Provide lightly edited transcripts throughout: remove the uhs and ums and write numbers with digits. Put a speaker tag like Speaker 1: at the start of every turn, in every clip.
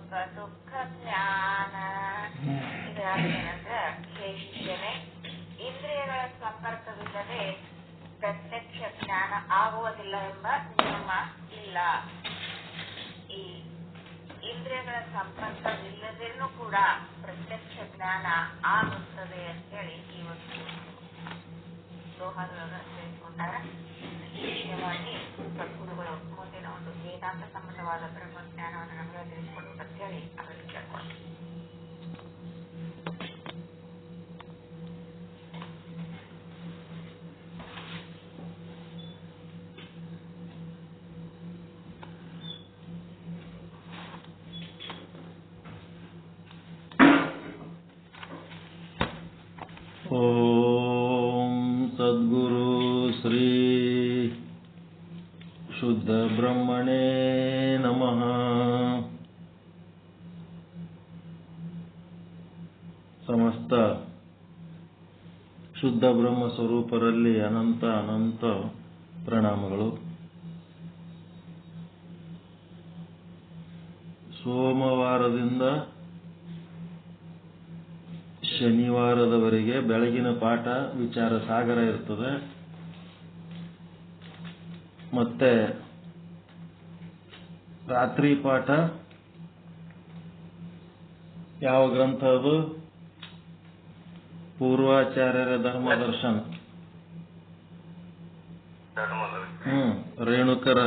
Speaker 1: ಸುಖ ದುಃಖ ಜ್ಞಾನ. ಇದೇನಂದ್ರೆ ಹೇ ಶಿಷ್ಯನೇ, ಇಂದ್ರಿಯಗಳ ಸಂಪರ್ಕವಿಲ್ಲದೆ ಪ್ರತ್ಯಕ್ಷ ಜ್ಞಾನ ಆಗುವುದಿಲ್ಲ ಎಂಬ ನಿಯಮ ಇಲ್ಲ. ಈ ಇಂದ್ರಿಯಗಳ ಸಂಪರ್ಕವಿಲ್ಲದೇನೂ ಕೂಡ ಪ್ರತ್ಯಕ್ಷ ಜ್ಞಾನ ಆಗುತ್ತದೆ ಅಂತೇಳಿ ಇವತ್ತು ದೋಹಾದೊಳಗ ತಿಳಿದುಕೊಂಡಾಗ ಈ ವಿಷಯವಾಗಿ ಸದ್ಗುರುಗಳು ಮುಂದಿನ ಒಂದು ವೇದಾಂತ ಸಂಬಂಧವಾದ ಬ್ರಹ್ಮಜ್ಞಾನವನ್ನು ನಮಗೆ ತಿಳಿಸಿಕೊಡ್ಬೇಕು ಅಂತ ಹೇಳಿ ಅವರಿಗೆ ಕೇಳ್ಕೊಂಡು
Speaker 2: ಓಂ ಸದ್ಗುರು ಶ್ರೀ ಶುದ್ಧ ಬ್ರಹ್ಮಣೇ ನಮಃ. ಸಮಸ್ತ ಶುದ್ಧ ಬ್ರಹ್ಮ ಸ್ವರೂಪರಲ್ಲಿ ಅನಂತ ಅನಂತ ಪ್ರಣಾಮಗಳು. ಸೋಮವಾರದಿಂದ ಶನಿವಾರದವರೆಗೆ ಬೆಳಗಿನ ಪಾಠ ವಿಚಾರ ಸಾಗರ ಇರ್ತದೆ. ಮತ್ತೆ ರಾತ್ರಿ ಪಾಠ ಯಾವ ಗ್ರಂಥ ಅದು? ಪೂರ್ವಾಚಾರ್ಯರ ಧರ್ಮದರ್ಶನ. ರೇಣುಕರ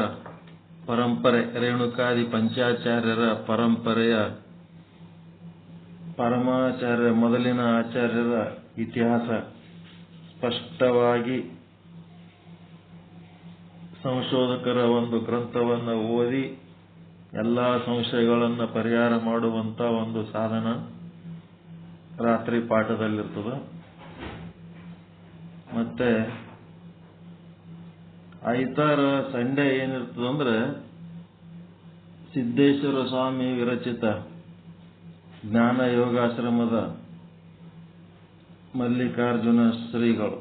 Speaker 2: ಪರಂಪರೆ, ರೇಣುಕಾದಿ ಪಂಚಾಚಾರ್ಯರ ಪರಂಪರೆಯ ಪರಮಾಚಾರ್ಯ ಮೊದಲಿನ ಆಚಾರ್ಯರ ಇತಿಹಾಸ ಸ್ಪಷ್ಟವಾಗಿ ಸಂಶೋಧಕರ ಒಂದು ಗ್ರಂಥವನ್ನು ಓದಿ ಎಲ್ಲ ಸಂಶಯಗಳನ್ನು ಪರಿಹಾರ ಮಾಡುವಂತ ಒಂದು ಸಾಧನ ರಾತ್ರಿ ಪಾಠದಲ್ಲಿರ್ತದೆ. ಮತ್ತೆ ಐತಾರ ಸಂಡೇ ಏನಿರ್ತದಂದ್ರೆ ಸಿದ್ದೇಶ್ವರ ಸ್ವಾಮಿ ವಿರಚಿತ ಜ್ಞಾನ ಯೋಗಾಶ್ರಮದ ಮಲ್ಲಿಕಾರ್ಜುನ ಶ್ರೀಗಳು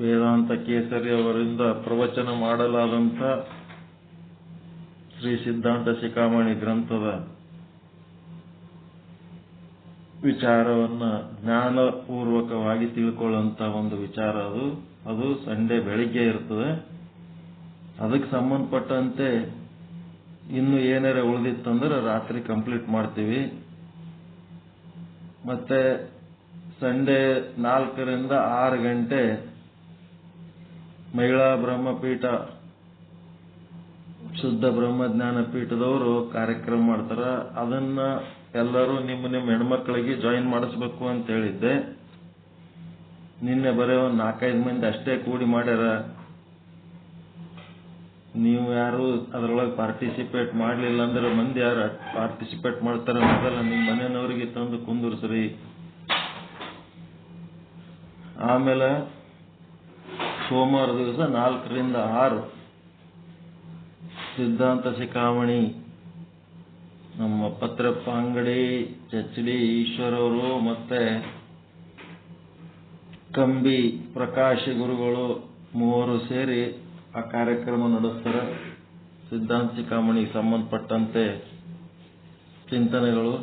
Speaker 2: ವೇದಾಂತ ಕೇಸರಿ ಅವರಿಂದ ಪ್ರವಚನ ಮಾಡಲಾದಂಥ ಶ್ರೀ ಸಿದ್ಧಾಂತ ಶಿಖಾಮಣಿ ಗ್ರಂಥದ ವಿಚಾರವನ್ನ ಜ್ಞಾನಪೂರ್ವಕವಾಗಿ ತಿಳ್ಕೊಳ್ಳುವಂತ ಒಂದು ವಿಚಾರ ಅದು ಸಂಡೇ ಬೆಳಿಗ್ಗೆ ಇರ್ತದೆ. ಅದಕ್ಕೆ ಸಂಬಂಧಪಟ್ಟಂತೆ ಇನ್ನು ಏನಾರ ಉಳಿದಿತ್ತಂದ್ರೆ ರಾತ್ರಿ ಕಂಪ್ಲೀಟ್ ಮಾಡ್ತೀವಿ. ಮತ್ತೆ ಸಂಡೇ 4 ರಿಂದ 6 ಗಂಟೆ ಮಹಿಳಾ ಬ್ರಹ್ಮಪೀಠ ಶುದ್ಧ ಬ್ರಹ್ಮಜ್ಞಾನ ಪೀಠದವರು ಕಾರ್ಯಕ್ರಮ ಮಾಡ್ತಾರ. ಅದನ್ನ ಎಲ್ಲರೂ ನಿಮ್ಮ ಹೆಣ್ಮಕ್ಳಿಗೆ ಜಾಯಿನ್ ಮಾಡಿಸ್ಬೇಕು ಅಂತ ಹೇಳಿದ್ದೆ. ನಿನ್ನೆ ಬರೀ ಒಂದು 4-5 ಮಂದಿ ಅಷ್ಟೇ ಕೂಡಿ ಮಾಡ್ಯಾರ. ನೀವು ಯಾರು ಅದರೊಳಗೆ ಪಾರ್ಟಿಸಿಪೇಟ್ ಮಾಡಲಿಲ್ಲ ಅಂದ್ರೆ ಮಂದಿ ಯಾರು ಪಾರ್ಟಿಸಿಪೇಟ್ ಮಾಡ್ತಾರೆ ಮೊದಲ ನಿಮ್ಮ ಮನೆಯವರಿಗೆ ತಂದು ಕುಂದಿರ್ಸ್ರಿ. ಆಮೇಲೆ ಸೋಮವಾರ ದಿವಸ 4 ರಿಂದ 6 ಸಿದ್ಧಾಂತ ಶಿಖಾಮಣಿ ನಮ್ಮ ಪತ್ರಪ್ಪ ಅಂಗಡಿ, ಚಚ್ಡಿ ಈಶ್ವರ್ ಅವರು ಮತ್ತೆ ಕಂಬಿ ಪ್ರಕಾಶ್ ಗುರುಗಳು ಮೂವರು ಸೇರಿ ಆ ಕಾರ್ಯಕ್ರಮ ನಡೆಸ್ತಾರೆ. ಸಿದ್ಧಾಂತ ಶಿಖಾಮಣಿಗೆ ಸಂಬಂಧಪಟ್ಟಂತೆ ಚಿಂತನೆಗಳು.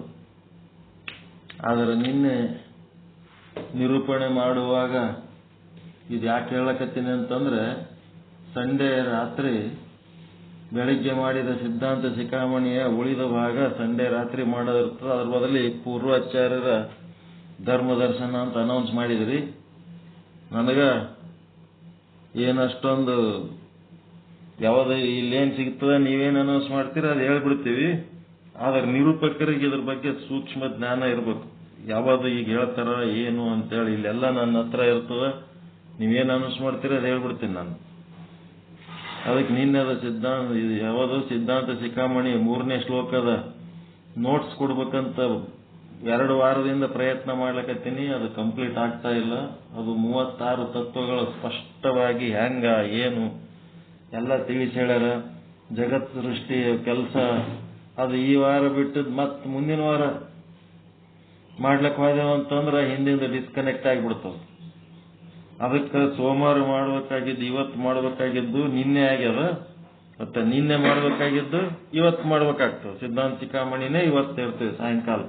Speaker 2: ಆದರೆ ನಿನ್ನೆ ನಿರೂಪಣೆ ಮಾಡುವಾಗ ಇದು ಯಾಕೆ ಹೇಳಕತ್ತೀನಿ ಅಂತಂದ್ರೆ ಸಂಡೇ ರಾತ್ರಿ ಬೆಳಿಗ್ಗೆ ಮಾಡಿದ ಸಿದ್ಧಾಂತ ಶಿಖಾಮಣಿಯ ಉಳಿದ ಭಾಗ ಸಂಡೇ ರಾತ್ರಿ ಮಾಡೋದಿರ್ತದೆ. ಅದ್ರ ಬದಲಿ ಪೂರ್ವಾಚಾರ್ಯರ ಧರ್ಮದರ್ಶನ ಅಂತ ಅನೌನ್ಸ್ ಮಾಡಿದ್ರಿ. ನನಗ ಏನಷ್ಟೊಂದು ಯಾವ್ದು ಇಲ್ಲೇನ್ ಸಿಗ್ತದೆ ನೀವೇನು ಅನೌನ್ಸ್ ಮಾಡ್ತೀರ ಅದು ಹೇಳ್ಬಿಡ್ತೀವಿ. ಆದ್ರೆ ನಿರೂಪಕರಿಗೆ ಇದ್ರ ಬಗ್ಗೆ ಸೂಕ್ಷ್ಮ ಜ್ಞಾನ ಇರ್ಬೇಕು. ಯಾವುದು ಈಗ ಹೇಳ್ತಾರ ಏನು ಅಂತೇಳಿ ಇಲ್ಲೆಲ್ಲ ನನ್ನ ಹತ್ರ ಇರ್ತದ. ನೀವೇನು ಅನೌನ್ಸ್ ಮಾಡ್ತೀರ ಅದು ಹೇಳ್ಬಿಡ್ತೀನಿ ನಾನು. ಅದಕ್ಕೆ ನಿನ್ನೆ ಯಾವುದು ಸಿದ್ಧಾಂತ ಶಿಖಾಮಣಿ 3ನೇ ಶ್ಲೋಕದ ನೋಟ್ಸ್ ಕೊಡ್ಬೇಕಂತ 2 ವಾರದಿಂದ ಪ್ರಯತ್ನ ಮಾಡ್ಲಕತ್ತೀನಿ. ಅದು ಕಂಪ್ಲೀಟ್ ಆಗ್ತಾ ಇಲ್ಲ. ಅದು 36 ತತ್ವಗಳು ಸ್ಪಷ್ಟವಾಗಿ ಹೆಂಗ ಏನು ಎಲ್ಲ ತಿಳಿಸಿ ಹೇಳ್ಯಾರ. ಜಗತ್ ಸೃಷ್ಟಿ ಕೆಲಸ ಅದು ಈ ವಾರ ಬಿಟ್ಟದ್ ಮತ್ ಮುಂದಿನ ವಾರ ಮಾಡ್ಲಕ್ ಹೋದೇವ ಅಂತಂದ್ರೆ ಹಿಂದಿಂದ ಡಿಸ್ಕನೆಕ್ಟ್ ಆಗಿಬಿಡ್ತಾವ. ಅದಕ್ಕೆ ಸೋಮವಾರ ಮಾಡ್ಬೇಕಾಗಿದ್ದು ಇವತ್ತು ಮಾಡ್ಬೇಕಾಗಿದ್ದು ನಿನ್ನೆ ಆಗ್ಯದ. ಮತ್ತೆ ನಿನ್ನೆ ಮಾಡ್ಬೇಕಾಗಿದ್ದು ಇವತ್ತು ಮಾಡ್ಬೇಕಾಗ್ತದೆ. ಸಿದ್ಧಾಂತಿಕಾಮಣಿನೇ ಇವತ್ತು ಇರ್ತದೆ ಸಾಯಂಕಾಲ.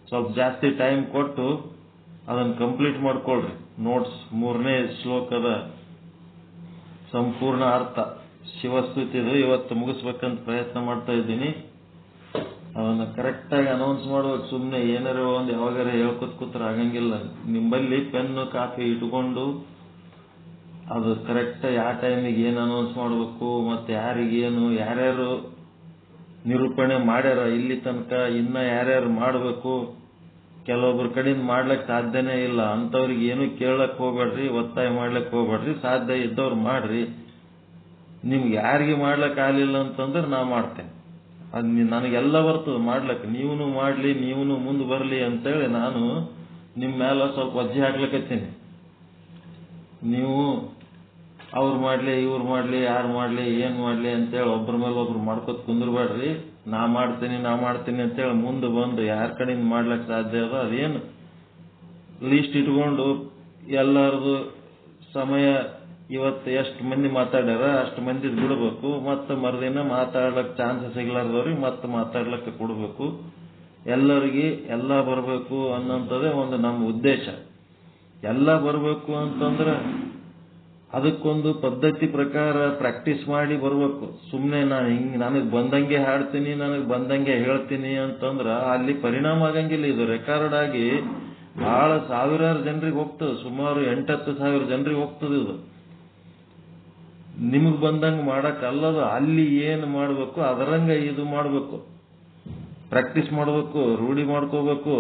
Speaker 2: ಸ್ವಲ್ಪ ಜಾಸ್ತಿ ಟೈಮ್ ಕೊಟ್ಟು ಅದನ್ನು ಕಂಪ್ಲೀಟ್ ಮಾಡ್ಕೊಳ್ರಿ. ನೋಟ್ಸ್ 3ನೇ ಶ್ಲೋಕದ ಸಂಪೂರ್ಣ ಅರ್ಥ ಶಿವಸ್ತುತಿದು ಇವತ್ತು ಮುಗಿಸ್ಬೇಕಂತ ಪ್ರಯತ್ನ ಮಾಡ್ತಾ ಇದ್ದೀನಿ. ಅದನ್ನು ಕರೆಕ್ಟಾಗಿ ಅನೌನ್ಸ್ ಮಾಡ್ಬೇಕು. ಸುಮ್ಮನೆ ಏನಾರ ಒಂದು ಯಾವಾಗಾರ ಹೇಳ್ಕೊತ್ ಕೂತ್ರೆ ಆಗಂಗಿಲ್ಲ. ನಿಮ್ಮಲ್ಲಿ ಪೆನ್ನು ಕಾಫಿ ಇಟ್ಕೊಂಡು ಅದು ಕರೆಕ್ಟ್ ಯಾವ ಟೈಮಿಗೆ ಏನು ಅನೌನ್ಸ್ ಮಾಡಬೇಕು, ಮತ್ತೆ ಯಾರಿಗೇನು, ಯಾರ್ಯಾರು ನಿರೂಪಣೆ ಮಾಡ್ಯಾರ ಇಲ್ಲಿ ತನಕ, ಇನ್ನ ಯಾರ್ಯಾರು ಮಾಡಬೇಕು, ಕೆಲವೊಬ್ರ ಕಡೆಯಿಂದ ಮಾಡ್ಲಿಕ್ಕೆ ಸಾಧ್ಯನೇ ಇಲ್ಲ ಅಂಥವ್ರಿಗೆ ಏನು ಕೇಳಕ್ ಹೋಗ್ಬೇಡ್ರಿ, ಒತ್ತಾಯ ಮಾಡ್ಲಿಕ್ಕೆ ಹೋಗ್ಬೇಡ್ರಿ. ಸಾಧ್ಯ ಇದ್ದವ್ರು ಮಾಡ್ರಿ. ನಿಮ್ಗೆ ಯಾರಿಗೆ ಮಾಡ್ಲಿಕ್ಕೆ ಆಗಲಿಲ್ಲ ಅಂತಂದ್ರೆ ನಾ ಮಾಡ್ತೇನೆ. ಅದು ನನಗೆಲ್ಲ ಬರ್ತದೆ ಮಾಡ್ಲಿಕ್ಕೆ. ನೀವೂ ಮಾಡ್ಲಿ, ನೀವೂ ಮುಂದೆ ಬರಲಿ ಅಂತೇಳಿ ನಾನು ನಿಮ್ಮ ಮೇಲೆ ಸ್ವಲ್ಪ ವಜ್ಜೆ ಹಾಕ್ಲಿಕ್ಕತ್ತೀನಿ. ನೀವು ಅವ್ರು ಮಾಡ್ಲಿ, ಇವ್ರು ಮಾಡ್ಲಿ, ಯಾರು ಮಾಡ್ಲಿ, ಏನ್ ಮಾಡ್ಲಿ ಅಂತೇಳಿ ಒಬ್ಬರ ಮೇಲೆ ಒಬ್ರು ಮಾಡ್ಕೊತ ಕುಂದ್ರಬೇಡ್ರಿ. ನಾ ಮಾಡ್ತೀನಿ ಅಂತೇಳಿ ಮುಂದೆ ಬಂದು ಯಾರ ಕಡೆಯಿಂದ ಮಾಡ್ಲಿಕ್ಕೆ ಸಾಧ್ಯ ಅದ ಅದೇನು ಲೀಸ್ಟ್ ಇಟ್ಕೊಂಡು ಎಲ್ಲರದು ಸಮಯ ಇವತ್ತು ಎಷ್ಟು ಮಂದಿ ಮಾತಾಡ್ಯಾರ ಅಷ್ಟು ಮಂದಿ ಬಿಡಬೇಕು. ಮತ್ತೆ ಮರುದಿನ ಮಾತಾಡ್ಲಿಕ್ಕೆ ಚಾನ್ಸಸ್ ಸಿಗ್ಲಾರ್ದವ್ರಿಗೆ ಮತ್ತೆ ಮಾತಾಡ್ಲಿಕ್ಕೆ ಕೊಡ್ಬೇಕು. ಎಲ್ಲರಿಗೆ ಎಲ್ಲ ಬರಬೇಕು ಅನ್ನೋಂಥದ್ದೇ ಒಂದು ನಮ್ಮ ಉದ್ದೇಶ. ಎಲ್ಲ ಬರಬೇಕು ಅಂತಂದ್ರೆ ಅದಕ್ಕೊಂದು ಪದ್ಧತಿ ಪ್ರಕಾರ ಪ್ರಾಕ್ಟೀಸ್ ಮಾಡಿ ಬರಬೇಕು. ಸುಮ್ಮನೆ ನಾನು ನನಗೆ ಬಂದಂಗೆ ಹಾಡ್ತೀನಿ, ನನಗೆ ಬಂದಂಗೆ ಹೇಳ್ತೀನಿ ಅಂತಂದ್ರೆ ಅಲ್ಲಿ ಪರಿಣಾಮ ಆಗಂಗಿಲ್ಲ. ಇದು ರೆಕಾರ್ಡ್ ಆಗಿ ಬಹಳ ಸಾವಿರಾರು ಜನರಿಗೆ ಹೋಗ್ತದೆ, ಸುಮಾರು 8-10 ಸಾವಿರ ಜನರಿಗೆ ಹೋಗ್ತದೆ. ಇದು ನಿಮಗೆ ಬಂದಂಗೆ ಮಾಡಕ್ಕಲ್ಲದು. ಅಲ್ಲಿ ಏನು ಮಾಡಬೇಕು ಅದರಂಗ ಇದು ಮಾಡಬೇಕು, ಪ್ರಾಕ್ಟೀಸ್ ಮಾಡಬೇಕು, ರೂಢಿ ಮಾಡ್ಕೋಬೇಕು.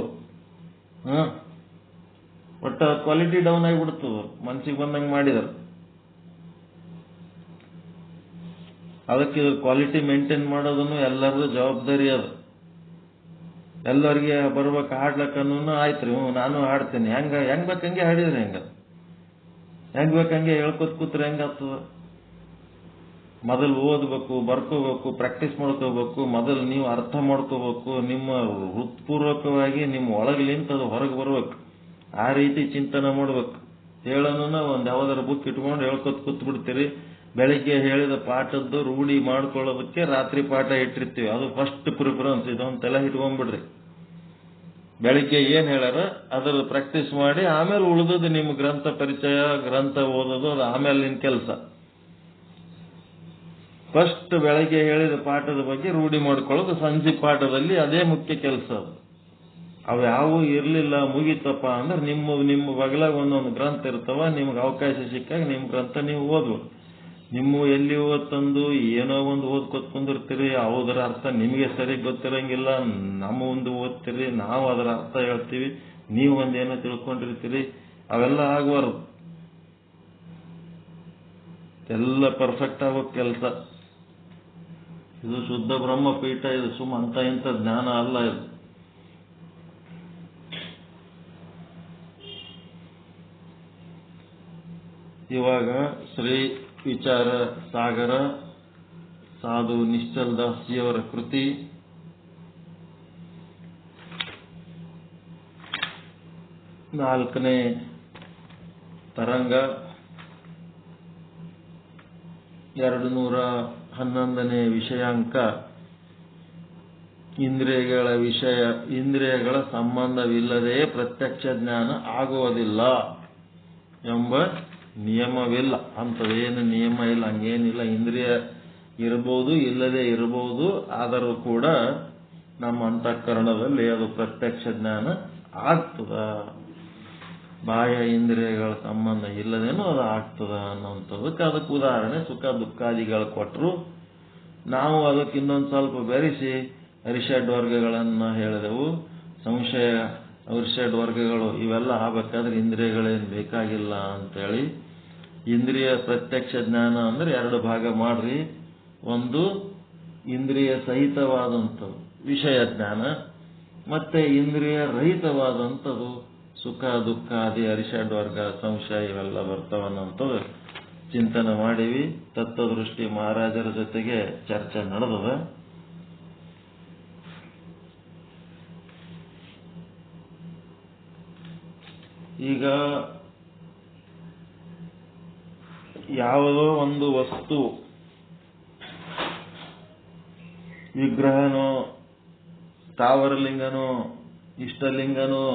Speaker 2: ಒಟ್ಟ ಕ್ವಾಲಿಟಿ ಡೌನ್ ಆಗಿಬಿಡ್ತದೆ ಮನ್ಸಿಗೆ ಬಂದಂಗೆ ಮಾಡಿದರು. ಅದಕ್ಕೆ ಕ್ವಾಲಿಟಿ ಮೇಂಟೈನ್ ಮಾಡೋದನ್ನು ಎಲ್ಲರದು ಜವಾಬ್ದಾರಿ ಅದು. ಎಲ್ಲರಿಗೆ ಬರ್ಬೇಕು ಹಾಡ್ಲಕ್ಕನ್ನು ಆಯ್ತ್ರಿ, ನಾನು ಹಾಡ್ತೇನೆ, ಹೆಂಗ್ ಬೇಕಂಗೆ ಹಾಡಿದ್ರಿ, ಹೆಂಗ್ ಬೇಕಂಗೆ ಹೇಳ್ಕೊತ್ ಕೂತ್ರೆ ಹೆಂಗಾಗ್ತದ? ಮೊದಲು ಓದ್ಬೇಕು, ಬರ್ಕೋಬೇಕು, ಪ್ರಾಕ್ಟೀಸ್ ಮಾಡ್ಕೋಬೇಕು. ಮೊದಲು ನೀವು ಅರ್ಥ ಮಾಡ್ಕೋಬೇಕು. ನಿಮ್ಮ ಹೃತ್ಪೂರ್ವಕವಾಗಿ ನಿಮ್ಮ ಒಳಗಲಿಂತ ಅದು ಹೊರಗೆ ಬರ್ಬೇಕು. ಆ ರೀತಿ ಚಿಂತನೆ ಮಾಡ್ಬೇಕು. ಹೇಳೋಣ ಒಂದು ಯಾವ್ದಾರ ಬುಕ್ ಇಟ್ಕೊಂಡು ಹೇಳ್ಕೊತ್ ಕೂತ್ ಬಿಡ್ತೀರಿ. ಬೆಳಿಗ್ಗೆ ಹೇಳಿದ ಪಾಠದ್ದು ರೂಢಿ ಮಾಡ್ಕೊಳ್ಳೋದಕ್ಕೆ ರಾತ್ರಿ ಪಾಠ ಇಟ್ಟಿರ್ತೀವಿ. ಅದು ಫಸ್ಟ್ ಪ್ರಿಫರೆನ್ಸ್. ಇದೊಂದು ತಲೆ ಇಟ್ಕೊಂಡ್ಬಿಡ್ರಿ. ಬೆಳಿಗ್ಗೆ ಏನ್ ಹೇಳ್ಯಾರ ಅದರ ಪ್ರಾಕ್ಟೀಸ್ ಮಾಡಿ ಆಮೇಲೆ ಉಳಿದದ್ದು ನಿಮ್ಮ ಗ್ರಂಥ ಪರಿಚಯ, ಗ್ರಂಥ ಓದೋದು ಅದು ಆಮೇಲೆ ನಿನ್ ಕೆಲಸ. ಫಸ್ಟ್ ಬೆಳಗ್ಗೆ ಹೇಳಿದ ಪಾಠದ ಬಗ್ಗೆ ರೂಢಿ ಮಾಡ್ಕೊಳ್ಳೋದು. ಸಂಜೆ ಪಾಠದಲ್ಲಿ ಅದೇ ಮುಖ್ಯ ಕೆಲಸ. ಅವು ಯಾವೂ ಇರ್ಲಿಲ್ಲ ಮುಗಿತಪ್ಪ ಅಂದ್ರೆ ನಿಮ್ಮ ಬಗಲಾಗ ಒಂದೊಂದು ಗ್ರಂಥ ಇರ್ತಾವ. ನಿಮ್ಗೆ ಅವಕಾಶ ಸಿಕ್ಕಾಗ ನಿಮ್ಮ ಗ್ರಂಥ ನೀವು ಓದ್ಬೇಕು. ನಿಮ್ಮ ಎಲ್ಲಿ ಓದ್ತಂದು ಏನೋ ಒಂದು ಓದ್ಕೊತ್ ಕುಂದಿರ್ತೀರಿ, ಅದರ ಅರ್ಥ ನಿಮಗೆ ಸರಿ ಗೊತ್ತಿರಂಗಿಲ್ಲ. ನಮ್ಮ ಒಂದು ಓದ್ತೀರಿ, ನಾವು ಅದರ ಅರ್ಥ ಹೇಳ್ತೀವಿ, ನೀವು ಒಂದೇನೋ ತಿಳ್ಕೊಂಡಿರ್ತೀರಿ. ಅವೆಲ್ಲ ಆಗಬಾರ್ದು. ಎಲ್ಲ ಪರ್ಫೆಕ್ಟ್ ಆಗೋ ಕೆಲಸ. ಇದು ಶುದ್ಧ ಬ್ರಹ್ಮಪೀಠ. ಇದು ಸುಮ್ಮ ಅಂತ ಇಂಥ ಜ್ಞಾನ ಅಲ್ಲ. ಇದು ಇವಾಗ ಶ್ರೀ ವಿಚಾರ ಸಾಗರ ಸಾಧು ನಿಶ್ಚಲ್ ದಾಸ್ಜಿಯವರ ಕೃತಿ ನಾಲ್ಕನೇ ತರಂಗ 211ನೇ ವಿಷಯಾಂಕ ಇಂದ್ರಿಯಗಳ ಸಂಬಂಧವಿಲ್ಲದೆ ಪ್ರತ್ಯಕ್ಷ ಜ್ಞಾನ ಆಗುವುದಿಲ್ಲ ಎಂಬ ನಿಯಮವಿಲ್ಲ. ಅಂಥದ್ದೇನು ನಿಯಮ ಇಲ್ಲ, ಹಂಗೇನಿಲ್ಲ. ಇಂದ್ರಿಯ ಇರಬಹುದು, ಇಲ್ಲದೆ ಇರಬಹುದು. ಆದರೂ ಕೂಡ ನಮ್ಮ ಅಂತಃಕರಣದಲ್ಲಿ ಅದು ಪ್ರತ್ಯಕ್ಷ ಜ್ಞಾನ ಆಗ್ತದ. ಬಾಹ್ಯ ಇಂದ್ರಿಯಗಳ ಸಂಬಂಧ ಇಲ್ಲದೇನೋ ಅದು ಆಗ್ತದ ಅನ್ನೋಂಥದಕ್ಕೆ ಅದಕ್ಕೆ ಉದಾಹರಣೆ ಸುಖ ದುಃಖಾದಿಗಳು ಕೊಟ್ಟರು. ನಾವು ಅದಕ್ಕೆ ಇನ್ನೊಂದು ಸ್ವಲ್ಪ ಬೆರೆಸಿ ಅರಿಷಡ್ ವರ್ಗಗಳನ್ನು ಹೇಳಿದೆವು. ಸಂಶಯ ಅರಿಷಡ್ ವರ್ಗಗಳು ಇವೆಲ್ಲ ಆಗಬೇಕಾದ್ರೆ ಇಂದ್ರಿಯಗಳೇನು ಬೇಕಾಗಿಲ್ಲ ಅಂತೇಳಿ. ಇಂದ್ರಿಯ ಪ್ರತ್ಯಕ್ಷ ಜ್ಞಾನ ಅಂದ್ರೆ 2 ಭಾಗ ಮಾಡ್ರಿ. ಒಂದು ಇಂದ್ರಿಯ ಸಹಿತವಾದಂಥದ್ದು ವಿಷಯ ಜ್ಞಾನ, ಮತ್ತೆ ಇಂದ್ರಿಯ ರಹಿತವಾದಂಥದ್ದು ಸುಖ ದುಃಖಾದಿ ಅರಿಷಡ್ ವರ್ಗ ಸಂಶಯ ಇವೆಲ್ಲ ಬರ್ತಾವನ್ನಂಥದ್ದು ಚಿಂತನೆ ಮಾಡಿವಿ. ತತ್ವದೃಷ್ಟಿ ಮಹಾರಾಜರ ಜೊತೆಗೆ ಚರ್ಚೆ ನಡೆದದ. ಈಗ ಯಾವುದೋ ಒಂದು ವಸ್ತು ವಿಗ್ರಹನೋ ಸ್ಥಾವರಲಿಂಗನೋ ಇಷ್ಟಲಿಂಗನೋ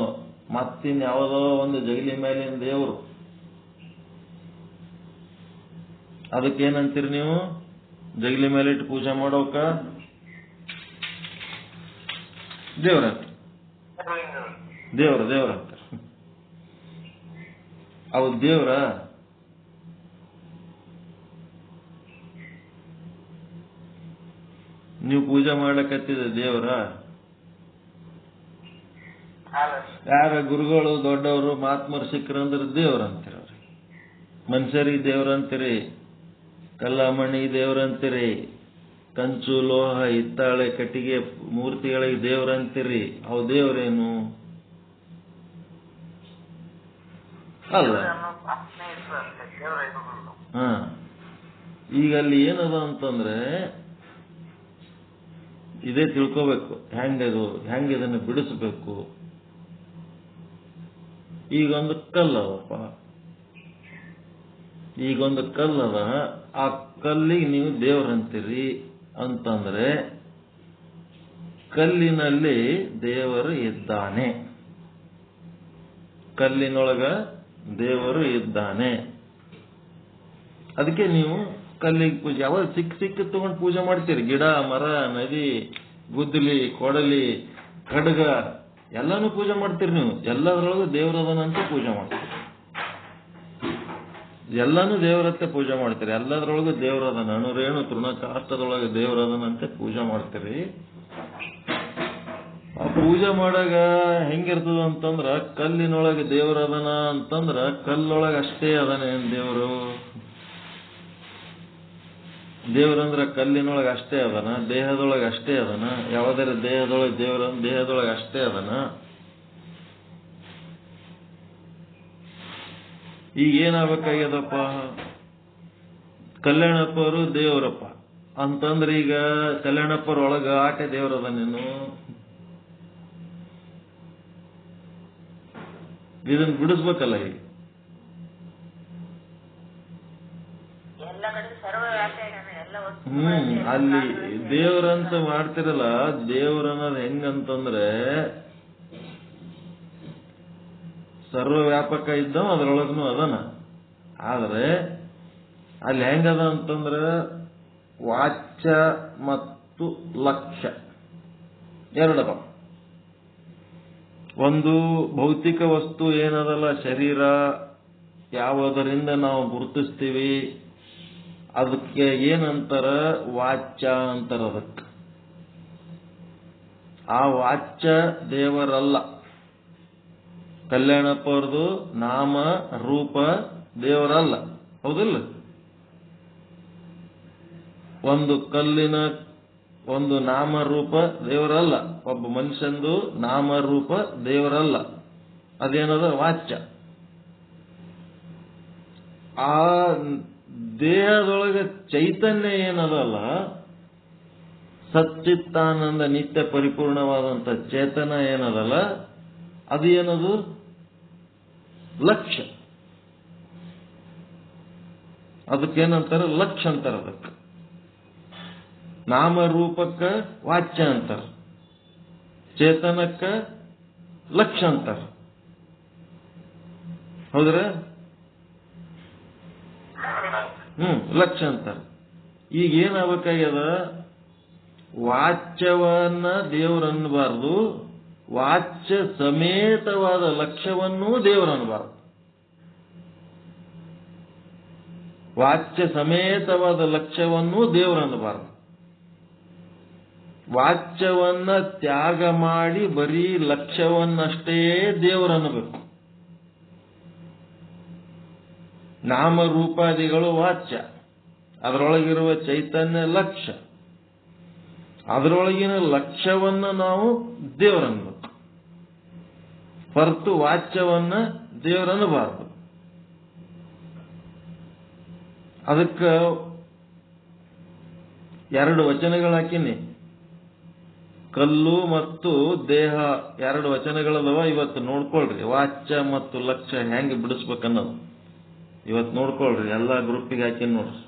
Speaker 2: ಮತ್ತಿನ್ಯಾವುದೋ ಒಂದು ಜಗಲಿ ಮೇಲಿನ ದೇವರು. ಅದಕ್ಕೇನಂತೀರಿ ನೀವು? ಜಗಲಿ ಮೇಲೆ ಇಟ್ಟು ಪೂಜೆ ಮಾಡೋಕ ದೇವ್ರಂತ ದೇವ್ರಂತ. ಅವು ದೇವ್ರ? ನೀವು ಪೂಜೆ ಮಾಡ್ಲಕತ್ತಿದ ದೇವ್ರ? ಯಾರ ಗುರುಗಳು ದೊಡ್ಡವರು ಮಹಾತ್ಮರು ಸಿಕ್ಕರಂದ್ರೆ ದೇವ್ರಂತೀರ. ಮನುಷ್ಯರಿಗೆ ದೇವ್ರಂತೀರಿ, ಕಲ್ಲಮಣಿ ದೇವ್ರಂತೀರಿ, ಕಂಚು ಲೋಹ ಹಿತ್ತಾಳೆ ಕಟ್ಟಿಗೆ ಮೂರ್ತಿಗಳಿಗೆ ದೇವ್ರಂತೀರಿ. ಅವು ದೇವ್ರೇನು? ಅಲ್ಲ. ಈಗ ಅಲ್ಲಿ ಏನದ ಅಂತಂದ್ರೆ ಇದೇ ತಿಳ್ಕೋಬೇಕು, ಹೆಂಗ ಇದನ್ನು ಬಿಡಿಸ್ಬೇಕು. ಈಗೊಂದು ಕಲ್ಲದಪ್ಪ, ಈಗೊಂದು ಕಲ್ಲದ, ಆ ಕಲ್ಲಿಗೆ ನೀವು ದೇವರಂತೀರಿ ಅಂತಂದ್ರೆ ಕಲ್ಲಿನಲ್ಲಿ ದೇವರು ಇದ್ದಾನೆ, ಕಲ್ಲಿನೊಳಗ ದೇವರು ಇದ್ದಾನೆ. ಅದಕ್ಕೆ ನೀವು ಕಲ್ಲಿಗೆ ಪೂಜೆ ಯಾವಾಗ ಸಿಕ್ಕ ತಗೊಂಡು ಪೂಜೆ ಮಾಡ್ತೀರಿ. ಗಿಡ, ಮರ, ನದಿ, ಗುದ್ದಲಿ, ಕೊಡಲಿ, ಖಡ್ಗ ಎಲ್ಲಾನು ಪೂಜೆ ಮಾಡ್ತೀರಿ ನೀವು. ಎಲ್ಲದರೊಳಗೂ ದೇವರದನಂತೆ ಪೂಜೆ ಮಾಡ್ತೀರಿ. ಎಲ್ಲಾನು ದೇವರತ್ತೆ ಪೂಜೆ ಮಾಡ್ತೀರಿ. ಎಲ್ಲದರೊಳಗೂ ದೇವರದನ, ಅಣುರೇಣು ತೃಣ ಕಾಷ್ಟದೊಳಗೆ ದೇವರದನಂತೆ ಪೂಜೆ ಮಾಡ್ತೀರಿ. ಆ ಪೂಜೆ ಮಾಡಾಗ ಹೆಂಗಿರ್ತದ ಅಂತಂದ್ರ ಕಲ್ಲಿನೊಳಗೆ ದೇವರದನ ಅಂತಂದ್ರ ಕಲ್ಲೊಳಗೆ ಅಷ್ಟೇ ಅದನೆ ದೇವರು. ದೇವರಂದ್ರ ಕಲ್ಲಿನೊಳಗೆ ಅಷ್ಟೇ ಅದನ, ದೇಹದೊಳಗೆ ಅಷ್ಟೇ ಅದನ. ಯಾವುದರ ದೇಹದೊಳಗೆ ದೇವರ ದೇಹದೊಳಗೆ ಅಷ್ಟೇ ಅದನ. ಈಗ ಏನಾಗಬೇಕಾಗ್ಯದಪ್ಪ, ಕಲ್ಯಾಣಪ್ಪವರು ದೇವರಪ್ಪ ಅಂತಂದ್ರೆ ಈಗ ಕಲ್ಯಾಣಪ್ಪರ ಒಳಗ ಆಟೆ ದೇವರದ ನೀನು. ಇದನ್ನ ಬಿಡಿಸ್ಬೇಕಲ್ಲ. ಈಗ ಅಲ್ಲಿ ದೇವ್ರಂತ ಮಾಡ್ತಿರಲ್ಲ, ದೇವ್ರನ್ನೋದು ಹೆಂಗಂತಂದ್ರೆ ಸರ್ವ ವ್ಯಾಪಕ ಇದ್ದವ ಅದ್ರೊಳಗನು ಅದನ. ಆದ್ರೆ ಅಲ್ಲಿ ಹೆಂಗದ ಅಂತಂದ್ರೆ ವಾಚ್ಯ ಮತ್ತು ಲಕ್ಷ್ಯ ಎರಡದ. ಒಂದು ಭೌತಿಕ ವಸ್ತು ಏನದಲ್ಲ, ಶರೀರ, ಯಾವುದರಿಂದ ನಾವು ಗುರುತಿಸ್ತೀವಿ ಅದಕ್ಕೆ ಏನಂತಾರ? ವಾಚ್ಯ ಅಂತಾರ. ಅದಕ್ಕೆ ಆ ವಾಚ್ಯ ದೇವರಲ್ಲ. ಕಲ್ಯಾಣಪ್ಪವ್ರದು ನಾಮ ರೂಪ ದೇವರಲ್ಲ, ಹೌದಿಲ್ಲ? ಒಂದು ಕಲ್ಲಿನ ಒಂದು ನಾಮರೂಪ ದೇವರಲ್ಲ. ಒಬ್ಬ ಮನುಷ್ಯಂದು ನಾಮರೂಪ ದೇವರಲ್ಲ. ಅದೇನದ? ವಾಚ್ಯ. ಆ ದೇಹದೊಳಗೆ ಚೈತನ್ಯ ಏನದಲ್ಲ, ಸಚ್ಚಿತ್ತಾನಂದ ನಿತ್ಯ ಪರಿಪೂರ್ಣವಾದಂತ ಚೇತನ ಏನದಲ್ಲ, ಅದು ಏನದು? ಲಕ್ಷ್ಯ. ಅದಕ್ಕೇನಂತಾರ? ಲಕ್ಷ್ಯ ಅಂತಾರ. ಅದಕ್ಕೆ ನಾಮರೂಪಕ್ಕ ವಾಚ್ಯ ಅಂತಾರ, ಚೇತನಕ್ಕ ಲಕ್ಷ್ಯ ಅಂತಾರ. ಹೌದ್ರ? ಲಕ್ಷ್ಯ ಅಂತಾರ. ಈಗ ಏನಾಗಬೇಕಾಗ್ಯದ? ವಾಚ್ಯವನ್ನ ದೇವರನ್ನಬಾರದು, ವಾಚ್ಯ ಸಮೇತವಾದ ಲಕ್ಷ್ಯವನ್ನೂ ದೇವರನ್ನಬಾರದು. ವಾಚ್ಯ ಸಮೇತವಾದ ಲಕ್ಷ್ಯವನ್ನೂ ದೇವರನ್ನಬಾರದು. ವಾಚ್ಯವನ್ನ ತ್ಯಾಗ ಮಾಡಿ ಬರೀ ಲಕ್ಷ್ಯವನ್ನಷ್ಟೇ ದೇವರನ್ನಬೇಕು. ನಾಮರೂಪಾದಿಗಳು ವಾಚ್ಯ, ಅದರೊಳಗಿರುವ ಚೈತನ್ಯ ಲಕ್ಷ್ಯ. ಅದರೊಳಗಿನ ಲಕ್ಷ್ಯವನ್ನ ನಾವು ದೇವರನ್ನಬೇಕು, ಹೊರತು ವಾಚ್ಯವನ್ನ ದೇವರನ್ನಬಾರದು. ಅದಕ್ಕ ಎರಡು ವಚನಗಳು ಹಾಕಿನಿ. ಕಲ್ಲು ಮತ್ತು ದೇಹ ಎರಡು ವಚನಗಳದವ. ಇವತ್ತು ನೋಡ್ಕೊಳ್ರಿ ವಾಚ್ಯ ಮತ್ತು ಲಕ್ಷ್ಯ ಹೆಂಗೆ ಬಿಡಿಸ್ಬೇಕನ್ನೋದು. ಇವತ್ತು ನೋಡ್ಕೊಳ್ರಿ, ಎಲ್ಲ ಗ್ರೂಪಿಗೆ ಹಾಕಿ ನೋಡ್ರಿ.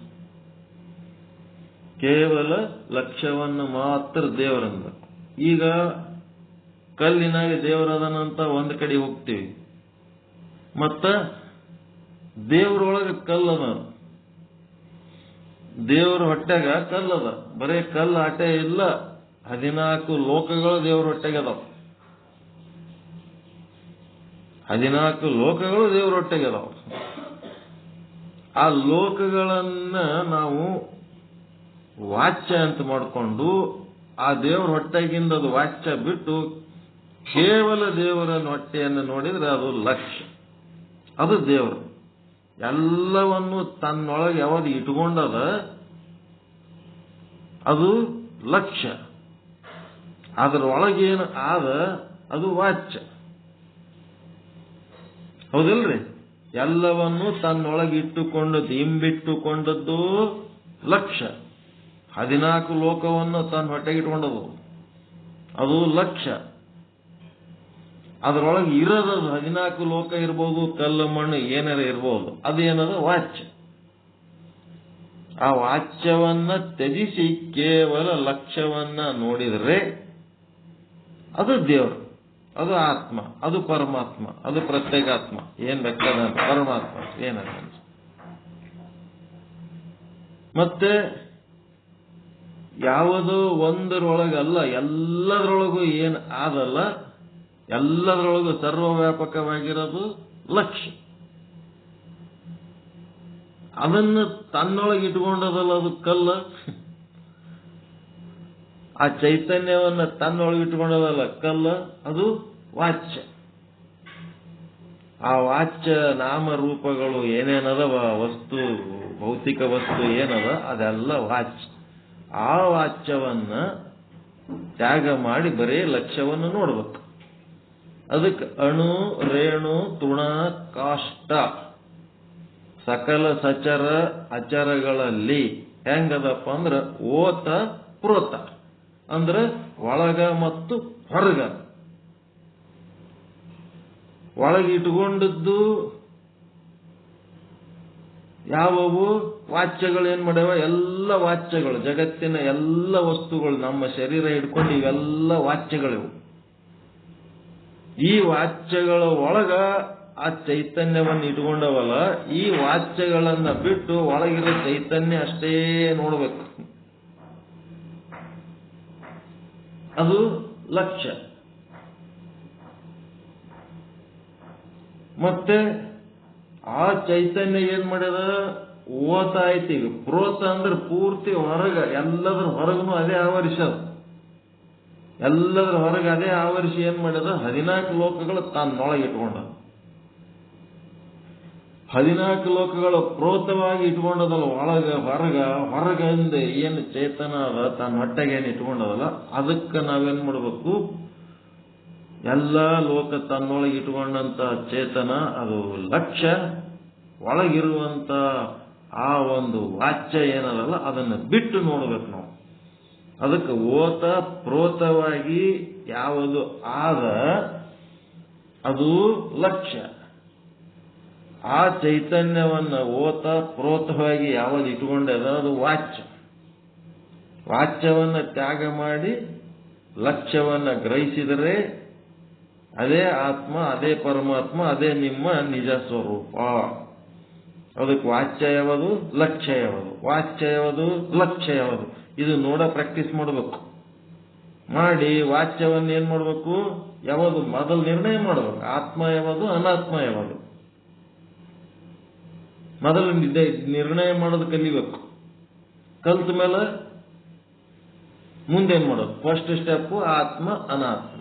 Speaker 2: ಕೇವಲ ಲಕ್ಷ್ಯವನ್ನು ಮಾತ್ರ ದೇವರಂದ. ಈಗ ಕಲ್ಲಿನಾಗ ದೇವರದನಂತ ಒಂದ್ ಕಡೆ ಹೋಗ್ತೀವಿ, ಮತ್ತ ದೇವರೊಳಗೆ ಕಲ್ಲದ, ದೇವರ ಹೊಟ್ಟೆಗ ಕಲ್ಲದ. ಬರೇ ಕಲ್ಲು ಆಟೆ ಇಲ್ಲ, 14 ಲೋಕಗಳು ದೇವರ ಹೊಟ್ಟೆಗೆ ಅದಾವ. 14 ಲೋಕಗಳು ದೇವರ ಹೊಟ್ಟೆಗೆ ಅದಾವ. ಆ ಲೋಕಗಳನ್ನ ನಾವು ವಾಚ್ಯ ಅಂತ ಮಾಡಿಕೊಂಡು ಆ ದೇವರ ಹೊಟ್ಟೆಗಿಂದ ಅದು ವಾಚ್ಯ ಬಿಟ್ಟು ಕೇವಲ ದೇವರ ಹೊಟ್ಟೆಯನ್ನು ನೋಡಿದ್ರೆ ಅದು ಲಕ್ಷ್ಯ, ಅದು ದೇವರು. ಎಲ್ಲವನ್ನು ತನ್ನೊಳಗೆ ಯಾವುದು ಇಟ್ಕೊಂಡದ ಅದು ಲಕ್ಷ್ಯ, ಅದರೊಳಗೇನು ಆದ ಅದು ವಾಚ್ಯ. ಹೌದಿಲ್ರಿ? ಎಲ್ಲವನ್ನು ತನ್ನೊಳಗೆ ಇಟ್ಟುಕೊಂಡದ್ದು, ಇಂಬಿಟ್ಟುಕೊಂಡದ್ದು ಲಕ್ಷ್ಯ. 14 ಲೋಕವನ್ನು ತನ್ನ ಹೊಟ್ಟೆಗೆ ಇಟ್ಕೊಂಡದು ಅದು ಲಕ್ಷ್ಯ. ಅದರೊಳಗೆ ಇರೋದು 14 ಲೋಕ ಇರ್ಬೋದು, ಕಲ್ಲು ಮಣ್ಣು ಏನಾರ ಇರ್ಬೋದು, ಅದೇನದ ವಾಚ್ಯ. ಆ ವಾಚ್ಯವನ್ನ ತ್ಯಜಿಸಿ ಕೇವಲ ಲಕ್ಷ್ಯವನ್ನ ನೋಡಿದರೆ ಅದು ದೇವರು, ಅದು ಆತ್ಮ, ಅದು ಪರಮಾತ್ಮ, ಅದು ಪ್ರತ್ಯೇಕಾತ್ಮ, ಏನ್ ಬೇಕಾದ ಪರಮಾತ್ಮ ಏನದ. ಮತ್ತೆ ಯಾವುದೋ ಒಂದರೊಳಗಲ್ಲ, ಎಲ್ಲದರೊಳಗೂ ಏನ್ ಆದಲ್ಲ, ಎಲ್ಲದರೊಳಗೂ ಸರ್ವವ್ಯಾಪಕವಾಗಿರೋದು ಲಕ್ಷ್ಯ. ಅದನ್ನು ತನ್ನೊಳಗೆ ಇಟ್ಕೊಂಡದಲ್ಲ ಅದು ಕಲ್ಲ. ಆ ಚೈತನ್ಯವನ್ನ ತನ್ನೊಳಗೆ ಇಟ್ಕೊಂಡದಲ್ಲ ಕಲ್ಲ, ಅದು ವಾಚ್ಯ. ಆ ವಾಚ್ಯ ನಾಮರೂಪಗಳು ಏನೇನದವ, ವಸ್ತು, ಭೌತಿಕ ವಸ್ತು ಏನದ ಅದೆಲ್ಲ ವಾಚ್ಯ. ಆ ವಾಚ್ಯವನ್ನ ತ್ಯಾಗ ಮಾಡಿ ಬರೇ ಲಕ್ಷ್ಯವನ್ನು ನೋಡ್ಬೇಕು. ಅದಕ್ಕೆ ಅಣು ರೇಣು ತೃಣ ಕಾಷ್ಟ ಸಕಲ ಸಚರ ಅಚರಗಳಲ್ಲಿ ಹೆಂಗದಪ್ಪ ಅಂದ್ರ ಓತ ಪ್ರೋತ ಅಂದ್ರ ಒಳಗ ಮತ್ತು ಹೊರಗ. ಒಳಗಿಟ್ಕೊಂಡದ್ದು ಯಾವುವು ವಾಚ್ಯಗಳು ಏನ್ ಮಾಡ್ಯಾವ, ಎಲ್ಲ ವಾಚ್ಯಗಳು, ಜಗತ್ತಿನ ಎಲ್ಲ ವಸ್ತುಗಳು, ನಮ್ಮ ಶರೀರ ಹಿಡ್ಕೊಂಡು ಇವೆಲ್ಲ ವಾಚ್ಯಗಳಿವು. ಈ ವಾಚ್ಯಗಳ ಒಳಗ ಆ ಚೈತನ್ಯವನ್ನು ಇಟ್ಕೊಂಡವಲ್ಲ, ಈ ವಾಚ್ಯಗಳನ್ನ ಬಿಟ್ಟು ಒಳಗಿರೋ ಚೈತನ್ಯ ಅಷ್ಟೇ ನೋಡ್ಬೇಕು, ಅದು ಲಕ್ಷ್ಯ. ಮತ್ತೆ ಆ ಚೈತನ್ಯ ಏನ್ ಮಾಡ್ಯದ, ಓತ ಆಯ್ತು. ಈಗ ಪ್ರೋತ ಅಂದ್ರೆ ಪೂರ್ತಿ ಹೊರಗ, ಎಲ್ಲದ್ರ ಹೊರಗನು ಅದೇ ಆವರಿಸದ, ಎಲ್ಲದ್ರ ಹೊರಗೆ ಅದೇ ಆವರಿಸಿ ಏನ್ ಮಾಡ್ಯದ, 14 ಲೋಕಗಳು ತನ್ನೊಳಗೆ ಇಟ್ಕೊಂಡ. 14 ಲೋಕಗಳು ಪ್ರೋತವಾಗಿ ಇಟ್ಕೊಂಡದಲ್ಲ, ಒಳಗ ಹೊರಗ, ಹೊರಗಿಂದ ಏನು ಚೇತನ ಅದ ತನ್ನ ಹೊಟ್ಟೆಗೆ ಏನು ಇಟ್ಕೊಂಡದಲ್ಲ, ಅದಕ್ಕೆ ನಾವೇನ್ ಮಾಡ್ಬೇಕು, ಎಲ್ಲ ಲೋಕ ತನ್ನೊಳಗೆ ಇಟ್ಕೊಂಡಂತ ಚೇತನ ಅದು ಲಕ್ಷ್ಯ. ಒಳಗಿರುವಂತ ಆ ಒಂದು ವಾಚ್ಯ ಏನದಲ್ಲ ಅದನ್ನ ಬಿಟ್ಟು ನೋಡ್ಬೇಕು ನಾವು. ಅದಕ್ಕೆ ಓತ ಪ್ರೋತವಾಗಿ ಯಾವುದು ಆದ ಅದು ಲಕ್ಷ್ಯ. ಆ ಚೈತನ್ಯವನ್ನ ಓತ ಪ್ರೋತವಾಗಿ ಯಾವುದು ಇಟ್ಕೊಂಡದ ಅದು ವಾಚ್ಯ. ವಾಚ್ಯವನ್ನ ತ್ಯಾಗ ಮಾಡಿ ಲಕ್ಷ್ಯವನ್ನ ಗ್ರಹಿಸಿದರೆ ಅದೇ ಆತ್ಮ, ಅದೇ ಪರಮಾತ್ಮ, ಅದೇ ನಿಮ್ಮ ನಿಜ ಸ್ವರೂಪ. ಅದಕ್ಕೆ ವಾಚ್ಯ ಯಾವುದು, ಲಕ್ಷ್ಯ ಯಾವುದು, ವಾಚ್ಯ ಯಾವುದು, ಲಕ್ಷ್ಯ ಯಾವುದು, ಇದು ಪ್ರಾಕ್ಟೀಸ್ ಮಾಡಬೇಕು. ಮಾಡಿ ವಾಚ್ಯವನ್ನ ಏನ್ ಮಾಡಬೇಕು, ಯಾವುದು ಮೊದಲು ನಿರ್ಣಯ ಮಾಡಬೇಕು, ಆತ್ಮ ಯಾವುದು, ಅನಾತ್ಮ ಯಾವುದು, ಮೊದಲು ನಿರ್ಣಯ ಮಾಡೋದು ಕಲಿಬೇಕು. ಕಲ್ತ ಮೇಲೆ ಮುಂದೇನ್ ಮಾಡೋದು, ಫಸ್ಟ್ ಸ್ಟೆಪ್ ಆತ್ಮ ಅನಾತ್ಮ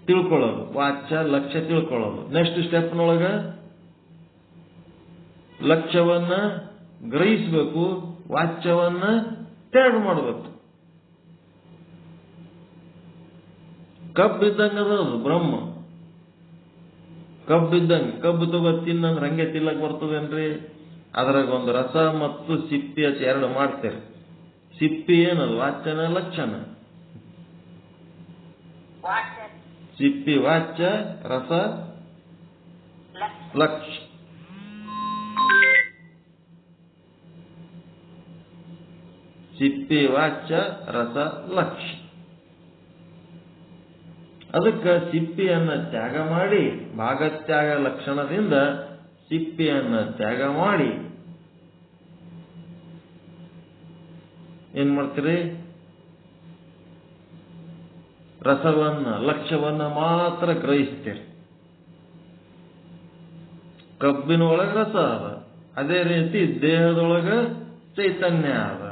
Speaker 2: ತಿಳ್ಕೊಳ್ಳೋದು, ವಾಚ್ಯ ಲಕ್ಷ್ಯ ತಿಳ್ಕೊಳ್ಳೋದು. ನೆಕ್ಸ್ಟ್ ಸ್ಟೆಪ್ನೊಳಗ ಲಕ್ಷ್ಯವನ್ನ ಗ್ರಹಿಸಬೇಕು, ವಾಚ್ಯವನ್ನ ತ್ಯಾಗ ಮಾಡಬೇಕು. ಕಬ್ಬಿದ್ದಂಗದ ಅದು ಬ್ರಹ್ಮ, ಕಬ್ಬಿದ್ದಂಗ. ಕಬ್ಬು ತಗೋ ತಿನ್ನಂದ್ರೆ ಹಂಗೆ ತಿನ್ನಕ್ ಬರ್ತದೇನ್ರಿ? ಅದ್ರಾಗ ಒಂದು ರಸ ಮತ್ತು ಸಿಪ್ಪಿ ಹಚ್ಚಿ ಎರಡು ಮಾಡ್ತೇವೆ. ಸಿಪ್ಪಿ ಏನದು, ವಾಚ್ಯನ ಲಕ್ಷಣ? ಸಿಪ್ಪಿ ವಾಚ್ಯ, ರಸ ಲಕ್ಷ್ಯ. ಸಿಪ್ಪಿ ವಾಚ್ಯ ರಸ ಲಕ್ಷ್ಯ. ಅದಕ್ಕೆ ಸಿಪ್ಪಿಯನ್ನ ತ್ಯಾಗ ಮಾಡಿ ಭಾಗತ್ಯಾಗ ಲಕ್ಷಣದಿಂದ ಸಿಪ್ಪಿಯನ್ನ ತ್ಯಾಗ ಮಾಡಿ ಏನ್ ಮಾಡ್ತೀರಿ? ರಸವನ್ನ ಲಕ್ಷ್ಯವನ್ನ ಮಾತ್ರ ಗ್ರಹಿಸ್ತೀರಿ. ಕಬ್ಬಿನೊಳಗ ರಸ ಅದ, ಅದೇ ರೀತಿ ದೇಹದೊಳಗ ಚೈತನ್ಯ ಅದ.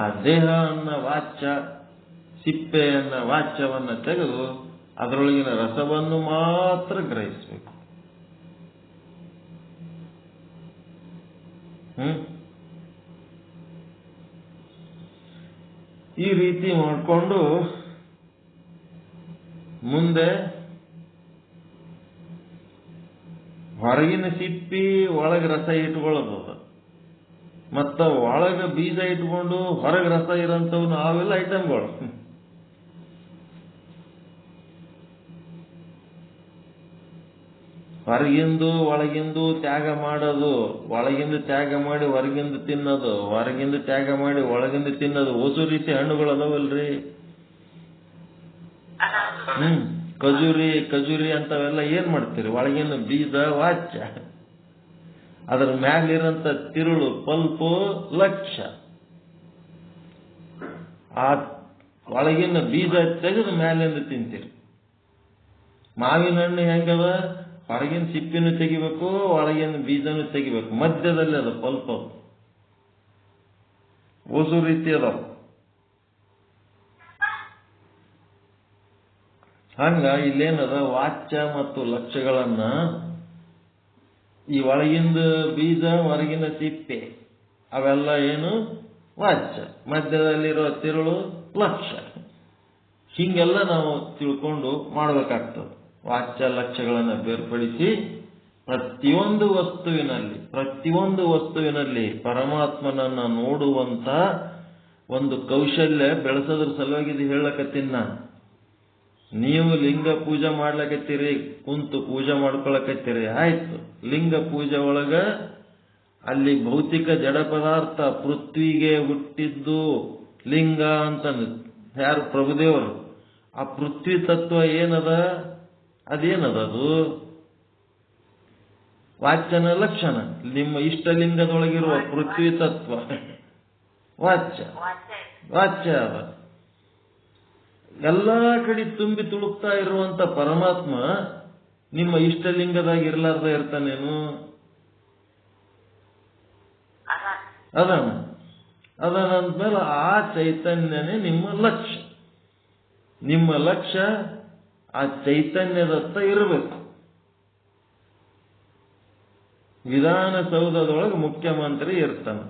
Speaker 2: ಆ ದೇಹವನ್ನ ವಾಚ್ಯ, ಸಿಪ್ಪೆಯನ್ನ ವಾಚ್ಯವನ್ನ ತೆಗೆದು ಅದರೊಳಗಿನ ರಸವನ್ನು ಮಾತ್ರ ಗ್ರಹಿಸಬೇಕು. ಈ ರೀತಿ ಮಾಡಿಕೊಂಡು ಮುಂದೆ ಹೊರಗಿನ ಸಿಪ್ಪಿ ಒಳಗೆ ರಸ ಇಟ್ಕೊಳ್ಳಬಹುದು, ಮತ್ತ ಒಳಗ ಬೀಜ ಇಟ್ಕೊಂಡು ಹೊರಗೆ ರಸ ಇರೋಂಥವು ನಾವೆಲ್ಲ ಐಟಮ್ಗಳು. ಹೊರಗಿಂದು ಒಳಗಿಂದು ತ್ಯಾಗ ಮಾಡೋದು, ಒಳಗಿಂದ ತ್ಯಾಗ ಮಾಡಿ ಹೊರಗಿಂದ ತಿನ್ನೋದು, ಹೊರಗಿಂದ ತ್ಯಾಗ ಮಾಡಿ ಒಳಗಿಂದ ತಿನ್ನೋದು. ಹೊಸ ರೀತಿ ಹಣ್ಣುಗಳು ಅದಾವಲ್ರಿ, ಖಜೂರಿ ಅಂತವೆಲ್ಲ ಏನ್ ಮಾಡ್ತೀರಿ? ಒಳಗಿನ ಬೀಜ ವಾಚ್ಯ, ಅದರ ಮ್ಯಾಲಿರಂತ ತಿರುಳು ಪಲ್ಪು ಲಕ್ಷ್ಯ. ಆ ಒಳಗಿನ ಬೀಜ ತೆಗೆದು ಮ್ಯಾಲಿಂದ ತಿಂತೀರಿ. ಮಾವಿನ ಹಣ್ಣು ಹೆಂಗದ? ಹೊರಗಿನ ಸಿಪ್ಪಿನೂ ತೆಗಿಬೇಕು, ಒಳಗಿನ ಬೀಜನೂ ತೆಗಿಬೇಕು, ಮಧ್ಯದಲ್ಲಿ ಅದ ಪಲ್ಪ್. ಓಸು ರೀತಿ ಅದಾವ. ಹಂಗ ಇಲ್ಲೇನದ? ವಾಚ್ಯ ಮತ್ತು ಲಕ್ಷ್ಯಗಳನ್ನ ಈ ಒಳಗಿಂದ ಬೀಜ ಹೊರಗಿನ ಸಿಪ್ಪೆ ಅವೆಲ್ಲ ಏನು? ವಾಚ್ಯ. ಮಧ್ಯದಲ್ಲಿರೋ ತಿರುಳು ಲಕ್ಷ್ಯ. ಹಿಂಗೆಲ್ಲ ನಾವು ತಿಳ್ಕೊಂಡು ಮಾಡಬೇಕಾಗ್ತದೆ. ವಾಚ್ಯ ಲಕ್ಷ್ಯಗಳನ್ನು ಬೇರ್ಪಡಿಸಿ ಪ್ರತಿಯೊಂದು ವಸ್ತುವಿನಲ್ಲಿ ಪರಮಾತ್ಮನನ್ನ ನೋಡುವಂತ ಒಂದು ಕೌಶಲ್ಯ ಬೆಳೆಸೋದ್ರ ಸಲುವಾಗಿ ಇದು ಹೇಳಕತ್ತೀನಿ ನಾನು. ನೀವು ಲಿಂಗ ಪೂಜೆ ಮಾಡ್ಲಕತ್ತೀರಿ, ಕುಂತು ಪೂಜೆ ಮಾಡ್ಕೊಳಕತ್ತೀರಿ, ಆಯ್ತು. ಲಿಂಗ ಪೂಜೆ ಒಳಗ ಅಲ್ಲಿ ಭೌತಿಕ ಜಡ ಪದಾರ್ಥ ಪೃಥ್ವಿಗೆ ಹುಟ್ಟಿದ್ದು ಲಿಂಗ ಅಂತ ಯಾರು? ಪ್ರಭುದೇವರು. ಆ ಪೃಥ್ವಿ ತತ್ವ ಏನದ? ಅದೇನದ? ಅದು ವಾಚ್ಯನ ಲಕ್ಷಣ. ನಿಮ್ಮ ಇಷ್ಟಲಿಂಗದೊಳಗಿರುವ ಪೃಥ್ವಿ ತತ್ವ ವಾಚ್ಯ ಅದ. ಎಲ್ಲಾ ಕಡೆ ತುಂಬಿ ತುಳುಕ್ತಾ ಇರುವಂತ ಪರಮಾತ್ಮ ನಿಮ್ಮ ಇಷ್ಟಲಿಂಗದಾಗ ಇರ್ಲಾರ್ದ ಇರ್ತಾನೇನು? ಅದನಂದ್ಮೇಲೆ ಆ ಚೈತನ್ಯನೇ ನಿಮ್ಮ ಲಕ್ಷ್ಯ. ನಿಮ್ಮ ಲಕ್ಷ್ಯ ಆ ಚೈತನ್ಯದತ್ತ ಇರಬೇಕು. ವಿಧಾನಸೌಧದೊಳಗೆ ಮುಖ್ಯಮಂತ್ರಿ ಇರ್ತಾನೆ,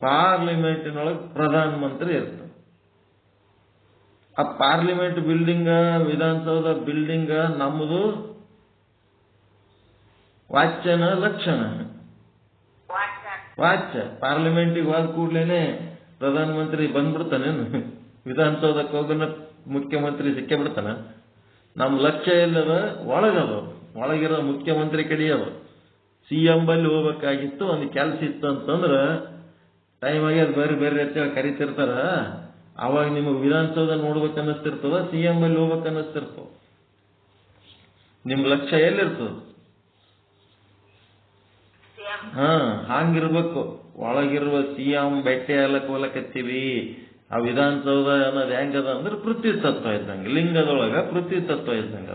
Speaker 2: ಪಾರ್ಲಿಮೆಂಟಿನೊಳಗೆ ಪ್ರಧಾನ ಮಂತ್ರಿ ಇರ್ತಾನೆ. ಆ ಪಾರ್ಲಿಮೆಂಟ್ ಬಿಲ್ಡಿಂಗ್, ವಿಧಾನಸೌಧ ಬಿಲ್ಡಿಂಗ್ ನಮ್ಮದು ವಾಚ್ಯನ ಲಕ್ಷಣ. ವಾಚ್ಯ. ಪಾರ್ಲಿಮೆಂಟಿಗೆ ಹೋದ ಕೂಡ್ಲೇನೆ ಪ್ರಧಾನ ಮಂತ್ರಿ ಬಂದ್ಬಿಡ್ತಾನೇನು? ವಿಧಾನಸೌಧಕ್ಕೆ ಹೋಗೋಣ ಮುಖ್ಯಮಂತ್ರಿ ಸಿಕ್ಕೇ ಬಿಡ್ತಾನ? ನಮ್ಮ ಲಕ್ಷ್ಯ ಎಲ್ಲದ? ಒಳಗದ. ಒಳಗಿರೋ ಮುಖ್ಯಮಂತ್ರಿ ಕಡೆ ಅದ. CM ಬಲ್ಲಿ ಹೋಗ್ಬೇಕಾಗಿತ್ತು, ಒಂದು ಕೆಲಸ ಇತ್ತು ಅಂತಂದ್ರ ಟೈಮ್ ಆಗಿ ಅದು ಬೇರೆ ಬೇರೆ ರೀತಿಯಾಗಿ ಕರಿತಿರ್ತಾರ. ಅವಾಗ ನಿಮಗೆ ವಿಧಾನಸೌಧ ನೋಡ್ಬೇಕು ಅನ್ನಿಸ್ತಿರ್ತದ, CM ಬಲ್ಲಿ ಹೋಗ್ಬೇಕು ಅನ್ನಿಸ್ತಿರ್ತದ. ನಿಮ್ ಲಕ್ಷ್ಯ ಎಲ್ಲಿರ್ತದ? ಹಂಗಿರ್ಬೇಕು. ಒಳಗಿರುವ CM ಬೆಟ್ಟೆ ಎಲ್ಲಕ್ಕೆ ಹೋಲಕತ್ತೀವಿ. ಆ ವಿಧಾನಸೌಧ ಅನ್ನೋದು ಹೆಂಗದ ಅಂದ್ರೆ ಪೃಥ್ವಿ ತತ್ವ ಇದ್ದಂಗೆ, ಲಿಂಗದೊಳಗ ಪೃಥ್ವಿ ತತ್ವ ಇದ್ದಂಗ.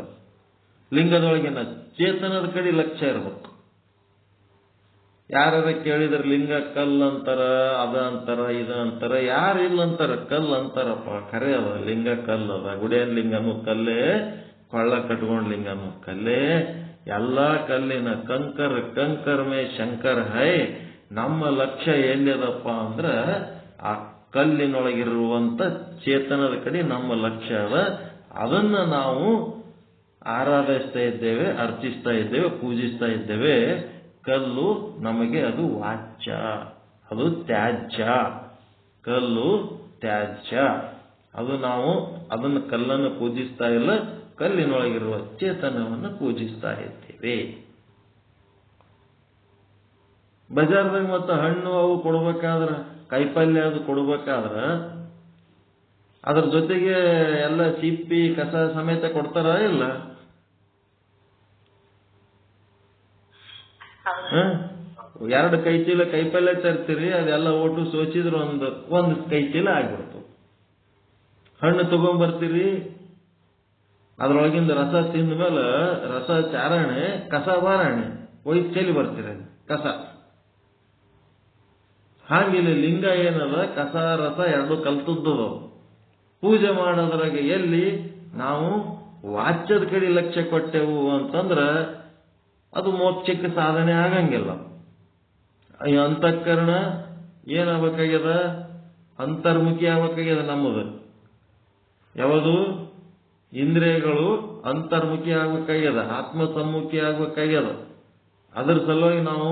Speaker 2: ಲಿಂಗದೊಳಗಿನ ಚೇತನದ ಕಡೆ ಲಕ್ಷ್ಯ ಇರ್ಬೇಕು. ಯಾರ ಕೇಳಿದ್ರೆ ಲಿಂಗ ಕಲ್ಲು ಅಂತಾರ, ಅದ ಅಂತಾರ, ಇದ ಅಂತಾರ. ಯಾರು ಇಲ್ಲ ಅಂತಾರ? ಕಲ್ಲು ಅಂತಾರಪ್ಪ. ಖರೆ ಅದ, ಲಿಂಗ ಕಲ್ಲು ಅದ. ಗುಡಿಯನ್ ಲಿಂಗನು ಕಲ್ಲೇ, ಕೊಳ್ಳ ಕಟ್ಕೊಂಡ್ ಲಿಂಗನು ಕಲ್ಲೇ. ಎಲ್ಲಾ ಕಲ್ಲಿನ ಕಂಕರ್ ಮೇ ಶಂಕರ್ ಹೈ. ನಮ್ಮ ಲಕ್ಷ್ಯ ಎಲ್ಲಿದಪ್ಪ ಅಂದ್ರ ಆ ಕಲ್ಲಿನೊಳಗಿರುವಂತ ಚೇತನದ ಕಡೆ ನಮ್ಮ ಲಕ್ಷ್ಯ ಅದ. ಅದನ್ನ ನಾವು ಆರಾಧಿಸ್ತಾ ಇದ್ದೇವೆ, ಅರ್ಚಿಸ್ತಾ ಇದ್ದೇವೆ, ಪೂಜಿಸ್ತಾ ಇದ್ದೇವೆ. ಕಲ್ಲು ನಮಗೆ ಅದು ವಾಚ್ಯ, ಅದು ತ್ಯಾಜ್ಯ. ಕಲ್ಲು ತ್ಯಾಜ್ಯ. ಅದು ನಾವು ಅದನ್ನು ಕಲ್ಲನ್ನು ಪೂಜಿಸ್ತಾ ಇಲ್ಲ, ಕಲ್ಲಿನೊಳಗಿರುವ ಚೇತನವನ್ನು ಪೂಜಿಸ್ತಾ ಇದ್ದೇವೆ. ಬಜಾರ್ದಾಗ ಮತ್ತು ಹಣ್ಣು ಅವು ಕೊಡ್ಬೇಕಾದ್ರ, ಕಾಯಿಪಲ್ಯ ಅದು ಕೊಡ್ಬೇಕಾದ್ರ ಅದ್ರ ಜೊತೆಗೆ ಎಲ್ಲ ಸಿಪ್ಪಿ ಕಸ ಸಮೇತ ಕೊಡ್ತಾರ ಇಲ್ಲ? ಎರಡು ಕೈ ಚೀಲ ಕಾಯಿಪಲ್ಯ ತರ್ತೀರಿ, ಅದೆಲ್ಲ ಒಟ್ಟು ಸೋಚಿದ್ರೆ ಒಂದು ಕೈ ಚೀಲ ಆಗ್ಬಿಡ್ತು. ಹಣ್ಣು ತಗೊಂಡ್ಬರ್ತೀರಿ, ಅದ್ರೊಳಗಿಂದ ರಸ ತಿಂದ ಮೇಲೆ ರಸ ಚಾರಣೆ, ಕಸ ಬಾರಣೆ, ಒಯ್ದು ಚೆಲ್ಲಿ ಬರ್ತೀರಿ ಕಸ. ಹಾಗಿಲ್ಲಿ ಲಿಂಗ ಏನದ, ಕಸ ರಸ ಎರಡು ಕಲ್ತದ್ದು. ಪೂಜೆ ಮಾಡೋದ್ರಾಗ ಎಲ್ಲಿ ನಾವು ವಾಚ್ಯದ ಕಡೆ ಲಕ್ಷ್ಯ ಕೊಟ್ಟೆವು ಅಂತಂದ್ರ ಅದು ಮೋಕ್ಷಕ್ಕೆ ಸಾಧನೆ ಆಗಂಗಿಲ್ಲ. ಈ ಅಂತಃಕರಣ ಏನಾಗಬೇಕಾಗ್ಯದ, ಅಂತರ್ಮುಖಿ ಆಗ್ಬೇಕಾಗ್ಯದ. ನಮ್ಮದು ಯಾವುದು ಇಂದ್ರಿಯಗಳು ಅಂತರ್ಮುಖಿ ಆಗ್ಬೇಕಾಗ್ಯದ, ಆತ್ಮಸಮ್ಮುಖಿ ಆಗ್ಬೇಕಾಗ್ಯದ. ಅದ್ರ ಸಲುವಾಗಿ ನಾವು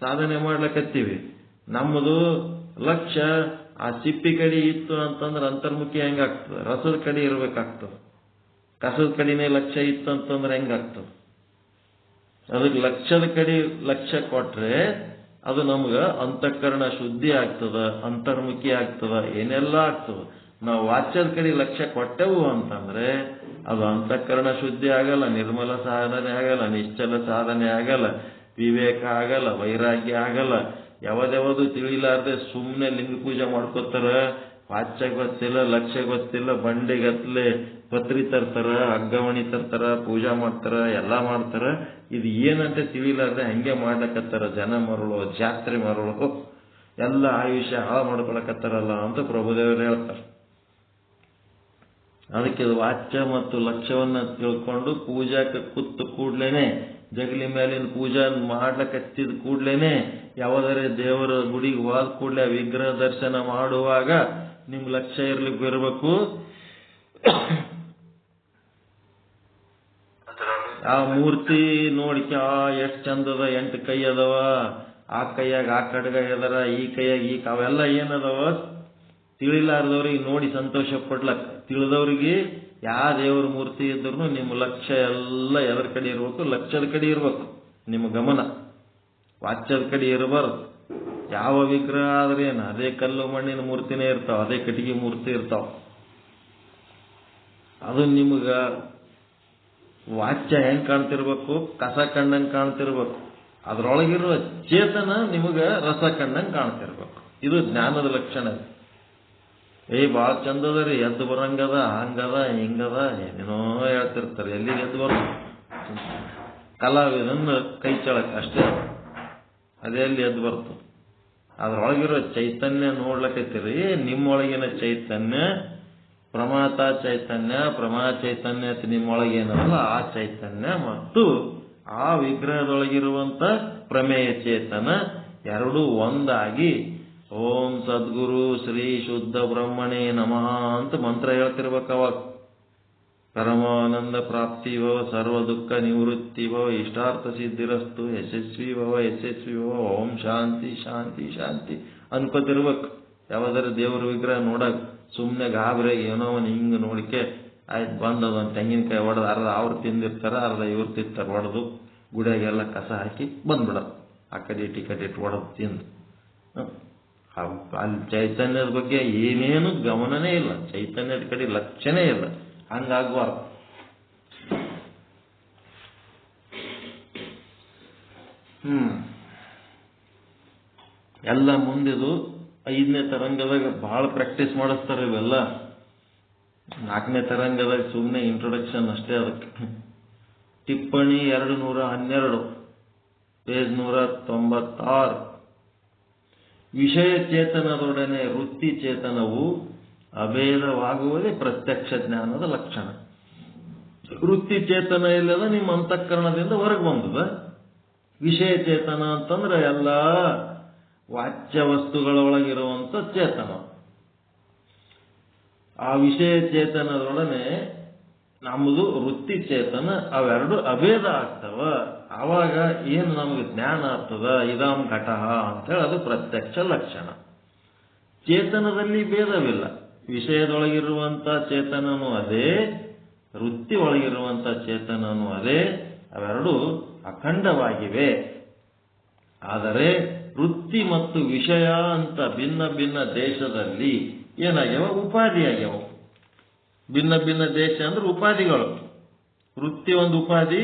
Speaker 2: ಸಾಧನೆ ಮಾಡ್ಲಕತ್ತೀವಿ. ನಮ್ಮದು ಲಕ್ಷ್ಯ ಆ ಸಿಪ್ಪಿ ಕಡೆ ಇತ್ತು ಅಂತಂದ್ರೆ ಅಂತರ್ಮುಖಿ ಹೆಂಗಾಗ್ತದೆ, ರಸದ ಕಡೆ ಇರ್ಬೇಕಾಗ್ತದೆ. ಕಸದ ಕಡೆನೇ ಲಕ್ಷ್ಯ ಇತ್ತು ಅಂತಂದ್ರೆ ಹೆಂಗಾಗ್ತದೆ? ಅದಕ್ಕೆ ಲಕ್ಷ್ಯದ ಕಡೆ ಲಕ್ಷ್ಯ ಕೊಟ್ರೆ ಅದು ನಮ್ಗ ಅಂತಃಕರಣ ಶುದ್ಧಿ ಆಗ್ತದ, ಅಂತರ್ಮುಖಿ ಆಗ್ತದ, ಏನೆಲ್ಲ ಆಗ್ತದ. ನಾವು ವಾಚ್ಯದ ಕಡೆ ಲಕ್ಷ್ಯ ಕೊಟ್ಟೆವು ಅಂತಂದ್ರೆ ಅದು ಅಂತಃಕರಣ ಶುದ್ಧಿ ಆಗಲ್ಲ, ನಿರ್ಮಲ ಸಾಧನೆ ಆಗಲ್ಲ, ನಿಶ್ಚಲ ಸಾಧನೆ ಆಗಲ್ಲ, ವಿವೇಕ ಆಗಲ್ಲ, ವೈರಾಗ್ಯ ಆಗಲ್ಲ. ಯಾವ್ದ್ಯಾವುದು ತಿಳಿಲಾರ್ದೆ ಸುಮ್ಮನೆ ಲಿಂಗ ಪೂಜೆ ಮಾಡ್ಕೋತಾರ. ವಾಚ್ಯ ಗೊತ್ತಿಲ್ಲ, ಲಕ್ಷ್ಯ ಗೊತ್ತಿಲ್ಲ, ಬಂಡೆಗತ್ಲೆ ಪತ್ರಿ ತರ್ತಾರ, ಅಗ್ಗವಣಿ ತರ್ತಾರ, ಪೂಜಾ ಮಾಡ್ತಾರ, ಎಲ್ಲಾ ಮಾಡ್ತಾರ. ಇದು ಏನಂತ ತಿಳಿಲಾರ್ದೆ ಹಂಗೆ ಮಾಡ್ಲಕತ್ತಾರ. ಜನ ಮರಳು, ಜಾತ್ರೆ ಮರಳು, ಎಲ್ಲ ಆಯುಷ್ಯ ಹಾಳು ಮಾಡ್ಕೊಳಕತ್ತಾರಲ್ಲ ಅಂತ ಪ್ರಭುದೇವರು ಹೇಳ್ತಾರೆ. ಅದಕ್ಕೆ ವಾಚ್ಯ ಮತ್ತು ಲಕ್ಷ್ಯವನ್ನ ತಿಳ್ಕೊಂಡು ಪೂಜಾಕ್ಕೆ ಕೂತು ಕೂಡ್ಲೇನೆ, ಜಗಲಿ ಮೇಲಿನ ಪೂಜಾ ಮಾಡ್ಲಕತ್ತಿದ ಕೂಡ್ಲೇನೆ, ಯಾವುದರೆ ದೇವರ ಗುಡಿಗೆ ಹೋದ ಕೂಡಲೇ ವಿಗ್ರಹ ದರ್ಶನ ಮಾಡುವಾಗ ನಿಮ್ ಲಕ್ಷ್ಯ ಇರ್ಲಿಕ್ಕೆ ಇರಬೇಕು. ಆ ಮೂರ್ತಿ ನೋಡಿಕೆ ಎಷ್ಟ್ ಚಂದದ, 8 ಕೈ ಅದಾವ, ಆ ಕೈಯಾಗ ಆ ಕಡ್ಗ ಎದರ, ಈ ಕೈಯಾಗ ಈ ಅವೆಲ್ಲ ಏನದವ ತಿಳಿಲಾರ್ದವ್ರಿಗೆ ನೋಡಿ ಸಂತೋಷ ಪಡ್ಲಕ್. ತಿಳಿದವ್ರಿಗೆ ಯಾವ ದೇವ್ರ ಮೂರ್ತಿ ಇದ್ರು ನಿಮ್ಮ ಲಕ್ಷ್ಯ ಎಲ್ಲ ಎದರ ಕಡೆ ಇರ್ಬೇಕು, ಲಕ್ಷ್ಯದ ಕಡೆ ಇರ್ಬೇಕು. ನಿಮ್ಮ ಗಮನ ವಾಚ್ಯದ ಕಡೆ ಇರಬಾರ್ದು. ಯಾವ ವಿಗ್ರಹ ಆದ್ರೆ ಏನು, ಅದೇ ಕಲ್ಲು ಮಣ್ಣಿನ ಮೂರ್ತಿನೇ ಇರ್ತಾವ, ಅದೇ ಕಟ್ಟಿಗೆ ಮೂರ್ತಿ ಇರ್ತಾವ. ಅದು ನಿಮ್ಗ ವಾಚ್ಯ ಹೆಂಗ್ ಕಾಣ್ತಿರ್ಬೇಕು, ಕಸ ಕಂಡಂಗ್ ಕಾಣ್ತಿರ್ಬೇಕು. ಅದ್ರೊಳಗಿರುವ ಚೇತನ ನಿಮಗ ರಸ ಕಂಡಂಗ್ ಕಾಣ್ತಿರ್ಬೇಕು. ಇದು ಜ್ಞಾನದ ಲಕ್ಷಣ. ಭಾಳ ಚಂದದ ರೀ, ಎದ್ದು ಬರಂಗದ, ಹಂಗದ, ಹಿಂಗದ, ಏನೇನೋ ಹೇಳ್ತಿರ್ತಾರೆ. ಎಲ್ಲಿಗೆ ಎದ್ದು ಬರ ಕಲಾವಿದನ್ನ ಕೈ ಚಳಕ್ ಅಷ್ಟೇ, ಅದೇ ಅಲ್ಲಿ ಎದ್ದು ಬರ್ತದೆ. ಅದ್ರೊಳಗಿರೋ ಚೈತನ್ಯ ನೋಡ್ಲಕತ್ತೀರಿ. ನಿಮ್ಮೊಳಗಿನ ಚೈತನ್ಯ ಪ್ರಮಾತ ಚೈತನ್ಯ, ಪ್ರಮಾ ಚೈತನ್ಯ ನಿಮ್ಮೊಳಗೇನಲ್ಲ ಆ ಚೈತನ್ಯ ಮತ್ತು ಆ ವಿಗ್ರಹದೊಳಗಿರುವಂತ ಪ್ರಮೇಯ ಚೇತನ ಎರಡೂ ಒಂದಾಗಿ ಓಂ ಸದ್ಗುರು ಶ್ರೀ ಶುದ್ಧ ಬ್ರಹ್ಮಣೇ ನಮಃ ಅಂತ ಮಂತ್ರ ಹೇಳ್ತಿರ್ಬೇಕವಾಗ. ಪರಮಾನಂದ ಪ್ರಾಪ್ತಿವ, ಸರ್ವ ದುಃಖ ನಿವೃತ್ತಿವ, ಇಷ್ಟಾರ್ಥ ಸಿದ್ಧಿರಸ್ತು, ಯಶಸ್ವಿ ಭವ ಯಶಸ್ವಿ ಭವ, ಓಂ ಶಾಂತಿ ಶಾಂತಿ ಶಾಂತಿ ಅನ್ಕೋತಿರ್ಬೇಕು. ಯಾವ್ದಾರ ದೇವ್ರ ವಿಗ್ರಹ ನೋಡಕ್ ಸುಮ್ಮನೆ ಗಾಬರಿ ಏನೋ ಹಿಂಗ ನೋಡಿಕೆ ಆಯ್ತು ಬಂದದೊಂದು ತೆಂಗಿನಕಾಯಿ ಹೊಡೆದು ಅರ್ಧ ಅವ್ರು ತಿಂದಿರ್ತಾರ, ಅರ್ಧ ಇವ್ರು ತಿಂತಾರೆ ಹೊಡೆದು, ಗುಡಿಯಾಗೆಲ್ಲ ಕಸ ಹಾಕಿ ಬಂದ್ಬಿಡೋದು. ಆ ಕಡೆ ಇಟ್ಟು ಹೊಡೆದು ತಿಂದು. ಅಲ್ಲಿ ಚೈತನ್ಯದ ಬಗ್ಗೆ ಏನೇನು ಗಮನನೇ ಇಲ್ಲ, ಚೈತನ್ಯದ ಕಡೆ ಲಕ್ಷ್ಯನೇ ಇಲ್ಲ. ಹಂಗಾಗ್ಬಾರ್ದು. ಎಲ್ಲ ಮುಂದಿದು 5ನೇ ತರಂಗದಾಗ ಬಹಳ ಪ್ರಾಕ್ಟೀಸ್ ಮಾಡಿಸ್ತಾರೆ ಇವೆಲ್ಲ. 4ನೇ ತರಂಗದಾಗ ಸುಮ್ಮನೆ ಇಂಟ್ರೊಡಕ್ಷನ್ ಅಷ್ಟೇ. ಅದಕ್ಕೆ ಟಿಪ್ಪಣಿ 212 ಪೇಜ್ 196. ವಿಷಯ ಚೇತನದೊಡನೆ ವೃತ್ತಿ ಚೇತನವು ಅಭೇದವಾಗುವುದೇ ಪ್ರತ್ಯಕ್ಷ ಜ್ಞಾನದ ಲಕ್ಷಣ. ವೃತ್ತಿ ಚೇತನ ಇಲ್ಲದ ನಿಮ್ಮ ಅಂತಃಕರಣದಿಂದ ಹೊರಗೆ ಬಂದದ. ವಿಷಯ ಚೇತನ ಅಂತಂದ್ರೆ ಎಲ್ಲ ವಾಚ್ಯ ವಸ್ತುಗಳೊಳಗಿರುವಂತ ಚೇತನ. ಆ ವಿಷಯ ಚೇತನದೊಡನೆ ನಮ್ಮದು ವೃತ್ತಿ ಚೇತನ, ಅವೆರಡು ಅಭೇದ ಆಗ್ತವ. ಆವಾಗ ಏನು ನಮಗೆ ಜ್ಞಾನ ಆಗ್ತದ, ಇದಾಂ ಘಟಃ ಅಂತೇಳಿ ಅದು ಪ್ರತ್ಯಕ್ಷ ಲಕ್ಷಣ. ಚೇತನದಲ್ಲಿ ಭೇದವಿಲ್ಲ. ವಿಷಯದೊಳಗಿರುವಂತ ಚೇತನನು ಅದೇ, ವೃತ್ತಿ ಒಳಗಿರುವಂತ ಚೇತನನು ಅದೇ, ಅವೆರಡು ಅಖಂಡವಾಗಿವೆ. ಆದರೆ ವೃತ್ತಿ ಮತ್ತು ವಿಷಯ ಅಂತ ಭಿನ್ನ ಭಿನ್ನ ದೇಶದಲ್ಲಿ ಏನಾಗ್ಯಾವ? ಉಪಾಧಿಯಾಗ್ಯಾವ. ಭಿನ್ನ ಭಿನ್ನ ದೇಶ ಅಂದ್ರೆ ಉಪಾಧಿಗಳು. ವೃತ್ತಿ ಒಂದು ಉಪಾಧಿ,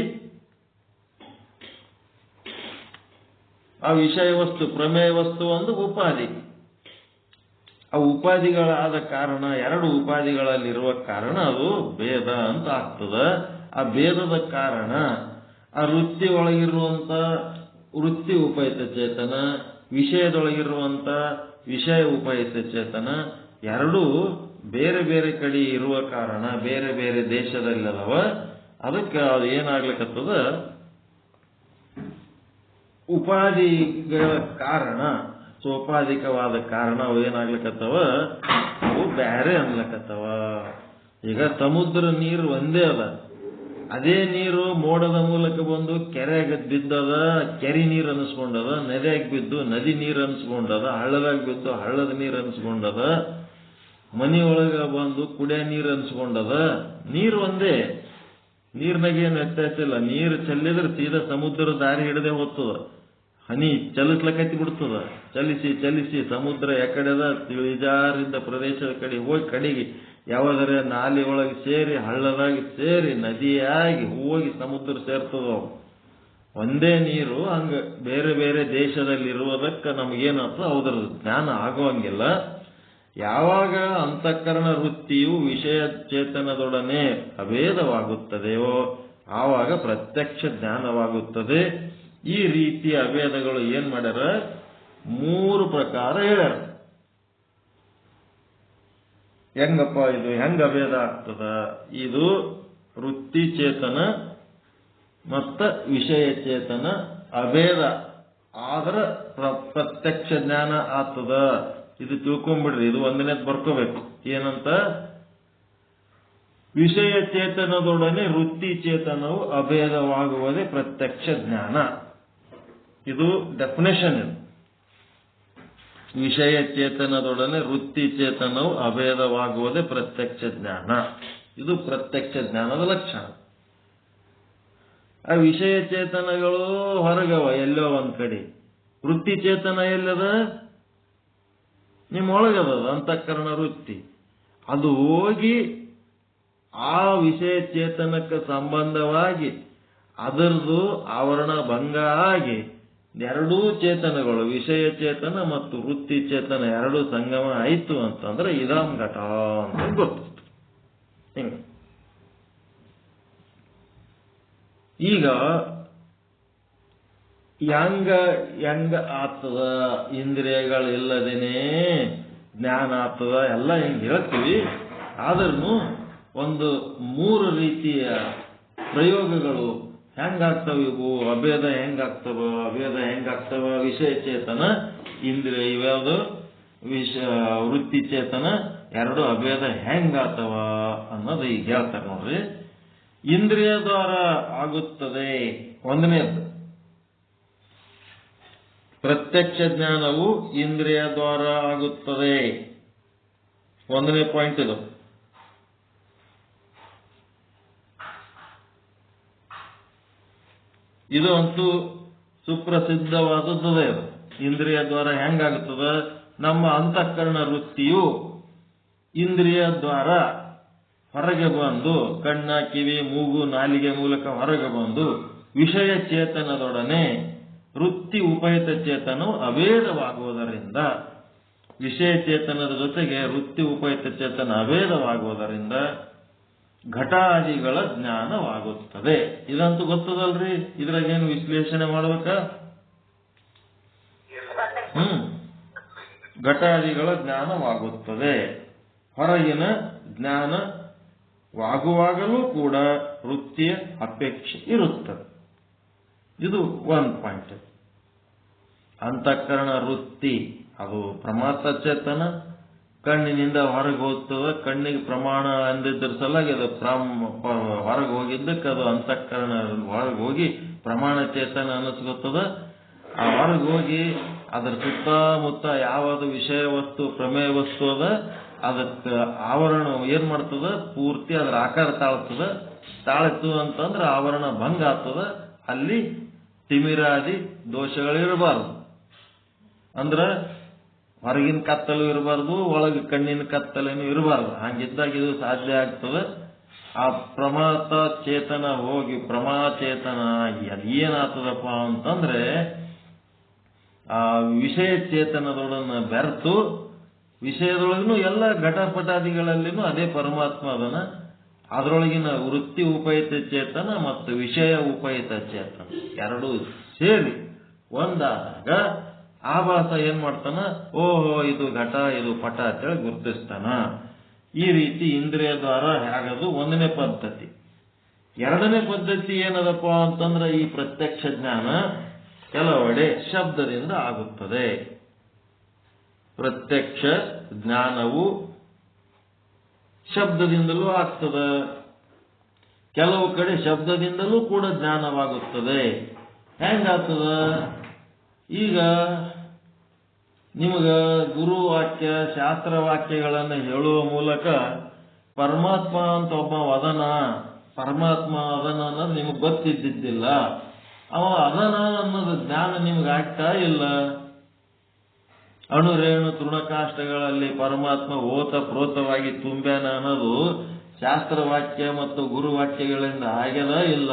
Speaker 2: ಆ ವಿಷಯ ವಸ್ತು ಪ್ರಮೇಯ ವಸ್ತು ಒಂದು ಉಪಾಧಿ. ಆ ಉಪಾಧಿಗಳಾದ ಕಾರಣ, ಎರಡು ಉಪಾಧಿಗಳಲ್ಲಿರುವ ಕಾರಣ ಅದು ಭೇದ ಅಂತ ಆಗ್ತದ. ಆ ಭೇದದ ಕಾರಣ ಆ ವೃತ್ತಿ ಒಳಗಿರುವಂತ ವೃತ್ತಿ ಉಪಯುಕ್ತ ಚೇತನ, ವಿಷಯದೊಳಗಿರುವಂತ ವಿಷಯ ಉಪಯುಕ್ತ ಚೇತನ ಎರಡೂ ಬೇರೆ ಬೇರೆ ಕಡೆ ಇರುವ ಕಾರಣ, ಬೇರೆ ಬೇರೆ ದೇಶದಲ್ಲದವ. ಅದಕ್ಕೆ ಅದು ಏನಾಗ್ಲಿಕ್ಕತ್ತದ? ಉಪಾಧಿಗಳ ಕಾರಣ, ಸೋಪಾಧಿಕವಾದ ಕಾರಣ ಅವು ಏನಾಗ್ಲಿಕ್ಕತ್ತವ? ಅವು ಬ್ಯಾರೆ ಅನ್ಲಕತ್ತವ. ಈಗ ಸಮುದ್ರ ನೀರು ಒಂದೇ ಅದ, ಅದೇ ನೀರು ಮೋಡದ ಮೂಲಕ ಬಂದು ಕೆರೆಯಾಗ ಬಿದ್ದದ, ಕೆರೆ ನೀರು ಅನಿಸ್ಕೊಂಡದ, ನದಿಯಾಗ ಬಿದ್ದು ನದಿ ನೀರು ಅನಿಸ್ಕೊಂಡದ, ಹಳ್ಳದಾಗ ಬಿದ್ದು ಹಳ್ಳದ ನೀರು ಅನಿಸ್ಕೊಂಡದ, ಮನೆಯೊಳಗ ಬಂದು ಕುಡಿಯ ನೀರು ಅನಿಸ್ಕೊಂಡದ. ನೀರು ಒಂದೇ, ನೀರ್ನಾಗ ಏನು ವ್ಯತ್ಯಾಸ ಇಲ್ಲ. ನೀರು ಚೆಲ್ಲಿದ್ರೆ ಸೀದಾ ಸಮುದ್ರ ದಾರಿ ಹಿಡದೆ ಹೋಗ್ತದ. ಹನಿ ಚಲಿಸ್ಲಕತ್ತಿ ಬಿಡ್ತದ. ಚಲಿಸಿ ಚಲಿಸಿ ಸಮುದ್ರ ಯಾಕಡೆದ ಇಳಿಜಾರಿದ್ದ ಪ್ರದೇಶದ ಕಡೆ ಹೋಗಿ ಕಡೆಗೆ ಯಾವಾದರೆ ನಾಲಿ ಒಳಗೆ ಸೇರಿ, ಹಳ್ಳದಾಗಿ ಸೇರಿ, ನದಿಯಾಗಿ ಹೋಗಿ ಸಮುದ್ರ ಸೇರ್ತದ. ಒಂದೇ ನೀರು. ಹಂಗ ಬೇರೆ ಬೇರೆ ದೇಶದಲ್ಲಿರುವುದಕ್ಕೆ ನಮಗೇನಾಗ್ತದ? ಅದರ ಜ್ಞಾನ ಆಗುವಂಗಿಲ್ಲ. ಯಾವಾಗ ಅಂತಃಕರಣ ವೃತ್ತಿಯು ವಿಷಯ ಚೇತನದೊಡನೆ ಅಭೇದವಾಗುತ್ತದೆಯೋ ಆವಾಗ ಪ್ರತ್ಯಕ್ಷ ಜ್ಞಾನವಾಗುತ್ತದೆ. ಈ ರೀತಿಯ ಅಭೇದಗಳು ಏನ್ ಮಾಡ್ಯಾರ? 3 ಪ್ರಕಾರ ಹೇಳ್ಯಾರ. ಹೆಂಗಪ್ಪ ಇದು ಹೆಂಗ ಅಭೇದ ಆಗ್ತದ? ಇದು ವೃತ್ತಿ ಚೇತನ ಮತ್ತ ವಿಷಯ ಚೇತನ ಅಭೇದ ಆದ್ರ ಪ್ರತ್ಯಕ್ಷ ಜ್ಞಾನ ಆಗ್ತದ. ಇದು ತಿಳ್ಕೊಂಡ್ಬಿಡ್ರಿ. ಇದು ಒಂದನೇದ್ ಬರ್ಕೋಬೇಕು. ಏನಂತ? ವಿಷಯ ಚೇತನದೊಡನೆ ವೃತ್ತಿ ಚೇತನವು ಅಭೇದವಾಗುವುದೇ ಪ್ರತ್ಯಕ್ಷ ಜ್ಞಾನ. ಇದು ಡೆಫಿನೇಷನ್. ಇದು ವಿಷಯ ಚೇತನದೊಡನೆ ವೃತ್ತಿ ಚೇತನವು ಅಭೇದವಾಗುವುದೇ ಪ್ರತ್ಯಕ್ಷ ಜ್ಞಾನ. ಇದು ಪ್ರತ್ಯಕ್ಷ ಜ್ಞಾನದ ಲಕ್ಷಣ. ಆ ವಿಷಯ ಚೇತನಗಳು ಹೊರಗವ ಎಲ್ಲೋ ಒಂದ್ ಕಡೆ. ವೃತ್ತಿ ಚೇತನ ಎಲ್ಲದ? ನಿಮ್ಮೊಳಗದ ಅಂತಃಕರಣ ವೃತ್ತಿ. ಅದು ಹೋಗಿ ಆ ವಿಷಯ ಚೇತನಕ್ಕೆ ಸಂಬಂಧವಾಗಿ ಅದರದು ಆವರಣ ಭಂಗ ಆಗಿ ಎರಡೂ ಚೇತನಗಳು, ವಿಷಯ ಚೇತನ ಮತ್ತು ವೃತ್ತಿ ಚೇತನ ಎರಡೂ ಸಂಗಮ ಆಯ್ತು ಅಂತಂದ್ರೆ ಇದಾಮ್ ಘಟ ಅಂತ ಗೊತ್ತು. ಹಿಂಗ ಈಗ ಹೆಂಗ ಆಗ್ತದ? ಇಂದ್ರಿಯಗಳಿಲ್ಲದೇನೆ ಜ್ಞಾನ ಆಗ್ತದ ಎಲ್ಲ ಹೆಂಗ್ ಹೇಳ್ತೀವಿ. ಆದ್ರೂ ಒಂದು 3 ರೀತಿಯ ಪ್ರಯೋಗಗಳು ಹೆಂಗಾಗ್ತವ? ಇವು ಅಭೇದ ಹೆಂಗಾಗ್ತವ? ವಿಷಯ ಚೇತನ, ಇಂದ್ರಿಯ ಇವ್ಯಾವುದು ವೃತ್ತಿ ಚೇತನ ಎರಡು ಅಭೇದ ಹೆಂಗಾಗ್ತವ ಅನ್ನೋದು ಈಗ ಹೇಳ್ತಾರೆ ನೋಡ್ರಿ. ಇಂದ್ರಿಯ ದ್ವಾರ ಆಗುತ್ತದೆ. ಒಂದನೇದು ಪ್ರತ್ಯಕ್ಷ ಜ್ಞಾನವು ಇಂದ್ರಿಯ ದ್ವಾರ ಆಗುತ್ತದೆ. 1ನೇ ಪಾಯಿಂಟ್ ಇದು. ಇದು ಅಂತೂ ಸುಪ್ರಸಿದ್ಧವಾದದ್ದೇ. ಅದು ಇಂದ್ರಿಯ ದ್ವಾರ ಹೆಂಗಾಗುತ್ತದ? ನಮ್ಮ ಅಂತಃಕರಣ ವೃತ್ತಿಯು ಇಂದ್ರಿಯ ದ್ವಾರ ಹೊರಗೆ ಬಂದು ಕಣ್ಣ, ಕಿವಿ, ಮೂಗು, ನಾಲಿಗೆ ಮೂಲಕ ಹೊರಗೆ ಬಂದು ವಿಷಯ ಚೇತನದೊಡನೆ ವೃತ್ತಿ ಉಪಯುಕ್ತ ಚೇತನವು ಅಭೇದವಾಗುವುದರಿಂದ, ವಿಷಯ ಚೇತನದ ಜೊತೆಗೆ ವೃತ್ತಿ ಉಪಯುಕ್ತ ಚೇತನ ಅಭೇದವಾಗುವುದರಿಂದ ಘಟಾದಿಗಳ ಜ್ಞಾನವಾಗುತ್ತದೆ. ಇದಂತೂ ಗೊತ್ತದಲ್ರಿ. ಇದ್ರಾಗೇನು ವಿಶ್ಲೇಷಣೆ ಮಾಡ್ಬೇಕ? ಘಟಾದಿಗಳ ಜ್ಞಾನವಾಗುತ್ತದೆ. ಹೊರಗಿನ ಜ್ಞಾನವಾಗುವಾಗಲೂ ಕೂಡ ವೃತ್ತಿಯ ಅಪೇಕ್ಷೆ ಇರುತ್ತದೆ. ಇದು 1 ಪಾಯಿಂಟ್. ಅಂತಃಕರಣ ವೃತ್ತಿ ಅದು ಪ್ರಮಾತ್ರ ಚೇತನ, ಕಣ್ಣಿನಿಂದ ಹೊರಗೆ ಹೋಗ್ತದ. ಕಣ್ಣಿಗೆ ಪ್ರಮಾಣ ಅಂದಿದ್ರ ಸಲಾಗಿ ಅದು ಹೊರಗೆ ಹೋಗಿದ್ದಕ್ಕೆ ಅದು ಅಂತಃಕರಣ ಹೊರಗೆ ಹೋಗಿ ಪ್ರಮಾಣ ಚೇತನ ಅನ್ನಿಸ್ಕೊತದ. ಆ ಹೊರಗೆ ಹೋಗಿ ಅದರ ಸುತ್ತಮುತ್ತ ಯಾವುದು ವಿಷಯ ವಸ್ತು ಪ್ರಮೇಯ ವಸ್ತು ಅದ ಅದಕ್ಕೆ ಆವರಣ ಏನ್ ಮಾಡ್ತದ, ಪೂರ್ತಿ ಅದರ ಆಕಾರ ತಾಳತ್ತು ಅಂತಂದ್ರೆ ಆವರಣ ಭಂಗ ಆಗ್ತದ. ಅಲ್ಲಿ ತಿಮಿರಾದಿ ದೋಷಗಳಿರಬಾರ್ದು. ಅಂದ್ರ ಹೊರಗಿನ ಕತ್ತಲು ಇರಬಾರ್ದು, ಒಳಗೆ ಕಣ್ಣಿನ ಕತ್ತಲೇನು ಇರಬಾರ್ದು. ಹಂಗಿದ್ದಾಗ ಇದು ಸಾಧ್ಯ ಆಗ್ತದೆ. ಆ ಪ್ರಮಾತ ಚೇತನ ಹೋಗಿ ಪ್ರಮಾಚೇತನ ಆಗಿ ಅದು ಏನಾಗ್ತದಪ್ಪ ಅಂತಂದ್ರೆ ಆ ವಿಷಯ ಚೇತನದೊಡನ್ನ ಬೆರೆತು, ವಿಷಯದೊಳಗೂ ಎಲ್ಲ ಘಟಪಟಾದಿಗಳಲ್ಲಿನೂ ಅದೇ ಪರಮಾತ್ಮ ಅದನ್ನ. ಅದರೊಳಗಿನ ವೃತ್ತಿ ಉಪಹಿತ ಚೇತನ ಮತ್ತು ವಿಷಯ ಉಪಹಿತ ಚೇತನ ಎರಡೂ ಸೇರಿ ಒಂದಾದಾಗ ಆಭಾಸ ಏನ್ ಮಾಡ್ತಾನ, ಓಹೋ ಇದು ಘಟ ಇದು ಪಟ ಅಂತೇಳಿ ಗುರುತಿಸ್ತಾನ. ಈ ರೀತಿ ಇಂದ್ರಿಯ ದ್ವಾರ ಹೇಗದು ಒಂದನೇ ಪದ್ಧತಿ. ಎರಡನೇ ಪದ್ಧತಿ ಏನದಪ್ಪ ಅಂತಂದ್ರೆ ಈ ಪ್ರತ್ಯಕ್ಷ ಜ್ಞಾನ ಕೆಲವೆಡೆ ಶಬ್ದದಿಂದ ಆಗುತ್ತದೆ. ಪ್ರತ್ಯಕ್ಷ ಜ್ಞಾನವು ಶಬ್ದದಿಂದಲೂ ಆಗ್ತದ, ಕೆಲವು ಕಡೆ ಶಬ್ದದಿಂದಲೂ ಕೂಡ ಜ್ಞಾನವಾಗುತ್ತದೆ. ಹೆಂಗಾಗ್ತದ? ಈಗ ನಿಮಗ ಗುರು ವಾಕ್ಯ ಶಾಸ್ತ್ರ ವಾಕ್ಯಗಳನ್ನು ಹೇಳುವ ಮೂಲಕ ಪರಮಾತ್ಮ ಅಂತ ಒಬ್ಬ ಅದನ, ಪರಮಾತ್ಮ ಅದನ ಅನ್ನೋದು ನಿಮಗೆ ಗೊತ್ತಿದ್ದಿದ್ದಿಲ್ಲ. ಅವ ಅದನ ಅನ್ನೋದು ಜ್ಞಾನ ನಿಮ್ಗೆ ಆಗ್ತಾ ಇಲ್ಲ. ಅಣುರೇಣು ತೃಣಕಾಷ್ಟಗಳಲ್ಲಿ ಪರಮಾತ್ಮ ಓತ ಪ್ರೋತವಾಗಿ ತುಂಬ್ಯಾನ ಅನ್ನೋದು ಶಾಸ್ತ್ರವಾಕ್ಯ ಮತ್ತು ಗುರುವಾಕ್ಯಗಳಿಂದ ಆಗ್ಯದ ಇಲ್ಲ?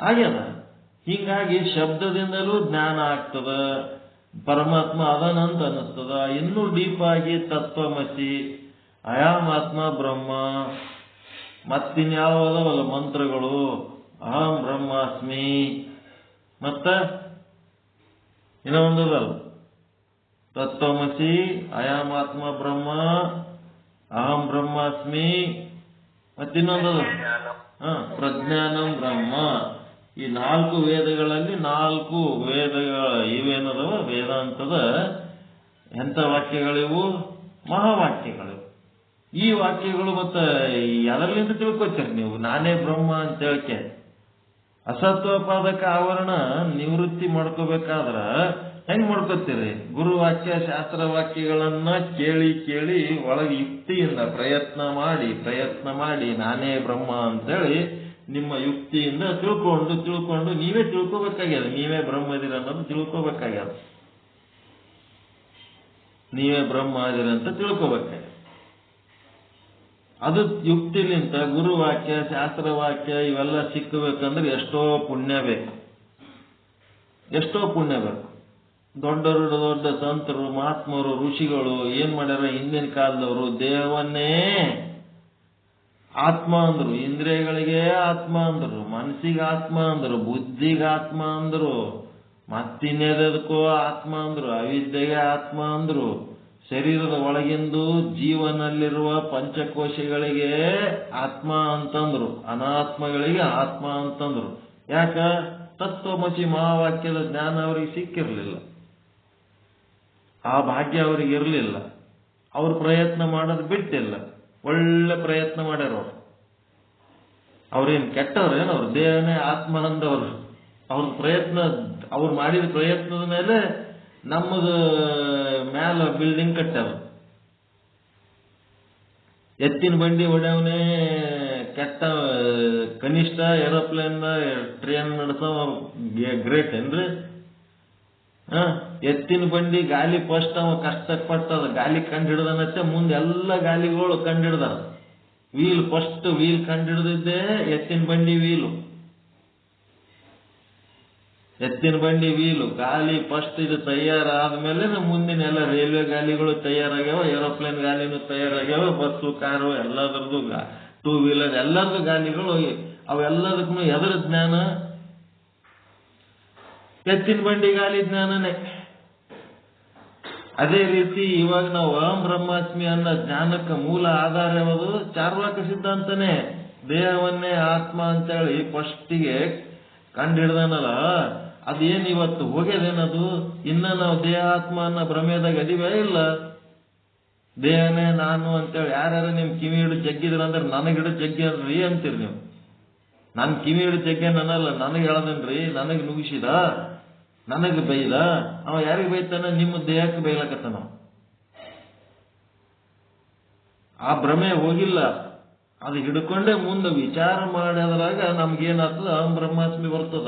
Speaker 2: ಆಗ್ಯದ. ಹೀಗಾಗಿ ಶಬ್ದದಿಂದಲೂ ಜ್ಞಾನ ಆಗ್ತದ, ಪರಮಾತ್ಮ ಅದನಂತ ಅನ್ನಿಸ್ತದ. ಇನ್ನೂ ಡೀಪ್ ಆಗಿ ತತ್ವಮಸಿ, ಅಯಾಮಾತ್ಮ ಬ್ರಹ್ಮ, ಮತ್ತಿನ್ಯಾವದವಲ್ಲ ಮಂತ್ರಗಳು, ಅಹಂ ಬ್ರಹ್ಮಾಸ್ಮಿ, ಮತ್ತ ಇನ್ನೊಂದದಲ್ಲ ತತ್ವಮಸಿ, ಅಯಾಮಾತ್ಮ ಬ್ರಹ್ಮ, ಅಹಂ ಬ್ರಹ್ಮಾಸ್ಮಿ, ಮತ್ತಿನ್ನೊಂದದ ಪ್ರಜ್ಞಾನಂ ಬ್ರಹ್ಮ. ಈ 4 ವೇದಗಳಲ್ಲಿ 4 ವೇದಗಳ ಇವೇನದವ ವೇದಾಂತದ ಎಂಥ ವಾಕ್ಯಗಳಿವು? ಮಹಾವಾಕ್ಯಗಳು. ಈ ವಾಕ್ಯಗಳು ಮತ್ತೆ ಅದರಲ್ಲಿಂದ ತಿಳ್ಕೊತೀರಿ ನೀವು. ನಾನೇ ಬ್ರಹ್ಮ ಅಂತ ಹೇಳ್ಕೆ ಅಸತ್ವಪಾದಕ ಆವರಣ ನಿವೃತ್ತಿ ಮಾಡ್ಕೋಬೇಕಾದ್ರ ಹೆಂಗ್ ಮಾಡ್ಕೋತೀರಿ? ಗುರುವಾಕ್ಯ ಶಾಸ್ತ್ರ ವಾಕ್ಯಗಳನ್ನ ಕೇಳಿ ಕೇಳಿ ಒಳಗೆ ಯುಕ್ತಿಯಿಂದ ಪ್ರಯತ್ನ ಮಾಡಿ ನಾನೇ ಬ್ರಹ್ಮ ಅಂತೇಳಿ ನಿಮ್ಮ ಯುಕ್ತಿಯಿಂದ ತಿಳ್ಕೊಂಡು ನೀವೇ ತಿಳ್ಕೋಬೇಕಾಗ್ಯದ. ನೀವೇ ಬ್ರಹ್ಮ ಇದೀರ ಅನ್ನೋದು ತಿಳ್ಕೋಬೇಕಾಗ್ಯದ. ನೀವೇ ಬ್ರಹ್ಮ ಇದೀರ ಅಂತ ತಿಳ್ಕೋಬೇಕಾಗ್ಯದ. ಅದು ಯುಕ್ತಿಲಿಂತ ಗುರುವಾಕ್ಯ ಶಾಸ್ತ್ರವಾಕ್ಯ ಇವೆಲ್ಲ ಸಿಕ್ಕಬೇಕಂದ್ರೆ ಎಷ್ಟೋ ಪುಣ್ಯ ಬೇಕು. ದೊಡ್ಡ ಸಂತರು, ಮಹಾತ್ಮರು, ಋಷಿಗಳು ಏನ್ ಮಾಡ್ಯಾರ? ಹಿಂದಿನ ಕಾಲದವರು ದೇಹವನ್ನೇ ಆತ್ಮ ಅಂದ್ರು, ಇಂದ್ರಿಯಗಳಿಗೆ ಆತ್ಮ ಅಂದ್ರು, ಮನಸ್ಸಿಗೆ ಆತ್ಮ ಅಂದ್ರು, ಬುದ್ಧಿಗೆ ಆತ್ಮ ಅಂದ್ರು, ಮತ್ತಿನ್ನೇದಕ್ಕೋ ಆತ್ಮ ಅಂದ್ರು, ಅವಿದ್ಯೆಗೆ ಆತ್ಮ ಅಂದ್ರು, ಶರೀರದ ಒಳಗಿಂದು ಜೀವನಲ್ಲಿರುವ ಪಂಚಕೋಶಗಳಿಗೆ ಆತ್ಮ ಅಂತಂದ್ರು, ಅನಾತ್ಮಗಳಿಗೆ ಆತ್ಮ ಅಂತಂದ್ರು. ಯಾಕ? ತತ್ವಮಸಿ ಮಹಾವಾಕ್ಯದ ಜ್ಞಾನ ಅವರಿಗೆ ಸಿಕ್ಕಿರ್ಲಿಲ್ಲ, ಆ ಭಾಗ್ಯ ಅವ್ರಿಗೆ ಇರಲಿಲ್ಲ. ಅವ್ರು ಪ್ರಯತ್ನ ಮಾಡೋದು ಬಿಟ್ಟಿಲ್ಲ, ಒಳ್ಳೆ ಪ್ರಯತ್ನ ಮಾಡ್ಯಾರ. ಅವ್ರೇನ್ ಕೆಟ್ಟವ್ರೇನು? ಅವ್ರ ದೇಹನೇ ಆತ್ಮ ಅಂದವ್ರು. ಅವ್ರು ಮಾಡಿದ ಪ್ರಯತ್ನದ ಮೇಲೆ ನಮ್ಮದು ಮ್ಯಾಲ ಬಿಲ್ಡಿಂಗ್ ಕಟ್ಟಾರ. ಎತ್ತಿನ ಬಂಡಿ ಹೊಡೆಯವನೇ ಕೆಟ್ಟ ಕನಿಷ್ಠ ಏರೋಪ್ಲೇನ್ ಟ್ರೈನ್ ನಡೆಸೋ ಗ್ರೇಟ್ ಏನ್ರಿ? ಎತ್ತಿನ ಬಂಡಿ ಗಾಲಿ ಫಸ್ಟ್ ಅವ ಕಷ್ಟಪಟ್ಟದ ಗಾಲಿ ಕಂಡು ಹಿಡ್ದನತ್ತೆ, ಮುಂದೆ ಎಲ್ಲ ಗಾಲಿಗಳು ಕಂಡು ಹಿಡ್ದಾರ. ಫಸ್ಟ್ ವೀಲ್ ಕಂಡು ಹಿಡ್ದಿದ್ದೆ ಎತ್ತಿನ ಬಂಡಿ ವೀಲು. ಗಾಲಿ ಫಸ್ಟ್ ಇದು ತಯಾರಾದ್ಮೇಲೆ ಮುಂದಿನ ಎಲ್ಲ ರೈಲ್ವೆ ಗಾಲಿಗಳು ತಯಾರಾಗ್ಯಾವ, ಏರೋಪ್ಲೇನ್ ಗಾಲಿನೂ ತಯಾರಾಗ್ಯಾವ, ಬಸ್ಸು ಕಾರು ಎಲ್ಲದರದ್ದು, 2 ವೀಲರ್ ಎಲ್ಲರದ್ದು ಗಾಲಿಗಳು. ಅವೆಲ್ಲದಕ್ಕೂ ಎದರ ಜ್ಞಾನ? ಎತ್ತಿನ ಬಂಡಿ ಗಾಲಿ ಜ್ಞಾನನೇ. ಅದೇ ರೀತಿ ಇವಾಗ ನಾವು ಅಹಂ ಬ್ರಹ್ಮಾಸ್ಮಿ ಅನ್ನೋ ಜ್ಞಾನಕ್ಕೆ ಮೂಲ ಆಧಾರ ಯಾವುದು? ಚಾರ್ವಾಕ ಸಿದ್ಧಾಂತನೇ. ದೇಹವನ್ನೇ ಆತ್ಮ ಅಂತೇಳಿ ಫಸ್ಟಿಗೆ ಕಂಡು ಹಿಡ್ದನಲ್ಲ, ಅದೇನ್ ಇವತ್ತು ಹೋಗ್ಯದೇನದು? ಇನ್ನ ನಾವು ದೇಹ ಆತ್ಮ ಅನ್ನೋ ಭ್ರಮೆದಾಗ ಅದಿವೇ ಇಲ್ಲ. ದೇಹನೇ ನಾನು ಅಂತೇಳಿ ಯಾರ್ಯಾರು ನಿಮ್ ಕಿವಿ ಹಿಡಿದು ಜಗ್ಗಿದ್ರ ಅಂದ್ರೆ ನನಗಿಡ ಜಗ್ಗ್ಯಾರ್ರಿ ಅಂತೀರಿ ನೀವು. ನನ್ ಕಿವಿ ಹಿಡಿದು ಜಗ್ಗ್ಯಾನಲ್ಲ, ನನಗೆ ಹೇಳದನ್ರಿ, ನನಗೆ ನುಗ್ಗಿಸಿದ. ನನಗೆ ಬೈದ ಅವ ಯಾರಿಗೆ ಬೈತಾನ? ನಿಮ್ಮ ದೇಹಕ್ಕೆ ಬೈಲಕತ್ತಾನ. ಆ ಭ್ರಮೆ ಹೋಗಿಲ್ಲ. ಅದು ಹಿಡ್ಕೊಂಡೇ ಮುಂದೆ ವಿಚಾರ ಮಾಡೋದ್ರಾಗ ನಮ್ಗೇನಾಗ್ತದ? ಅಹಂ ಬ್ರಹ್ಮಾಸ್ಮಿ ಬರ್ತದ.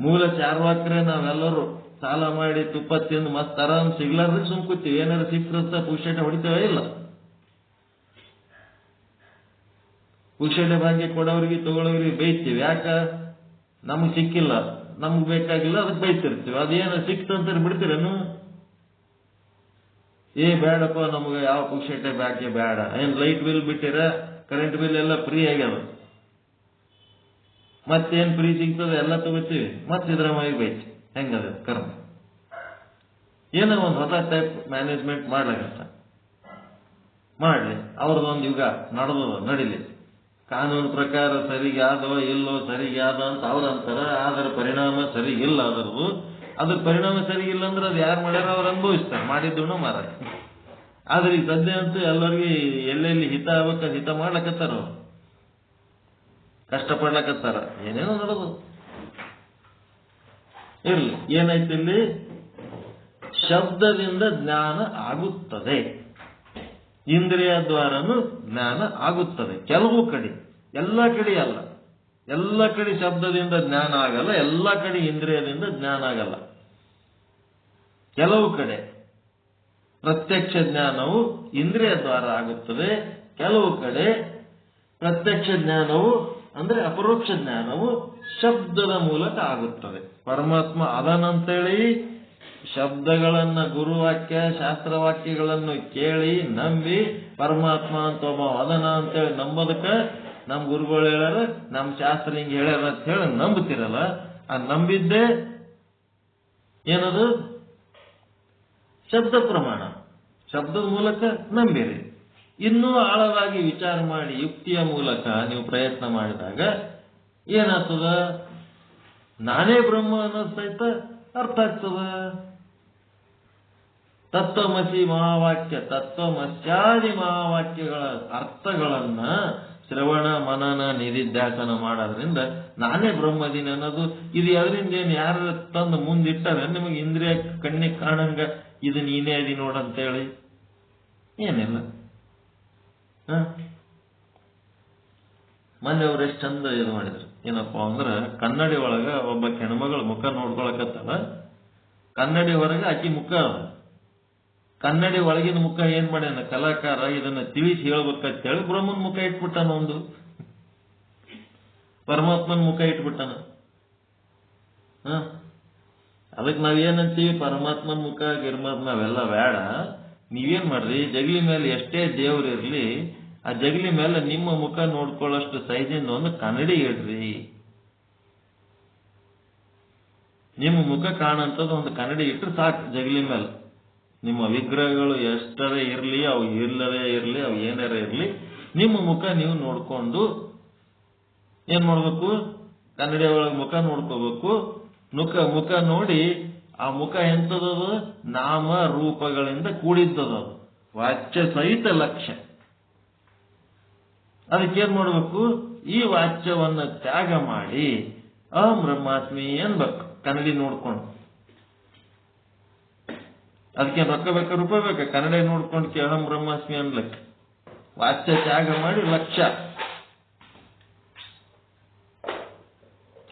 Speaker 2: ಮೂಲ ಚಾರ್ವಾಕ್ರೆ ನಾವೆಲ್ಲರೂ ಸಾಲ ಮಾಡಿ ತುಪ್ಪ ತಿಂದು ಮಸ್ತ್ ಆರಾಮ್ ಸಿಗ್ಲಾರ್ದ್ರೆ ಸುಮ್ಕೂತೀವಿ. ಏನಾರು ಸಿಕ್ಕಿರುತ್ತ ಪುಕ್ಷೇಟ ಹೊಡಿತೇವೆ ಇಲ್ಲ. ಪುಕ್ಷೇಟ ಭಾಗ್ಯ ಕೊಡೋರಿಗೆ ತಗೊಳ್ಳೋರಿಗೆ ಬೈತೀವಿ. ಯಾಕ? ನಮ್ಗೆ ಸಿಕ್ಕಿಲ್ಲ, ನಮ್ಗೆ ಬೇಕಾಗಿಲ್ಲ, ಅದಕ್ಕೆ ಬೈತಿರ್ತೀವಿ. ಅದೇನ ಸಿಕ್ತಂತ ಬಿಡ್ತೀರೇನು? ಬೇಡಪ್ಪ, ನಮ್ಗೆ ಯಾವ ಪುಕ್ಷೇಟ ಭಾಗ್ಯ ಬೇಡ. ಏನ್ ಲೈಟ್ ಬಿಲ್ ಬಿಟ್ಟಿರ, ಕರೆಂಟ್ ಬಿಲ್ ಎಲ್ಲ ಫ್ರೀ ಆಗ್ಯದ, ಮತ್ತೇನ್ ಫ್ರೀ ಸಿಗ್ತದೆ ಎಲ್ಲ ತಗೋತೀವಿ, ಮತ್ತೆ ಇದ್ರ ಮೈ ಬೈತಿ. ಹೆಂಗದ ಕರ್ಮ? ಏನೋ ಒಂದು ಹೊಸ ಟೈಪ್ ಮ್ಯಾನೇಜ್ಮೆಂಟ್ ಮಾಡ್ಲಾಗತ್ತ. ಮಾಡ್ಲಿ, ಅವ್ರದ್ದೊಂದು ಯುಗ ನಡೆದದ, ನಡಿಲಿ. ಕಾನೂನು ಪ್ರಕಾರ ಸರಿಗಾದೋ ಇಲ್ಲೋ, ಸರಿಗಾದ ಅಂತ ಅವ್ರ ಅಂತಾರ. ಅದರ ಪರಿಣಾಮ ಸರಿಗಿಲ್ಲ. ಅದ್ರ ಪರಿಣಾಮ ಸರಿಗಿಲ್ಲ ಅಂದ್ರೆ ಅದು ಯಾರು ಮಾಡ್ಯಾರ ಅವ್ರು ಅನುಭವಿಸ್ತಾರೆ, ಮಾಡಿದ್ದು ಮಾರ. ಆದ್ರೆ ಈಗ ಸದ್ಯ ಅಂತೂ ಎಲ್ಲರಿಗೂ ಎಲ್ಲೆಲ್ಲಿ ಹಿತ ಆಗ್ಬೇಕ ಹಿತ ಮಾಡ್ಲಕತ್ತಾರ, ಅವ್ರು ಕಷ್ಟಪಡ್ಲಕತ್ತಾರ. ಏನೇನೋ ನಡೆದು ಇರ್ಲಿ. ಏನಾಯ್ತು ಇಲ್ಲಿ? ಶಬ್ದದಿಂದ ಜ್ಞಾನ ಆಗುತ್ತದೆ, ಇಂದ್ರಿಯ ದ್ವಾರನು ಜ್ಞಾನ ಆಗುತ್ತದೆ. ಕೆಲವು ಕಡೆ, ಎಲ್ಲ ಕಡೆ ಅಲ್ಲ. ಎಲ್ಲ ಕಡೆ ಶಬ್ದದಿಂದ ಜ್ಞಾನ ಆಗಲ್ಲ, ಎಲ್ಲ ಕಡೆ ಇಂದ್ರಿಯದಿಂದ ಜ್ಞಾನ ಆಗಲ್ಲ. ಕೆಲವು ಕಡೆ ಪ್ರತ್ಯಕ್ಷ ಜ್ಞಾನವು ಇಂದ್ರಿಯ ದ್ವಾರ ಆಗುತ್ತದೆ. ಕೆಲವು ಕಡೆ ಪ್ರತ್ಯಕ್ಷ ಜ್ಞಾನವು ಅಂದ್ರೆ ಅಪರೋಕ್ಷ ಜ್ಞಾನವು ಶಬ್ದದ ಮೂಲಕ ಆಗುತ್ತದೆ. ಪರಮಾತ್ಮ ಅದನಂತೇಳಿ ಶಬ್ದಗಳನ್ನ, ಗುರುವಾಕ್ಯ ಶಾಸ್ತ್ರವಾಕ್ಯಗಳನ್ನು ಕೇಳಿ ನಂಬಿ ಪರಮಾತ್ಮ ಅಂತ ಒಬ್ಬ ಅದನ ಅಂತೇಳಿ ನಂಬೋದಕ್ಕ ನಮ್ ಗುರುಗಳು ಹೇಳ್ಯಾರ, ನಮ್ ಶಾಸ್ತ್ರ ಹಿಂಗೆ ಹೇಳ್ಯಾರ ಅಂತ ಹೇಳಿ ನಂಬ್ತಿರಲ್ಲ, ಆ ನಂಬಿದ್ದೇ ಏನದು? ಶಬ್ದ ಪ್ರಮಾಣ. ಶಬ್ದದ ಮೂಲಕ ನಂಬಿರಿ. ಇನ್ನೂ ಆಳವಾಗಿ ವಿಚಾರ ಮಾಡಿ ಯುಕ್ತಿಯ ಮೂಲಕ ನೀವು ಪ್ರಯತ್ನ ಮಾಡಿದಾಗ ಏನಾಗ್ತದ? ನಾನೇ ಬ್ರಹ್ಮ ಅನ್ನೋದು ಸಹಿತ ಅರ್ಥ ಆಗ್ತದ. ತತ್ವಮಸಿ ಮಹಾವಾಕ್ಯ, ತತ್ವಮಸ್ಯಾದಿ ಮಹಾವಾಕ್ಯಗಳ ಅರ್ಥಗಳನ್ನ ಶ್ರವಣ ಮನನ ನಿಧಿಧ್ಯಾಸನ ಮಾಡೋದ್ರಿಂದ ನಾನೇ ಬ್ರಹ್ಮದೀನಿ ಅನ್ನೋದು ಇದು ಅದರಿಂದ ಏನು ಯಾರು ತಂದು ಮುಂದಿಟ್ಟಾರೆ ನಿಮಗೆ ಇಂದ್ರಿಯ ಕಣ್ಣಿಗೆ ಕಾಣಂಗ ಇದು ನೀನೇ ಅದಿ ನೋಡಂತೇಳಿ? ಏನಿಲ್ಲ. ಮೊನ್ನೆ ಅವ್ರು ಎಷ್ಟು ಚಂದ ಇದು ಮಾಡಿದ್ರು. ಏನಪ್ಪ ಅಂದ್ರೆ ಕನ್ನಡಿ ಒಳಗ ಒಬ್ಬ ಹೆಣ್ಮಗಳ ಮುಖ ನೋಡ್ಕೊಳಕತ್ತಲ್ಲ, ಕನ್ನಡಿ ಹೊರಗೆ ಆಕಿ ಮುಖ ಅದ. ಕನ್ನಡಿ ಒಳಗಿನ ಮುಖ ಏನ್ ಮಾಡ್ಯಾನ ಕಲಾಕಾರ, ಇದನ್ನ ತಿಳಿಸಿ ಹೇಳ್ಬೇಕಂತೇಳಿ ಬ್ರಹ್ಮನ್ ಮುಖ ಇಟ್ಬಿಟ್ಟಾನ, ಒಂದು ಪರಮಾತ್ಮನ ಮುಖ ಇಟ್ಬಿಟ್ಟಾನ. ಅದಕ್ಕೆ ನಾವೇನಂತೀವಿ? ಪರಮಾತ್ಮನ ಮುಖ ಗಿರ್ಮತ್ ನಾವೆಲ್ಲ ಬೇಡ. ನೀವೇನ್ ಮಾಡ್ರಿ, ಜಗಲಿ ಮೇಲೆ ಎಷ್ಟೇ ದೇವ್ರಿರ್ಲಿ, ಆ ಜಗಲಿ ಮೇಲೆ ನಿಮ್ಮ ಮುಖ ನೋಡ್ಕೊಳ್ಳೋಷ್ಟು ಸೈಜಿಂದ ಒಂದು ಕನ್ನಡಿ ಇಡ್ರಿ. ನಿಮ್ಮ ಮುಖ ಕಾಣಂತದ್ದು ಒಂದು ಕನ್ನಡಿ ಇಟ್ಟರೆ ಸಾಕು. ಜಗಲಿ ಮೇಲೆ ನಿಮ್ಮ ವಿಗ್ರಹಗಳು ಎಷ್ಟರೇ ಇರ್ಲಿ, ಅವು ಇಲ್ಲದೇ ಇರ್ಲಿ, ಅವು ಏನಾರ ಇರ್ಲಿ, ನಿಮ್ಮ ಮುಖ ನೀವು ನೋಡ್ಕೊಂಡು ಏನ್ ಮಾಡ್ಬೇಕು? ಕನ್ನಡಿ ಒಳಗೆ ಮುಖ ನೋಡ್ಕೋಬೇಕು. ಮುಖ ನೋಡಿ ಆ ಮುಖ ಎಂಥದದು? ನಾಮ ರೂಪಗಳಿಂದ ಕೂಡಿದ್ದದು, ವಾಚ್ಯ ಸಹಿತ ಲಕ್ಷ್ಯ. ಅದಕ್ಕೇನ್ ಮಾಡ್ಬೇಕು? ಈ ವಾಚ್ಯವನ್ನ ತ್ಯಾಗ ಮಾಡಿ ಅಹಂ ಬ್ರಹ್ಮಾಸ್ಮಿ ಅನ್ಬೇಕು ಕನ್ನಡಿ ನೋಡ್ಕೊಂಡು. ಅದಕ್ಕೇನು ರೊಕ್ಕ ಬೇಕಾ ರೂಪಾಯಿ ಬೇಕಾ? ಕನ್ನಡ ನೋಡ್ಕೊಂಡು ಅಹಂ ಬ್ರಹ್ಮಾಸ್ಮಿ ಅನ್ಲಕ್ಕ. ವಾಚ್ಯ ತ್ಯಾಗ ಮಾಡಿ ಲಕ್ಷ್ಯ,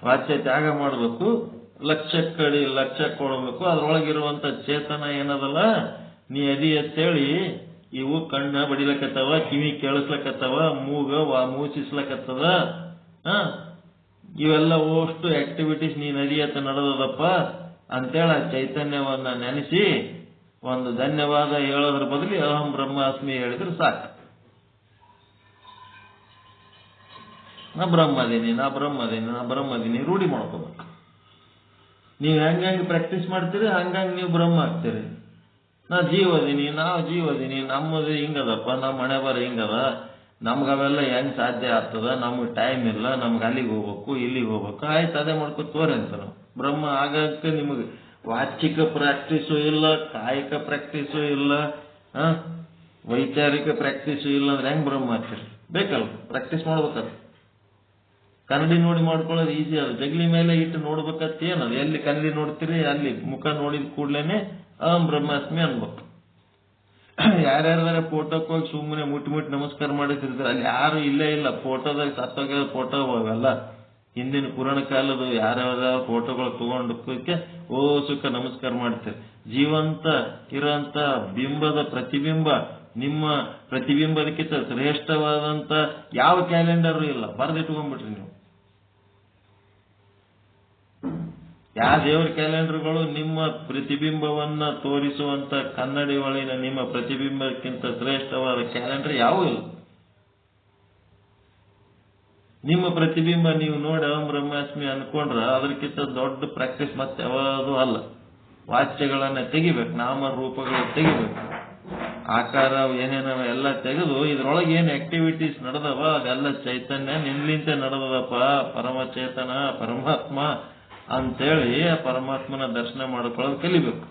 Speaker 2: ವಾಚ್ಯ ತ್ಯಾಗ ಮಾಡಬೇಕು. ಲಕ್ಷ್ಯ ಕೊಡಬೇಕು. ಅದ್ರೊಳಗಿರುವಂತ ಚೇತನ ಏನದಲ್ಲ, ನೀ ಅದಿ ಅಂತೇಳಿ ಇವು ಕಣ್ಣ ಬಡಿಲಕತ್ತವ, ಕಿವಿ ಕೇಳಿಸ್ಲಕತ್ತವ, ಮೂಗ ಮೂಸಿಸ್ಲಕತ್ತದ, ಇವೆಲ್ಲ ಓಷ್ಟು ಆಕ್ಟಿವಿಟೀಸ್ ನೀ ನದಿ ಅಂತ ನಡೆದದಪ್ಪ ಅಂತೇಳಿ ಆ ಚೈತನ್ಯವನ್ನ ನೆನೆಸಿ ಒಂದು ಧನ್ಯವಾದ ಹೇಳೋದ್ರ ಬದಲಿ ಅಹಂ ಬ್ರಹ್ಮಾಸ್ಮಿ ಹೇಳಿದ್ರೆ ಸಾಕು. ನಾ ಬ್ರಹ್ಮದೀನಿ ರೂಢಿ ಮಾಡ್ಕೋಬೇಕು. ನೀವು ಹೆಂಗೆ ಪ್ರಾಕ್ಟೀಸ್ ಮಾಡ್ತೀರಿ ಹಂಗಂಗೆ ನೀವು ಬ್ರಹ್ಮ ಆಗ್ತೀರಿ. ನಾವು ಜೀವದೀನಿ, ನಮ್ಮದು ಹಿಂಗದಪ್ಪ, ನಮ್ಮ ಮನೆ ಬರ ಹಿಂಗದ, ನಮ್ಗೆ ಅವೆಲ್ಲ ಹೆಂಗ್ ಸಾಧ್ಯ ಆಗ್ತದ, ನಮ್ಗೆ ಟೈಮ್ ಇಲ್ಲ, ನಮ್ಗೆ ಅಲ್ಲಿಗೆ ಹೋಗ್ಬೇಕು ಇಲ್ಲಿಗೆ ಹೋಗ್ಬೇಕು, ಆಯ್ತು ಅದೇ ಮಾಡ್ಕೊತ ತೋರಿ ಅಂತ ನಾವು ಬ್ರಹ್ಮ ಆಗಕ್ಕೆ ನಿಮಗೆ ವಾಚಿಕ ಪ್ರಾಕ್ಟೀಸು ಇಲ್ಲ, ಕಾಯಿಕ ಪ್ರಾಕ್ಟೀಸು ಇಲ್ಲ, ವೈಚಾರಿಕ ಪ್ರಾಕ್ಟೀಸು ಇಲ್ಲ ಅಂದ್ರೆ ಹೆಂಗ್ ಬ್ರಹ್ಮ ಆಗ್ತೀರಿ? ಬೇಕಲ್ಲ, ಪ್ರಾಕ್ಟೀಸ್ ಮಾಡ್ಬೇಕಲ್ಲ. ಕನ್ನಡಿ ನೋಡಿ ಮಾಡ್ಕೊಳ್ಳೋದು ಈಸಿ. ಅದು ಜಗಲಿ ಮೇಲೆ ಇಟ್ಟು ನೋಡ್ಬೇಕಂತ ಏನದು, ಎಲ್ಲಿ ಕನ್ನಡಿ ನೋಡ್ತೀರಿ ಅಲ್ಲಿ ಮುಖ ನೋಡಿದ ಕೂಡ್ಲೇನೆ ಅಹಂ ಬ್ರಹ್ಮಾಸ್ಮಿ ಅನ್ಬೇಕು. ಯಾರ್ಯಾರ ಫೋಟೋಕ್ ಹೋಗಿ ಸುಮ್ಮನೆ ಮುಟ್ಟಿ ನಮಸ್ಕಾರ ಮಾಡಿರ್ತಾರೆ, ಅಲ್ಲಿ ಯಾರು ಇಲ್ಲೇ ಇಲ್ಲ. ಫೋಟೋದಾಗ ಸತ್ತೋಗ್ಯ ಫೋಟೋ ಅವೆಲ್ಲ ಹಿಂದಿನ ಪುರಾಣ ಕಾಲದ ಯಾರ್ಯಾವ ಫೋಟೋಗಳು ತಗೊಂಡಕ್ಕೆ ಸುಖ ನಮಸ್ಕಾರ ಮಾಡ್ತೀರಿ. ಜೀವಂತ ಇರೋಂತ ಬಿಂಬದ ಪ್ರತಿಬಿಂಬ, ನಿಮ್ಮ ಪ್ರತಿಬಿಂಬದಕ್ಕಿಂತ ಶ್ರೇಷ್ಠವಾದಂತ ಯಾವ ಕ್ಯಾಲೆಂಡರ್ ಇಲ್ಲ, ಬರೆದಿಟ್ಕೊಂಡ್ಬಿಟ್ರಿ ನೀವು. ಯಾವ ದೇವರ ಕ್ಯಾಲೆಂಡರ್ಗಳು ನಿಮ್ಮ ಪ್ರತಿಬಿಂಬವನ್ನ ತೋರಿಸುವಂತ ಕನ್ನಡಿ ಒಳಗಿನ ನಿಮ್ಮ ಪ್ರತಿಬಿಂಬಕ್ಕಿಂತ ಶ್ರೇಷ್ಠವಾದ ಕ್ಯಾಲೆಂಡರ್ ಯಾವೂ ಇಲ್ಲ. ನಿಮ್ಮ ಪ್ರತಿಬಿಂಬ ನೀವು ನೋಡಿ ಅಹಂ ಬ್ರಹ್ಮಾಸ್ಮಿ ಅನ್ಕೊಂಡ್ರ ಅದಕ್ಕಿಂತ ದೊಡ್ಡ ಪ್ರಾಕ್ಟೀಸ್ ಮತ್ತೆ ಯಾವುದು ಅಲ್ಲ. ವಾಚ್ಯಗಳನ್ನ ತೆಗಿಬೇಕು, ನಾಮ ರೂಪಗಳು ತೆಗಿಬೇಕು, ಆಕಾರ ಏನೇನವ ಎಲ್ಲ ತೆಗೆದು ಇದ್ರೊಳಗೆ ಏನ್ ಆಕ್ಟಿವಿಟೀಸ್ ನಡೆದವ ಅದೆಲ್ಲ ಚೈತನ್ಯ ನಿನ್ಲಿಂತೆ ನಡೆದದಪ್ಪ, ಪರಮ ಚೇತನ ಪರಮಾತ್ಮ ಅಂತೇಳಿ ಆ ಪರಮಾತ್ಮನ ದರ್ಶನ ಮಾಡ್ಕೊಳ್ಳೋದು ಕಲಿಬೇಕು.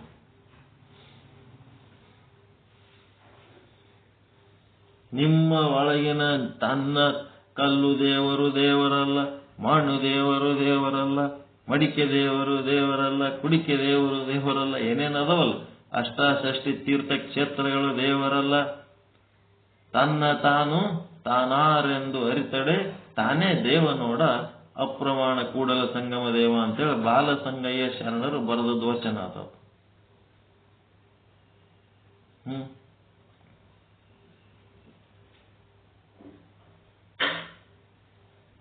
Speaker 2: ನಿಮ್ಮ ಒಳಗಿನ ತನ್ನ ಕಲ್ಲು ದೇವರು ದೇವರಲ್ಲ, ಮಣ್ಣು ದೇವರು ದೇವರಲ್ಲ, ಮಡಿಕೆ ದೇವರು ದೇವರಲ್ಲ, ಕುಡಿಕೆ ದೇವರು ದೇವರಲ್ಲ, ಏನೇನದವಲ್ಲ ಅಷ್ಟಾಷಷ್ಟಿ ತೀರ್ಥ ಕ್ಷೇತ್ರಗಳು ದೇವರಲ್ಲ. ತನ್ನ ತಾನು ತಾನಾರೆಂದು ಅರಿತಡೆ ತಾನೇ ದೇವನೋಡ ಅಪ್ರಮಾಣ ಕೂಡಲ ಸಂಗಮ ದೇವ ಅಂತೇಳಿ ಬಾಲಸಂಗಯ್ಯ ಶರಣರು ಬರೆದದ್ದು ವಚನ ಅದು.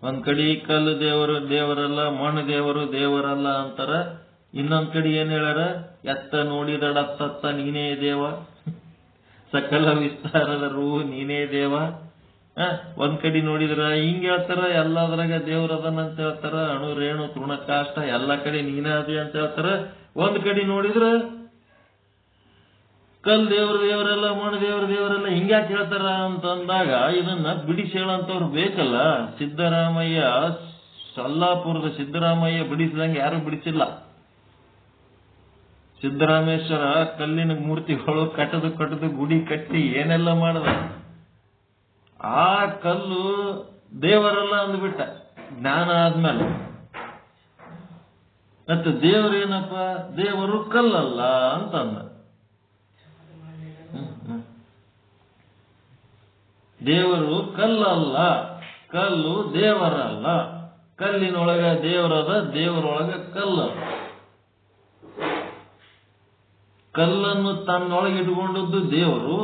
Speaker 2: ಒಂದ್ ಕಡೆ ಕಲ್ಲು ದೇವರು ದೇವರಲ್ಲ, ಮಣ್ಣು ದೇವರು ದೇವರಲ್ಲ ಅಂತಾರ. ಇನ್ನೊಂದ್ ಕಡೆ ಏನ್ ಹೇಳ್ಯಾರ, ಎತ್ತ ನೋಡಿದಡತ್ತ ನೀನೇ ದೇವ, ಸಕಲ ವಿಸ್ತಾರದ ರೂ ನೀನೇ ದೇವ. ಒಂದ್ ಕಡೆ ನೋಡಿದ್ರ ಹಿಂಗ ಹೇಳ್ತಾರ, ಎಲ್ಲದ್ರಾಗ ದೇವ್ರದನ್ ಅಂತ ಹೇಳ್ತಾರ, ಅಣು ರೇಣು ತೃಣಕಾಷ್ಟ ಎಲ್ಲ ಕಡೆ ನೀನೇ ಅದೇ ಅಂತ ಹೇಳ್ತಾರ. ಒಂದ್ ಕಡೆ ನೋಡಿದ್ರ ಕಲ್ ದೇವ್ರ ದೇವರಲ್ಲ, ಮಣ್ಣು ದೇವ್ರ ದೇವರಲ್ಲ ಹಿಂಗ್ಯಾಕೆ ಹೇಳ್ತಾರ ಅಂತಂದಾಗ ಇದನ್ನ ಬಿಡಿಸಿ ಹೇಳಂತವ್ರು ಬೇಕಲ್ಲ. ಸಿದ್ದರಾಮಯ್ಯ, ಸಲ್ಲಾಪುರದ ಸಿದ್ದರಾಮಯ್ಯ ಬಿಡಿಸಿದಂಗೆ ಯಾರು ಬಿಡಿಸಿಲ್ಲ. ಸಿದ್ದರಾಮೇಶ್ವರ ಕಲ್ಲಿನ ಮೂರ್ತಿಗಳು ಕಟ್ಟದು ಗುಡಿ ಕಟ್ಟಿ ಏನೆಲ್ಲ ಮಾಡದ. ಆ ಕಲ್ಲು ದೇವರಲ್ಲ ಅಂದ್ಬಿಟ್ಟ ಜ್ಞಾನ ಆದ್ಮೇಲೆ. ಮತ್ತೆ ದೇವರೇನಪ್ಪ, ದೇವರು ಕಲ್ಲಲ್ಲ ಅಂತಂದ. ದೇವರು ಕಲ್ಲಲ್ಲ, ಕಲ್ಲು ದೇವರಲ್ಲ. ಕಲ್ಲಿನೊಳಗ ದೇವರದ, ದೇವರೊಳಗ ಕಲ್ಲ. ಕಲ್ಲನ್ನು ತನ್ನೊಳಗೆ ಇಟ್ಕೊಂಡದ್ದು ದೇವರು,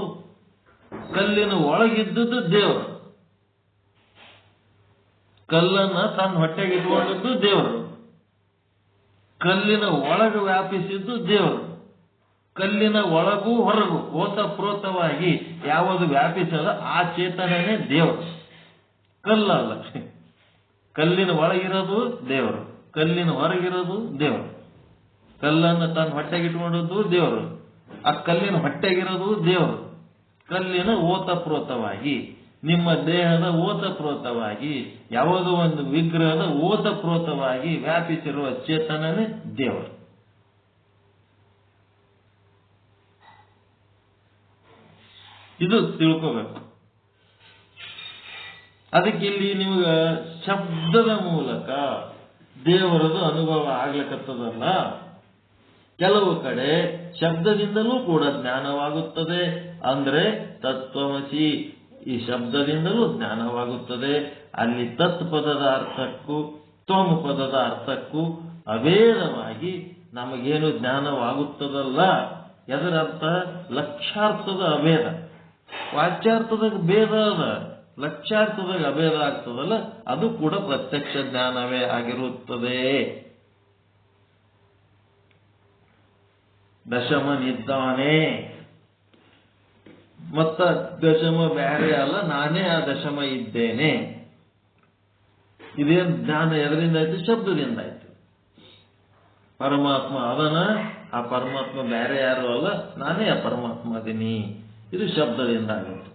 Speaker 2: ಕಲ್ಲಿನ ಒಳಗಿದ್ದದ್ದು ದೇವರು. ಕಲ್ಲನ್ನ ತನ್ನ ಹೊಟ್ಟೆಗೆ ಇಟ್ಕೊಂಡದ್ದು ದೇವರು, ಕಲ್ಲಿನ ಒಳಗೆ ವ್ಯಾಪಿಸಿದ್ದು ದೇವರು. ಕಲ್ಲಿನ ಒಳಗೂ ಹೊರಗೂ ಓತಪ್ರೋತವಾಗಿ ಯಾವುದು ವ್ಯಾಪಿಸದ ಆ ಚೇತನನೇ ದೇವರು, ಕಲ್ಲಲ್ಲ. ಕಲ್ಲಿನ ಒಳಗಿರೋದು ದೇವರು, ಕಲ್ಲಿನ ಹೊರಗಿರೋದು ದೇವರು. ಕಲ್ಲನ್ನು ತನ್ನ ಹೊಟ್ಟೆಗೆ ಇಟ್ಕೊಂಡದ್ದು ದೇವರು, ಆ ಕಲ್ಲಿನ ಹೊಟ್ಟೆಗಿರೋದು ದೇವರು. ಕಲ್ಲಿನ ಓತಪ್ರೋತವಾಗಿ, ನಿಮ್ಮ ದೇಹದ ಓತಪ್ರೋತವಾಗಿ, ಯಾವುದೋ ಒಂದು ವಿಗ್ರಹದ ಓತಪ್ರೋತವಾಗಿ ವ್ಯಾಪಿಸಿರುವ ಚೇತನನೇ ದೇವರು. ಇದು ತಿಳ್ಕೋಬೇಕು. ಅದಕ್ಕೆ ಇಲ್ಲಿ ನಿಮ್ಗ ಶಬ್ದದ ಮೂಲಕ ದೇವರದು ಅನುಭವ ಆಗ್ಲಿಕ್ಕತ್ತದಲ್ಲ. ಕೆಲವು ಕಡೆ ಶಬ್ದದಿಂದಲೂ ಕೂಡ ಜ್ಞಾನವಾಗುತ್ತದೆ. ಅಂದ್ರೆ ತತ್ವಮಸಿ ಈ ಶಬ್ದದಿಂದಲೂ ಜ್ಞಾನವಾಗುತ್ತದೆ. ಅಲ್ಲಿ ತತ್ ಪದದ ಅರ್ಥಕ್ಕೂ ತ್ವಂ ಪದದ ಅರ್ಥಕ್ಕೂ ಅಭೇದವಾಗಿ ನಮಗೇನು ಜ್ಞಾನವಾಗುತ್ತದಲ್ಲ, ಎದರ ಅರ್ಥ ಲಕ್ಷಾರ್ಥದ ಅಭೇದ. ವಾಚ್ಯಾರ್ಥದಾಗ ಭೇದ ಅದ, ಲಕ್ಷಾರ್ಥದಾಗ ಅಭೇದ ಆಗ್ತದಲ್ಲ, ಅದು ಕೂಡ ಪ್ರತ್ಯಕ್ಷ ಜ್ಞಾನವೇ ಆಗಿರುತ್ತದೆ. ದಶಮನಿದ್ದಾನೆ, ಮತ್ತ ದಶಮ ಬೇರೆ ಅಲ್ಲ, ನಾನೇ ಆ ದಶಮ ಇದ್ದೇನೆ. ಇದೇನ್ ಜ್ಞಾನ ಎದರಿಂದ ಆಯ್ತು? ಶಬ್ದದಿಂದ ಆಯ್ತು. ಪರಮಾತ್ಮ ಅದನ, ಆ ಪರಮಾತ್ಮ ಬೇರೆ ಯಾರು ಅಲ್ಲ, ನಾನೇ ಆ ಪರಮಾತ್ಮ ಅದೀನಿ. ಇದು ಶಬ್ದದಿಂದ ಆಗುತ್ತೆ.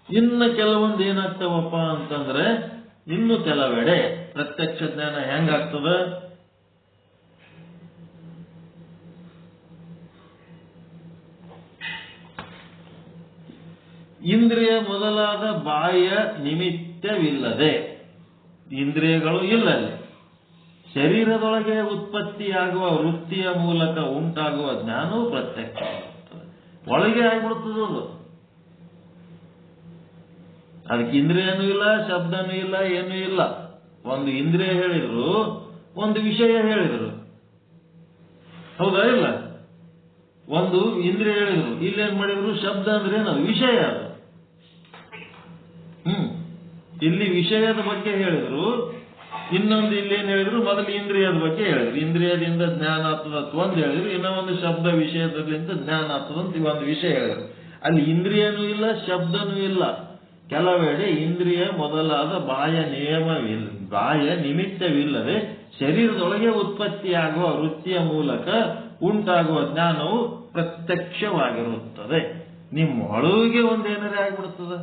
Speaker 2: ಇನ್ನು ಕೆಲವೊಂದು ಏನಾಗ್ತಾವಪ್ಪ ಅಂತಂದ್ರೆ, ಇನ್ನು ಕೆಲವೆಡೆ ಪ್ರತ್ಯಕ್ಷ ಜ್ಞಾನ ಹೆಂಗಾಗ್ತದ? ಇಂದ್ರಿಯ ಮೊದಲಾದ ಬಾಹ್ಯ ನಿಮಿತ್ತವಿಲ್ಲದೆ, ಇಂದ್ರಿಯಗಳು ಇಲ್ಲ ಅಲ್ಲಿ, ಶರೀರದೊಳಗೆ ಉತ್ಪತ್ತಿಯಾಗುವ ವೃತ್ತಿಯ ಮೂಲಕ ಉಂಟಾಗುವ ಜ್ಞಾನವು ಪ್ರತ್ಯಕ್ಷವಾಗುತ್ತದೆ. ಒಳಗೆ ಆಗಿಬಿಡುತ್ತದದು. ಅದಕ್ಕೆ ಇಂದ್ರಿಯನೂ ಇಲ್ಲ, ಶಬ್ದನೂ ಇಲ್ಲ, ಏನೂ ಇಲ್ಲ. ಒಂದು ಇಂದ್ರಿಯ ಹೇಳಿದ್ರು, ಒಂದು ವಿಷಯ ಹೇಳಿದ್ರು. ಹೌದಾ ಇಲ್ಲ? ಒಂದು ಇಂದ್ರಿಯ ಹೇಳಿದ್ರು, ಇಲ್ಲೇನ್ ಮಾಡಿದ್ರು? ಶಬ್ದ ಅಂದ್ರೆ ಏನದು? ವಿಷಯ ಅದು. ಇಲ್ಲಿ ವಿಷಯದ ಬಗ್ಗೆ ಹೇಳಿದ್ರು, ಇನ್ನೊಂದು ಇಲ್ಲೇನ್ ಹೇಳಿದ್ರು? ಮೊದಲು ಇಂದ್ರಿಯದ ಬಗ್ಗೆ ಹೇಳಿದ್ರು. ಇಂದ್ರಿಯದಿಂದ ಜ್ಞಾನ ಆಗ್ತದತ್ ಒಂದು ಹೇಳಿದ್ರು, ಇನ್ನೂ ಒಂದು ಶಬ್ದ ವಿಷಯದಲ್ಲಿಂದ ಜ್ಞಾನ ಆಗ್ತದಂತ ಒಂದು ವಿಷಯ ಹೇಳಿದ್ರು. ಅಲ್ಲಿ ಇಂದ್ರಿಯನೂ ಇಲ್ಲ, ಶಬ್ದನೂ ಇಲ್ಲ. ಕೆಲವೆಡೆ ಇಂದ್ರಿಯ ಮೊದಲಾದ ಬಾಹ್ಯ ನಿಮಿತ್ತವಿಲ್ಲದೆ ಶರೀರದೊಳಗೆ ಉತ್ಪತ್ತಿಯಾಗುವ ವೃತ್ತಿಯ ಮೂಲಕ ಉಂಟಾಗುವ ಜ್ಞಾನವು ಪ್ರತ್ಯಕ್ಷವಾಗಿರುತ್ತದೆ. ನಿಮ್ಮೊಳಗೆ ಒಂದೇನರೇ ಆಗ್ಬಿಡ್ತದ.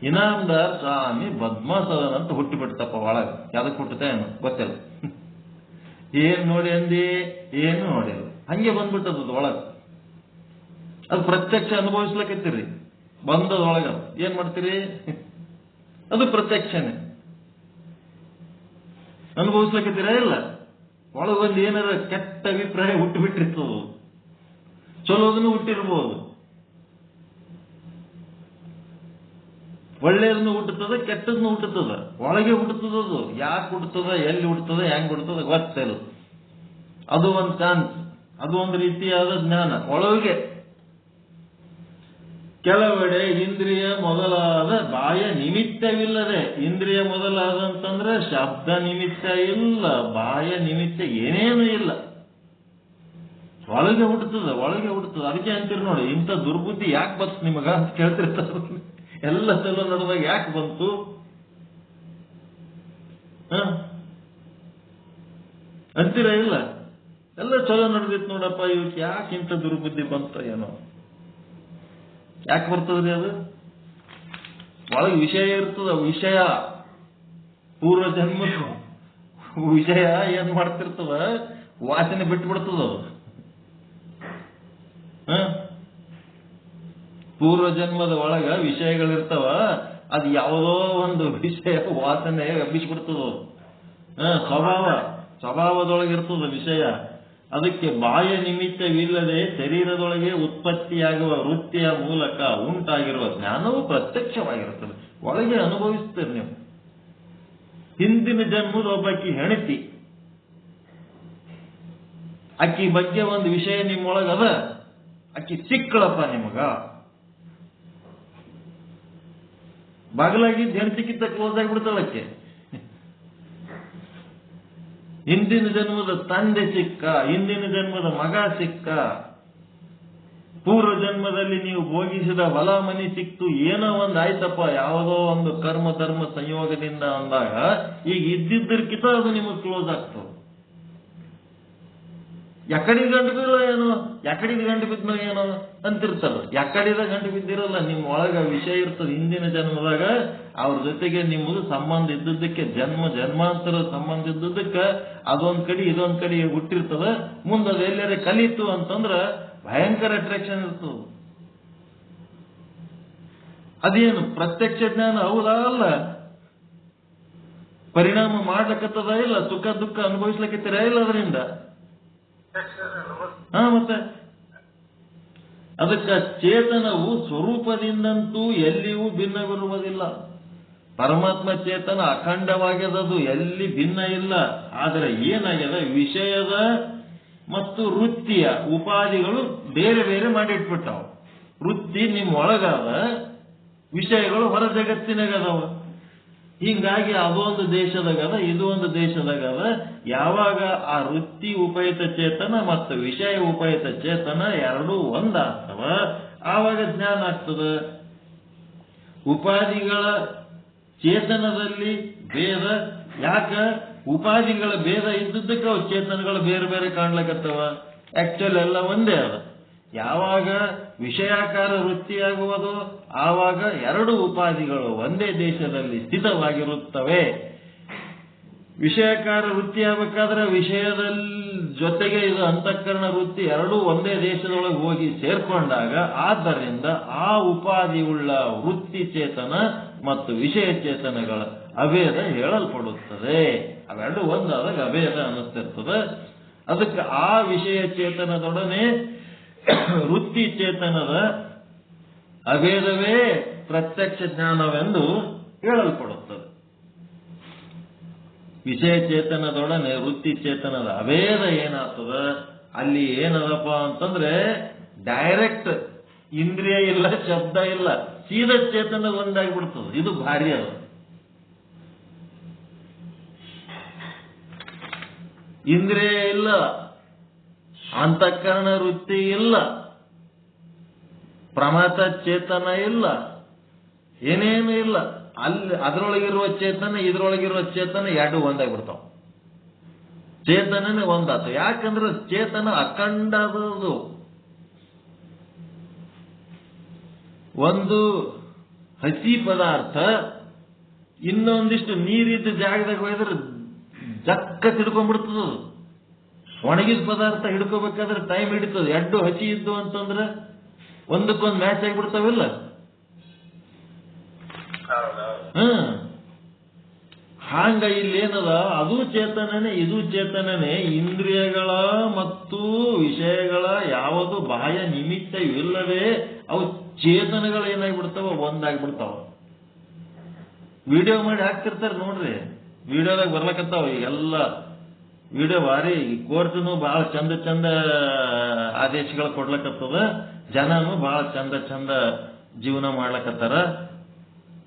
Speaker 2: ಇನಾಮದಾರ್ ಸ್ವಾಮಿ ಪದ್ಮಸದನ ಅಂತ ಹುಟ್ಟಿಬಿಡ್ತಪ್ಪ ಒಳಗೆ. ಯಾವ್ದಕ್ಕೆ ಹುಟ್ಟುತ್ತೆ ಏನು ಗೊತ್ತಿಲ್ಲ. ಏನ್ ನೋಡಿ ಅಂದಿ? ಏನು ನೋಡಿಲ್ಲ, ಹಂಗೆ ಬಂದ್ಬಿಟ್ಟದ ಒಳಗೆ. ಅದು ಪ್ರತ್ಯಕ್ಷ ಅನುಭವಿಸ್ಲಿಕ್ಕತ್ತೀರಿ. ಬಂದದೊಳಗ ಏನ್ ಮಾಡ್ತೀರಿ? ಅದು ಪ್ರತ್ಯಕ್ಷನೇ. ಅನುಭವಿಸ್ಲಿಕ್ಕತ್ತೀರ ಇಲ್ಲ? ಒಳಗೊಂದು ಏನಾರ ಕೆಟ್ಟ ಅಭಿಪ್ರಾಯ ಹುಟ್ಟುಬಿಟ್ಟಿರ್ತದ. ಚಲೋದನ್ನು ಹುಟ್ಟಿರ್ಬೋದು, ಒಳ್ಳೆಯದನ್ನು ಹುಟ್ಟುತ್ತದೆ, ಕೆಟ್ಟದನ್ನು ಹುಟ್ಟುತ್ತದ. ಒಳಗೆ ಹುಟ್ಟುತ್ತದದು. ಯಾಕೆ ಹುಟ್ಟುತ್ತದ, ಎಲ್ಲಿ ಹುಟ್ಟುತ್ತದ, ಹೆಂಗ್ ಹುಟ್ಟುತ್ತದ ಗೊತ್ತಿಲ್ಲ. ಅದು ಒಂದು ಚಾನ್ಸ್, ಅದು ಒಂದು ರೀತಿಯಾದ ಜ್ಞಾನ ಒಳಗೆ. ಕೆಲವೆಡೆ ಇಂದ್ರಿಯ ಮೊದಲಾದ ಬಾಹ್ಯ ನಿಮಿತ್ತವಿಲ್ಲದೆ, ಇಂದ್ರಿಯ ಮೊದಲಾದ ಅಂತಂದ್ರೆ ಶಬ್ದ ನಿಮಿತ್ತ ಇಲ್ಲ, ಬಾಹ್ಯ ನಿಮಿತ್ತ ಏನೇನು ಇಲ್ಲ, ಒಳಗೆ ಹುಟ್ಟುತ್ತದೆ, ಒಳಗೆ ಹುಟ್ಟುತ್ತದೆ. ಅದಕ್ಕೆ ಅಂತೀರಿ ನೋಡಿ, ಇಂಥ ದುರ್ಬುದ್ಧಿ ಯಾಕೆ ಬಂತು ನಿಮಗ ಅಂತ ಕೇಳ್ತಿರ್ತಾರೆ. ಎಲ್ಲ ಸಲ ನಡೆದಾಗ ಯಾಕೆ ಬಂತು? ಅಂತೀರ ಇಲ್ಲ? ಎಲ್ಲ ಚಲೋ ನಡೆದಿತ್ತು ನೋಡಪ್ಪ, ಇವಕ್ಕೆ ಯಾಕೆ ಇಂಥ ದುರ್ಬುದ್ಧಿ ಬಂತ ಏನೋ. ಯಾಕೆ ಬರ್ತದ್ರಿ ಅದು? ಒಳಗೆ ವಿಷಯ ಇರ್ತದ. ವಿಷಯ ಪೂರ್ವ ಜನ್ಮ ವಿಷಯ ಏನ್ ಮಾಡ್ತಿರ್ತದ? ವಾಸನೆ ಬಿಟ್ಟು ಬಿಡ್ತದ. ಪೂರ್ವ ಜನ್ಮದ ಒಳಗ ವಿಷಯಗಳಿರ್ತಾವ, ಅದು ಯಾವುದೋ ಒಂದು ವಿಷಯ ವಾಸನೆ ಹಬ್ಬಿಸ್ಬಿಡ್ತದ. ಸ್ವಭಾವದೊಳಗಿರ್ತದ ವಿಷಯ. ಅದಕ್ಕೆ ಬಾಹ್ಯ ನಿಮಿತ್ತವಿಲ್ಲದೆ ಶರೀರದೊಳಗೆ ಉತ್ಪತ್ತಿಯಾಗುವ ವೃತ್ತಿಯ ಮೂಲಕ ಉಂಟಾಗಿರುವ ಜ್ಞಾನವು ಪ್ರತ್ಯಕ್ಷವಾಗಿರುತ್ತದೆ. ಒಳಗೆ ಅನುಭವಿಸ್ತೀರಿ ನೀವು. ಹಿಂದಿನ ಜನ್ಮದ ಒಬ್ಬಾಕಿ ಹೆಣತಿ, ಅಕ್ಕಿ ಬಗ್ಗೆ ಒಂದು ವಿಷಯ ನಿಮ್ಮೊಳಗದ, ಅಕ್ಕಿ ಸಿಕ್ಕಳಪ್ಪ ನಿಮಗ. ಬಾಗಲಾಗಿದ್ದ ಹೆಂಡತಿಗಿಂತ ಕ್ಲೋಸ್ ಆಗಿಬಿಡ್ತಾಳಕ್ಕೆ. ಹಿಂದಿನ ಜನ್ಮದ ತಂದೆ ಸಿಕ್ಕ, ಹಿಂದಿನ ಜನ್ಮದ ಮಗ ಸಿಕ್ಕ, ಪೂರ್ವ ಜನ್ಮದಲ್ಲಿ ನೀವು ಭೋಗಿಸಿದ ಹೊಲ ಮನಿ ಸಿಕ್ತು, ಏನೋ ಒಂದು ಆಯ್ತಪ್ಪ, ಯಾವುದೋ ಒಂದು ಕರ್ಮ ಧರ್ಮ ಸಂಯೋಗದಿಂದ ಅಂದಾಗ ಈಗ ಇದ್ದಿದ್ದಕ್ಕಿಂತ ಅದು ನಿಮಗೆ ಕ್ಲೋಸ್ ಆಗ್ತದೆ. ಎಕಡಿದ ಗಂಟು ಬಿದ್ದೋ ಏನೋ, ಎಕಡಿದ ಗಂಟು ಬಿದ್ದೋ ಏನೋ ಅಂತಿರ್ತಾರ. ಎಕಡಿದ ಗಂಟು ಬಿದ್ದಿರಲ್ಲ, ನಿಮ್ಮ ಒಳಗ ವಿಷಯ ಇರ್ತದೆ. ಹಿಂದಿನ ಜನ್ಮದಾಗ ಅವ್ರ ಜೊತೆಗೆ ನಿಮ್ಮದು ಸಂಬಂಧ ಇದ್ದದ್ದಕ್ಕೆ, ಜನ್ಮಾಂತರ ಸಂಬಂಧ ಇದ್ದದ್ದಕ್ಕೆ ಅದೊಂದ್ ಕಡೆ ಇದೊಂದ್ ಕಡೆ ಹುಟ್ಟಿರ್ತದ. ಮುಂದೆ ಅದು ಎಲ್ಲಾರೆ ಕಲಿತು ಅಂತಂದ್ರ ಭಯಂಕರ ಅಟ್ರಾಕ್ಷನ್ ಇರ್ತದ. ಅದೇನು ಪ್ರತ್ಯಕ್ಷ ಜ್ಞಾನ ಹೌದಾ? ಅಲ್ಲ. ಪರಿಣಾಮ ಮಾಡ್ಲಕತ್ತದ ಇಲ್ಲ? ಸುಖ ದುಃಖ ಅನುಭವಿಸ್ಲಕತ್ತೀರ ಇಲ್ಲ ಅದರಿಂದ? ಮತ್ತೆ ಅದಕ್ಕೆ ಚೇತನವು ಸ್ವರೂಪದಿಂದಂತೂ ಎಲ್ಲಿಯೂ ಭಿನ್ನವಿರುವುದಿಲ್ಲ. ಪರಮಾತ್ಮ ಚೇತನ ಅಖಂಡವಾಗ್ಯದದು, ಎಲ್ಲಿ ಭಿನ್ನ ಇಲ್ಲ. ಆದರೆ ಏನಾಗ್ಯದ, ವಿಷಯದ ಮತ್ತು ವೃತ್ತಿಯ ಉಪಾಧಿಗಳು ಬೇರೆ ಬೇರೆ ಮಾಡಿಟ್ಬಿಟ್ಟಾವ. ವೃತ್ತಿ ನಿಮ್ಮ ಒಳಗಾದ, ವಿಷಯಗಳು ಹೊರ ಜಗತ್ತಿನಾಗದವ. ಹೀಗಾಗಿ ಅದೊಂದು ದೇಶದಾಗದ, ಇದು ಒಂದು ದೇಶದಾಗದ. ಯಾವಾಗ ಆ ವೃತ್ತಿ ಉಪಯುತ ಚೇತನ ಮತ್ತು ವಿಷಯ ಉಪಯುತ ಚೇತನ ಎರಡೂ ಒಂದಾಗ್ತವ, ಆವಾಗ ಜ್ಞಾನ ಆಗ್ತದ. ಉಪಾಧಿಗಳ ಚೇತನದಲ್ಲಿ ಭೇದ ಯಾಕ? ಉಪಾಧಿಗಳ ಭೇದ ಇದ್ದದ್ದಕ್ಕೆ ಅವು ಚೇತನಗಳು ಬೇರೆ ಬೇರೆ ಕಾಣ್ಲಕತ್ತವ. ಆಕ್ಚುಲ್ ಎಲ್ಲ ಒಂದೇ ಅದ. ಯಾವಾಗ ವಿಷಯಾಕಾರ ವೃತ್ತಿಯಾಗುವುದೋ ಆವಾಗ ಎರಡು ಉಪಾಧಿಗಳು ಒಂದೇ ದೇಶದಲ್ಲಿ ಸ್ಥಿತವಾಗಿರುತ್ತವೆ. ವಿಷಯಕಾರ ವೃತ್ತಿ ಆಗ್ಬೇಕಾದ್ರೆ ವಿಷಯದ ಜೊತೆಗೆ ಇದು ಅಂತಃಕರಣ ವೃತ್ತಿ ಎರಡೂ ಒಂದೇ ದೇಶದೊಳಗೆ ಹೋಗಿ ಸೇರ್ಕೊಂಡಾಗ ಆದ್ದರಿಂದ ಆ ಉಪಾಧಿಯುಳ್ಳ ವೃತ್ತಿ ಚೇತನ ಮತ್ತು ವಿಷಯ ಚೇತನಗಳ ಅಭೇದ ಹೇಳಲ್ಪಡುತ್ತದೆ. ಅವೆರಡು ಒಂದಾದಾಗ ಅಭೇದ ಅನ್ನಿಸ್ತಿರ್ತದೆ. ಅದಕ್ಕೆ ಆ ವಿಷಯ ಚೇತನದೊಡನೆ ವೃತ್ತಿ ಚೇತನದ ಅಭೇದವೇ ಪ್ರತ್ಯಕ್ಷ ಜ್ಞಾನವೆಂದು ಹೇಳಲ್ಪಡುತ್ತದೆ. ವಿಷಯ ಚೇತನದೊಡನೆ ವೃತ್ತಿ ಚೇತನದ ಅಭೇದ ಏನಾಗ್ತದ, ಅಲ್ಲಿ ಏನದಪ್ಪ ಅಂತಂದ್ರೆ ಡೈರೆಕ್ಟ್ ಇಂದ್ರಿಯ ಇಲ್ಲ, ಶಬ್ದ ಇಲ್ಲ, ಸೀದಾ ಚೇತನ ಒಂದಾಗ್ಬಿಡ್ತದೆ. ಇದು ಭಾರಿ ಅದ. ಇಂದ್ರಿಯ ಇಲ್ಲ, ಅಂತಃಕರಣ ವೃತ್ತಿ ಇಲ್ಲ, ಪ್ರಮಾತ ಚೇತನ ಇಲ್ಲ, ಏನೇನು ಇಲ್ಲ. ಅಲ್ಲಿ ಅದರೊಳಗಿರುವ ಚೇತನ ಇದ್ರೊಳಗಿರುವ ಚೇತನ ಎರಡು ಒಂದಾಗ್ಬಿಡ್ತಾವ. ಚೇತನನೇ ಒಂದಾತು. ಯಾಕಂದ್ರೆ ಚೇತನ ಅಖಂಡದು. ಒಂದು ಹಸಿ ಪದಾರ್ಥ ಇನ್ನೊಂದಿಷ್ಟು ನೀರಿದ್ದ ಜಾಗದಾಗ ಹೋದ್ರೆ ಜಕ್ಕ ಹಿಡ್ಕೊಂಡ್ಬಿಡ್ತದ. ಒಣಗಿದ ಪದಾರ್ಥ ಹಿಡ್ಕೋಬೇಕಾದ್ರೆ ಟೈಮ್ ಹಿಡಿತದೆ. ಎರಡು ಹಸಿ ಇದ್ದು ಅಂತಂದ್ರೆ ಒಂದಕ್ಕೊಂದು ಮ್ಯಾಚ್ ಆಗಿಬಿಡ್ತಾವಿಲ್ಲ. ಹಾಂಗ ಇಲ್ಲೇನದ, ಅದು ಚೇತನನೇ ಇದು ಚೇತನನೇ. ಇಂದ್ರಿಯಗಳ ಮತ್ತು ವಿಷಯಗಳ ಯಾವುದು ಬಾಹ್ಯ ನಿಮಿತ್ತವಿಲ್ಲದೆ ಅವು ಚೇತನಗಳು ಏನಾಗ್ಬಿಡ್ತಾವ, ಒಂದಾಗ್ಬಿಡ್ತಾವ. ವಿಡಿಯೋ ಮಾಡಿ ಹಾಕ್ತಿರ್ತಾರೆ ನೋಡ್ರಿ, ವಿಡಿಯೋದಾಗ ಬರ್ಲಕತ್ತಾವ ಈಗೆಲ್ಲ. ವಿಡಿಯೋ ಭಾರಿ ಕೋರ್ಟ್ನು ಬಹಳ ಚಂದ ಚಂದ ಆದೇಶಗಳು ಕೊಡ್ಲಕತ್ತದ. ಜನನು ಬಹಳ ಚಂದ ಚಂದ ಜೀವನ ಮಾಡ್ಲಕತ್ತಾರ.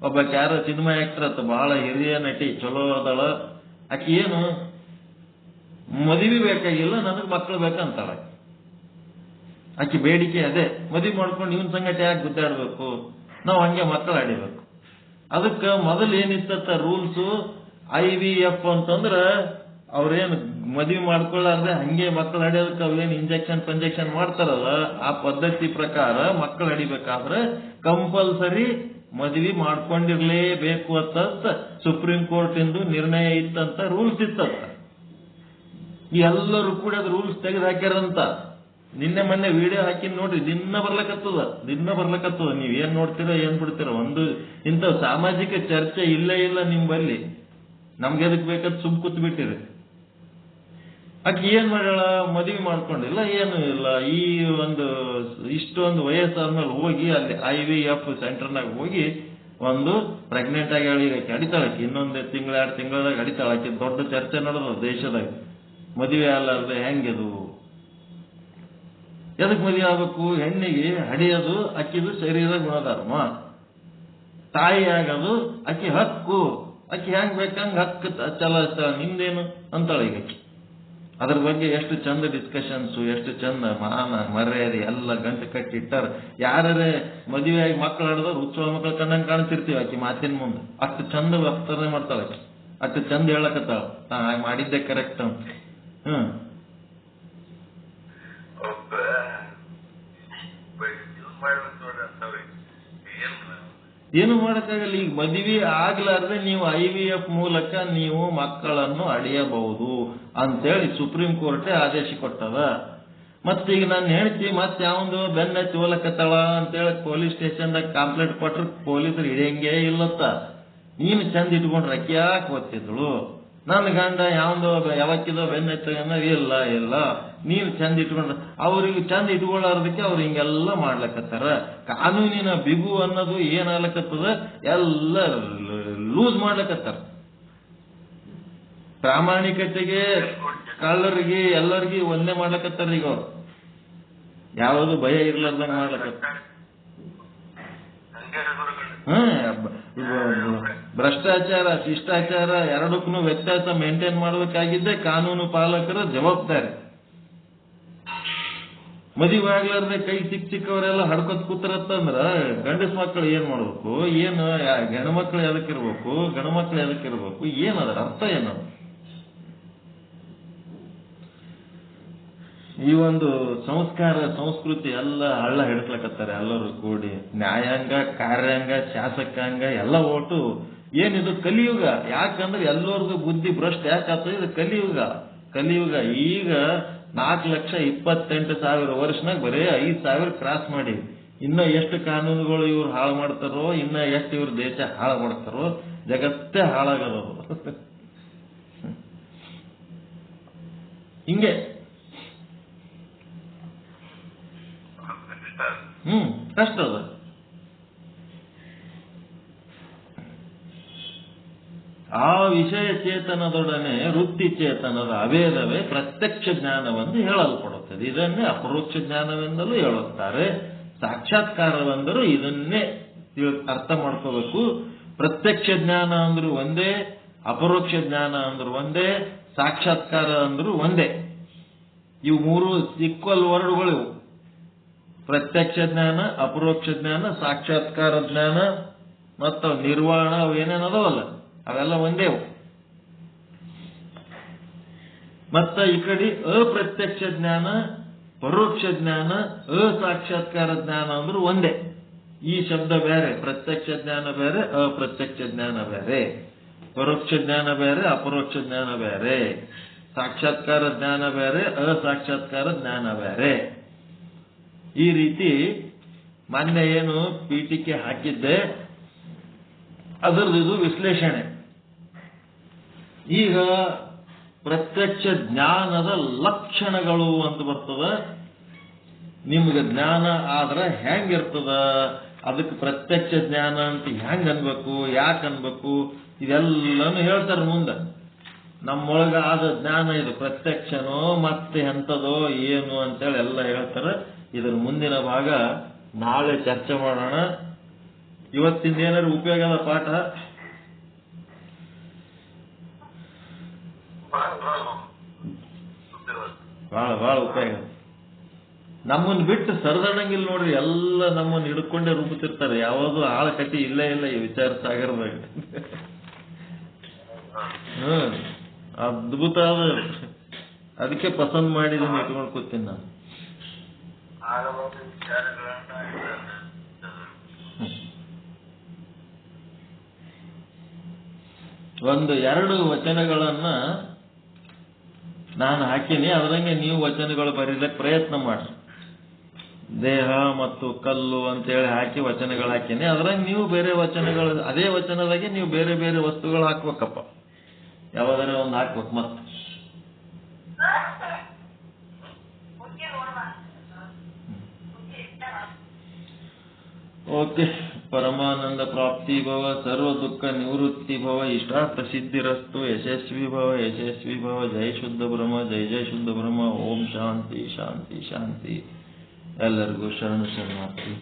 Speaker 2: ಒಬ್ಬ ಯಾರೋ ಸಿನಿಮಾ ಆಕ್ಟರ್ ಅತ್ತ, ಬಹಳ ಹಿರಿಯ ನಟಿ, ಚಲೋ ಅದಳ. ಆಕಿ ಏನು ಮದುವೆ ಬೇಕಾಗಿಲ್ಲ, ನನಗೆ ಮಕ್ಕಳು ಬೇಕಂತಾಳ. ಆಕಿ ಬೇಡಿಕೆ ಅದೇ, ಮದುವೆ ಮಾಡ್ಕೊಂಡು ಇವನ್ ಸಂಗತಿ ಯಾಕೆ ಗುದ್ದಾಡ್ಬೇಕು, ನಾವು ಹಂಗೆ ಮಕ್ಕಳು ಆಡಿಬೇಕು. ಅದಕ್ಕೆ ಮೊದಲು ಏನಿತ್ತ ರೂಲ್ಸು, IVF ಅಂತಂದ್ರ ಅವ್ರೇನು ಮದುವೆ ಮಾಡ್ಕೊಳ್ಳಾರ್ದೆ ಹಂಗೆ ಮಕ್ಕಳು ಹಡಿಯೋದಕ್ಕೆ ಅವೇನು ಇಂಜೆಕ್ಷನ್ ಮಾಡ್ತಾರಲ್ಲ, ಆ ಪದ್ಧತಿ ಪ್ರಕಾರ ಮಕ್ಕಳು ಹಡಿಬೇಕಾದ್ರೆ ಕಂಪಲ್ಸರಿ ಮದುವೆ ಮಾಡ್ಕೊಂಡಿರ್ಲೇಬೇಕು ಅಂತ ಸುಪ್ರೀಂ ಕೋರ್ಟ್ ಇಂದು ನಿರ್ಣಯ ಇತ್ತಂತ, ರೂಲ್ಸ್ ಇತ್ತಂತ. ಎಲ್ಲರೂ ಕೂಡ ಅದು ರೂಲ್ಸ್ ತೆಗೆದು ಹಾಕ್ಯಾರಂತ. ನಿನ್ನೆ ಮೊನ್ನೆ ವಿಡಿಯೋ ಹಾಕಿ ನೋಡ್ರಿ, ದಿನ ಬರ್ಲಕತ್ತದ. ನೀವ್ ಏನ್ ನೋಡ್ತೀರೋ ಏನ್ ಬಿಡ್ತೀರೋ, ಒಂದು ಇಂಥ ಸಾಮಾಜಿಕ ಚರ್ಚೆ ಇಲ್ಲೇ ಇಲ್ಲ ನಿಮ್ಮಲ್ಲಿ. ನಮ್ಗೆ ಎದಕ್ ಬೇಕಂತ ಸುಮ್ ಕೂತ್ ಬಿಟ್ಟಿರಿ. ಆಕೆ ಏನ್ ಮಾಡ್ಯಾಳ, ಮದುವೆ ಮಾಡ್ಕೊಂಡಿಲ್ಲ, ಏನು ಇಲ್ಲ. ಈ ಇಷ್ಟೊಂದು ವಯಸ್ಸಾದ್ಮೇಲೆ ಹೋಗಿ ಅಲ್ಲಿ IVF ಸೆಂಟರ್ನಾಗ ಹೋಗಿ ಒಂದು ಪ್ರೆಗ್ನೆಂಟ್ ಆಗಿ ಆಕೆ ಹಡಿತಾಳಕ್ಕೆ. ಇನ್ನೊಂದು ತಿಂಗಳ 2 ತಿಂಗಳದಾಗ ಹಡಿತಾಳಕ್ಕೆ. ದೊಡ್ಡ ಚರ್ಚೆ ನಡೆದ ದೇಶದಾಗ. ಮದುವೆ ಅಲ್ಲಾರ್ದೆ ಹೆಂಗಿದು, ಎದಕ್ ಮದುವೆ ಆಗ್ಬೇಕು? ಹೆಣ್ಣಿಗೆ ಹಡಿಯೋದು ಅಕ್ಕಿದು ಶರೀರ ಗುಣಧರ್ಮ, ತಾಯಿ ಆಗೋದು ಅಕ್ಕಿ ಹಕ್ಕು. ಅಕ್ಕಿ ಹೆಂಗ್ ಬೇಕಂಗ್ ಹಕ್ಕು ಚಲಾಯಿಸ್ತಾಳ, ನಿಂದೇನು ಅಂತಾಳ ಈಗ ಅಕ್ಕಿ. ಅದ್ರ ಬಗ್ಗೆ ಎಷ್ಟು ಚಂದ ಡಿಸ್ಕಷನ್ಸು, ಎಷ್ಟು ಚಂದ ಮಾನ ಮರ್ಯಾದೆ ಎಲ್ಲ ಗಂಟು ಕಟ್ಟಿಟ್ಟಾರ. ಯಾರೇ ಮದುವೆಯಾಗಿ ಮಕ್ಕಳು ಹಡ್ದವ್ರು ಉತ್ಸವ ಮಕ್ಕಳು ಕಂಡಂಗೆ ಕಾಣ್ತಿರ್ತೀವಿ. ಆಕಿ ಮಾತಿನ ಮುಂದೆ ಅಷ್ಟು ಚಂದ ವರ್ತನೆ ಮಾಡ್ತಾಳ, ಅಷ್ಟು ಚಂದ ಹೇಳಕತ್ತಾಳ, ನಾ ಮಾಡಿದ್ದೆ ಕರೆಕ್ಟ್ ಅಂತ. ಏನು ಮಾಡಕ್ಕಾಗಲ್ಲ. ಈಗ ಮದುವೆ ಆಗ್ಲಾರ್ದೆ ನೀವು IVF ಮೂಲಕ ನೀವು ಮಕ್ಕಳನ್ನು ಹಡಿಯಬಹುದು ಅಂತೇಳಿ ಸುಪ್ರೀಂ ಕೋರ್ಟೇ ಆದೇಶ ಕೊಟ್ಟದ. ಮತ್ತೀಗ ನಾನು ಹೇಳ್ತಿ ಮತ್ತೆ ಯಾವಂದು ಬೆನ್ನತ್ತಿ ಹೋಲಕತ್ತಾಳ ಅಂತೇಳಿ ಪೊಲೀಸ್ ಸ್ಟೇಷನ್ದಾಗ ಕಂಪ್ಲೇಂಟ್ ಕೊಟ್ರೆ ಪೊಲೀಸರು ಹಿಡಿಯಂಗೇ ಇಲ್ಲತ್ತ. ನೀನು ಚಂದ ಇಟ್ಕೊಂಡ್ರೆ ಅಕ್ಕಿ ಯಾಕೆ ಓದ್ತಿದ್ಳು, ನನ್ನ ಗಂಡ ಯಾವಂದು ಯಾವಕ್ಕಿದೋ ಬೆನ್ನತ್ತ ಇಲ್ಲ, ನೀನು ಚಂದ ಇಟ್ಕೊಂಡ್ರೆ. ಅವ್ರಿಗೆ ಚಂದ ಇಟ್ಕೊಳ್ಳೋದಕ್ಕೆ ಅವ್ರು ಹಿಂಗೆಲ್ಲ ಮಾಡ್ಲಕತ್ತಾರ. ಕಾನೂನಿನ ಬಿಗು ಅನ್ನೋದು ಏನಾಗ್ಲಕತ್ತದ, ಎಲ್ಲ ಲೂಸ್ ಮಾಡ್ಲಕತ್ತಾರ. ಪ್ರಾಮಾಣಿಕತೆಗೆ ಕಳ್ಳರಿಗೆ ಎಲ್ಲರಿಗೆ ಒಂದೇ ಮಾಡ್ಲಕತ್ತಾರ. ಈಗ ಅವ್ರು ಯಾವುದು ಭಯ ಇರ್ಲಾರ್ದಂಗ ಮಾಡ್ಲಕತ್ತಾರ. ಭ್ರಷ್ಟಾಚಾರ ಶಿಷ್ಟಾಚಾರ ಎರಡಕ್ಕೂ ವ್ಯತ್ಯಾಸ ಮೇಂಟೈನ್ ಮಾಡಬೇಕಾಗಿದ್ದೆ ಕಾನೂನು ಪಾಲಕರ ಜವಾಬ್ದಾರಿ. ಮದುವೆ ಆಗ್ಲಾರ್ದೆ ಕೈ ಸಿಕ್ಕವರೆಲ್ಲ ಹಡ್ಕೊತ್ ಕೂತಾರತ್ತಂದ್ರ ಗಂಡಸ ಮಕ್ಕಳು ಏನ್ ಮಾಡ್ಬೇಕು, ಏನು ಹೆಣ್ಮಕ್ಳು ಎದಕ್ಕಿರ್ಬೇಕು, ಗಂಡು ಮಕ್ಳು ಎದಕ್ಕಿರ್ಬೇಕು, ಏನದರ ಅರ್ಥ ಏನದು? ಈ ಒಂದು ಸಂಸ್ಕಾರ ಸಂಸ್ಕೃತಿ ಎಲ್ಲ ಹಳ್ಳ ಹಿಡ್ಸ್ಲಕತ್ತಾರೆ ಎಲ್ಲರೂ ಕೂಡಿ. ನ್ಯಾಯಾಂಗ, ಕಾರ್ಯಾಂಗ, ಶಾಸಕಾಂಗ ಎಲ್ಲ ಒಟ್ಟು ಏನಿದು ಕಲಿಯುಗ. ಯಾಕಂದ್ರೆ ಎಲ್ಲರಿಗೂ ಬುದ್ಧಿ ಭ್ರಷ್ಟ ಯಾಕಾಗ್ತದೆ, ಇದು ಕಲಿಯುಗ. ಈಗ 4,28,000 ವರ್ಷನಾಗ ಬರೀ 5,000 ಕ್ರಾಸ್ ಮಾಡಿ, ಇನ್ನ ಎಷ್ಟು ಕಾನೂನುಗಳು ಇವ್ರು ಹಾಳು ಮಾಡ್ತಾರೋ, ಇನ್ನ ಎಷ್ಟು ಇವ್ರ ದೇಶ ಹಾಳು ಮಾಡ್ತಾರೋ, ಜಗತ್ತೇ ಹಾಳಾಗದವರು. ಹಿಂಗೆ ಕಷ್ಟ ಅದ. ಆ ವಿಷಯ ಚೇತನದೊಡನೆ ವೃತ್ತಿ ಚೇತನದ ಅಭೇದವೇ ಪ್ರತ್ಯಕ್ಷ ಜ್ಞಾನವೆಂದು ಹೇಳಲ್ಪಡುತ್ತದೆ. ಇದನ್ನೇ ಅಪರೋಕ್ಷ ಜ್ಞಾನವೆಂದಲೂ ಹೇಳುತ್ತಾರೆ. ಸಾಕ್ಷಾತ್ಕಾರವೆಂದರೂ ಇದನ್ನೇ ಅರ್ಥ ಮಾಡ್ಕೋಬೇಕು. ಪ್ರತ್ಯಕ್ಷ ಜ್ಞಾನ ಅಂದ್ರೂ ಒಂದೇ, ಅಪರೋಕ್ಷ ಜ್ಞಾನ ಅಂದ್ರೂ ಒಂದೇ, ಸಾಕ್ಷಾತ್ಕಾರ ಅಂದ್ರೂ ಒಂದೇ. ಇವು ಮೂರು ಈಕ್ವಲ್ ವರ್ಡ್ಗಳು ಇವು. ಪ್ರತ್ಯಕ್ಷ ಜ್ಞಾನ, ಅಪರೋಕ್ಷ ಜ್ಞಾನ, ಸಾಕ್ಷಾತ್ಕಾರ ಜ್ಞಾನ ಮತ್ತು ನಿರ್ವಾಣ ಅವು ಏನೇನದವಲ್ಲ ಅವೆಲ್ಲ ಒಂದೇ. ಮತ್ತ ಈ ಕಡೆ ಅಪ್ರತ್ಯಕ್ಷ ಜ್ಞಾನ, ಪರೋಕ್ಷ ಜ್ಞಾನ, ಅಸಾಕ್ಷಾತ್ಕಾರ ಜ್ಞಾನ ಅಂದ್ರೂ ಒಂದೇ. ಈ ಶಬ್ದ ಬೇರೆ, ಪ್ರತ್ಯಕ್ಷ ಜ್ಞಾನ ಬೇರೆ, ಅಪ್ರತ್ಯಕ್ಷ ಜ್ಞಾನ ಬೇರೆ, ಪರೋಕ್ಷ ಜ್ಞಾನ ಬೇರೆ, ಅಪರೋಕ್ಷ ಜ್ಞಾನ ಬೇರೆ, ಸಾಕ್ಷಾತ್ಕಾರ ಜ್ಞಾನ ಬೇರೆ, ಅಸಾಕ್ಷಾತ್ಕಾರ ಜ್ಞಾನ ಬೇರೆ. ಈ ರೀತಿ ಮೊನ್ನೆ ಏನು ಪೀಠಿಕೆ ಹಾಕಿದ್ದೆ ಅದರದ್ದು ಇದು ವಿಶ್ಲೇಷಣೆ. ಈಗ ಪ್ರತ್ಯಕ್ಷ ಜ್ಞಾನದ ಲಕ್ಷಣಗಳು ಅಂತ ಬರ್ತದ. ನಿಮ್ಗೆ ಜ್ಞಾನ ಆದ್ರೆ ಹೆಂಗಿರ್ತದ, ಅದಕ್ಕೆ ಪ್ರತ್ಯಕ್ಷ ಜ್ಞಾನ ಅಂತ ಹೆಂಗ್ ಅನ್ಬೇಕು, ಯಾಕೆ ಅನ್ಬೇಕು, ಇದೆಲ್ಲನೂ ಹೇಳ್ತಾರೆ ಮುಂದೆ. ನಮ್ಮೊಳಗ ಆದ ಜ್ಞಾನ ಇದು ಪ್ರತ್ಯಕ್ಷನೋ ಮತ್ತೆ ಎಂಥದೋ ಏನು ಅಂತೇಳಿ ಎಲ್ಲ ಹೇಳ್ತಾರೆ. ಇದರ ಮುಂದಿನ ಭಾಗ ನಾಳೆ ಚರ್ಚೆ ಮಾಡೋಣ. ಇವತ್ತಿಂದ ಏನಾದ್ರು ಉಪಯೋಗದ ಪಾಠ ಬಹಳ ಉಪಯೋಗ. ನಮ್ಮನ್ನು ಬಿಟ್ಟು ಸರದಣಂಗಿಲ್ಲ ನೋಡ್ರಿ, ಎಲ್ಲ ನಮ್ಮನ್ನು ಹಿಡ್ಕೊಂಡೇ ರೂಪುತ್ತಿರ್ತಾರೆ. ಯಾವುದು ಆಳ ಕಟ್ಟಿ ಇಲ್ಲೇ ಇಲ್ಲ ಈ ವಿಚಾರ ಸಾಗರದಾಗ. ಅದ್ಭುತ ಅದ. ಅದಕ್ಕೆ ಪಸಂದ್ ಮಾಡಿದನ್ನು ಇಟ್ಕೊಂಡು ಕೂತೀನಿ ನಾನು. ಒಂದು 2 ವಚನಗಳನ್ನ ನಾನು ಹಾಕಿನಿ, ಅದರಂಗೆ ನೀವು ವಚನಗಳು ಬರೀಲಿಕ್ಕೆ ಪ್ರಯತ್ನ ಮಾಡ್ರಿ. ದೇಹ ಮತ್ತು ಕಲ್ಲು ಅಂತೇಳಿ ಹಾಕಿ ವಚನಗಳು ಹಾಕಿನಿ. ಅದ್ರಂಗೆ ನೀವು ಬೇರೆ ವಚನಗಳು, ಅದೇ ವಚನದಾಗೆ ನೀವು ಬೇರೆ ಬೇರೆ ವಸ್ತುಗಳು ಹಾಕ್ಬೇಕಪ್ಪ. ಯಾವ್ದಾರ ಒಂದು ಹಾಕ್ಬೇಕು ಮತ್ತೆ. ಓಕೆ. ಪರಮಾನಂದ ಪ್ರಾಪ್ತಿ ಭವ, ಸರ್ವ ದುಃಖ ನಿವೃತ್ತಿ ಭವ, ಇಷ್ಟಾರ್ಥ ಸಿದ್ಧಿರಸ್ತು, ಯಶಸ್ವಿ ಭವ. ಜೈ ಶುದ್ಧ ಬ್ರಹ್ಮ, ಜೈ ಶುದ್ಧ ಬ್ರಹ್ಮ. ಓಂ ಶಾಂತಿ ಶಾಂತಿ ಶಾಂತಿ. ಎಲ್ಲರಿಗೂ ಶರಣಾರ್ಥಿ.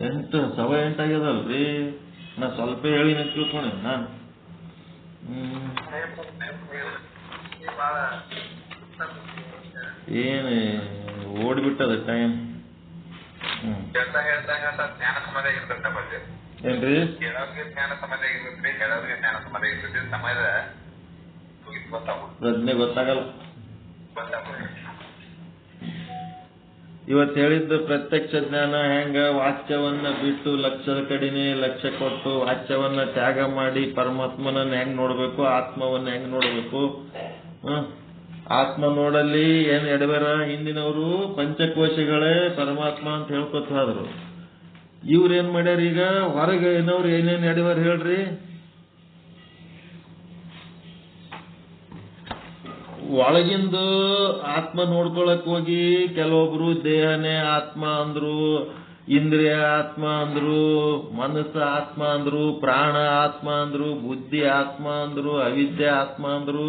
Speaker 2: 8 ಆಗ್ಯದಲ್ರಿ. ನಾ ಸ್ವಲ್ಪ ಹೇಳಿ ತಿಳ್ಕೊಂಡೆ ನಾನು. ಏನು ಓಡ್ಬಿಟ್ಟದ ಟೈಮ್. ಏನ್ರಿ ಪ್ರಜ್ಞೆ ಗೊತ್ತಾಗಲ್ಲ. ಇವತ್ತು ಹೇಳಿದ್ದು ಪ್ರತ್ಯಕ್ಷ ಜ್ಞಾನ ಹೆಂಗ, ವಾಚ್ಯವನ್ನ ಬಿಟ್ಟು ಲಕ್ಷದ ಕಡೆನೆ ಲಕ್ಷ್ಯ ಕೊಟ್ಟು ವಾಚ್ಯವನ್ನ ತ್ಯಾಗ ಮಾಡಿ ಪರಮಾತ್ಮನನ್ನ ಹೆಂಗ್ ನೋಡ್ಬೇಕು, ಆತ್ಮವನ್ನ ಹೆಂಗ್ ನೋಡ್ಬೇಕು. ಆತ್ಮ ನೋಡಲ್ಲಿ ಏನ್ ಎಡಬೇರ. ಹಿಂದಿನವರು ಪಂಚಕೋಶಗಳೇ ಪರಮಾತ್ಮ ಅಂತ ಹೇಳ್ಕೊತ ಹೋದ್ರು. ಇವ್ರೇನ್ ಮಾಡ್ಯಾರ ಈಗ ಹೊರಗೆ ಏನವ್ರು ಏನೇನ್ ಎಡಬೇರ ಹೇಳ್ರಿ. ಒಳಗಿಂದು ಆತ್ಮ ನೋಡ್ಕೊಳಕ್ ಹೋಗಿ ಕೆಲವೊಬ್ರು ದೇಹನೇ ಆತ್ಮ ಅಂದ್ರು, ಇಂದ್ರಿಯ ಆತ್ಮ ಅಂದ್ರು, ಮನಸ್ಸು ಆತ್ಮ ಅಂದ್ರು, ಪ್ರಾಣ ಆತ್ಮ ಅಂದ್ರು, ಬುದ್ಧಿ ಆತ್ಮ ಅಂದ್ರು, ಅವಿದ್ಯೆ ಆತ್ಮ ಅಂದ್ರು.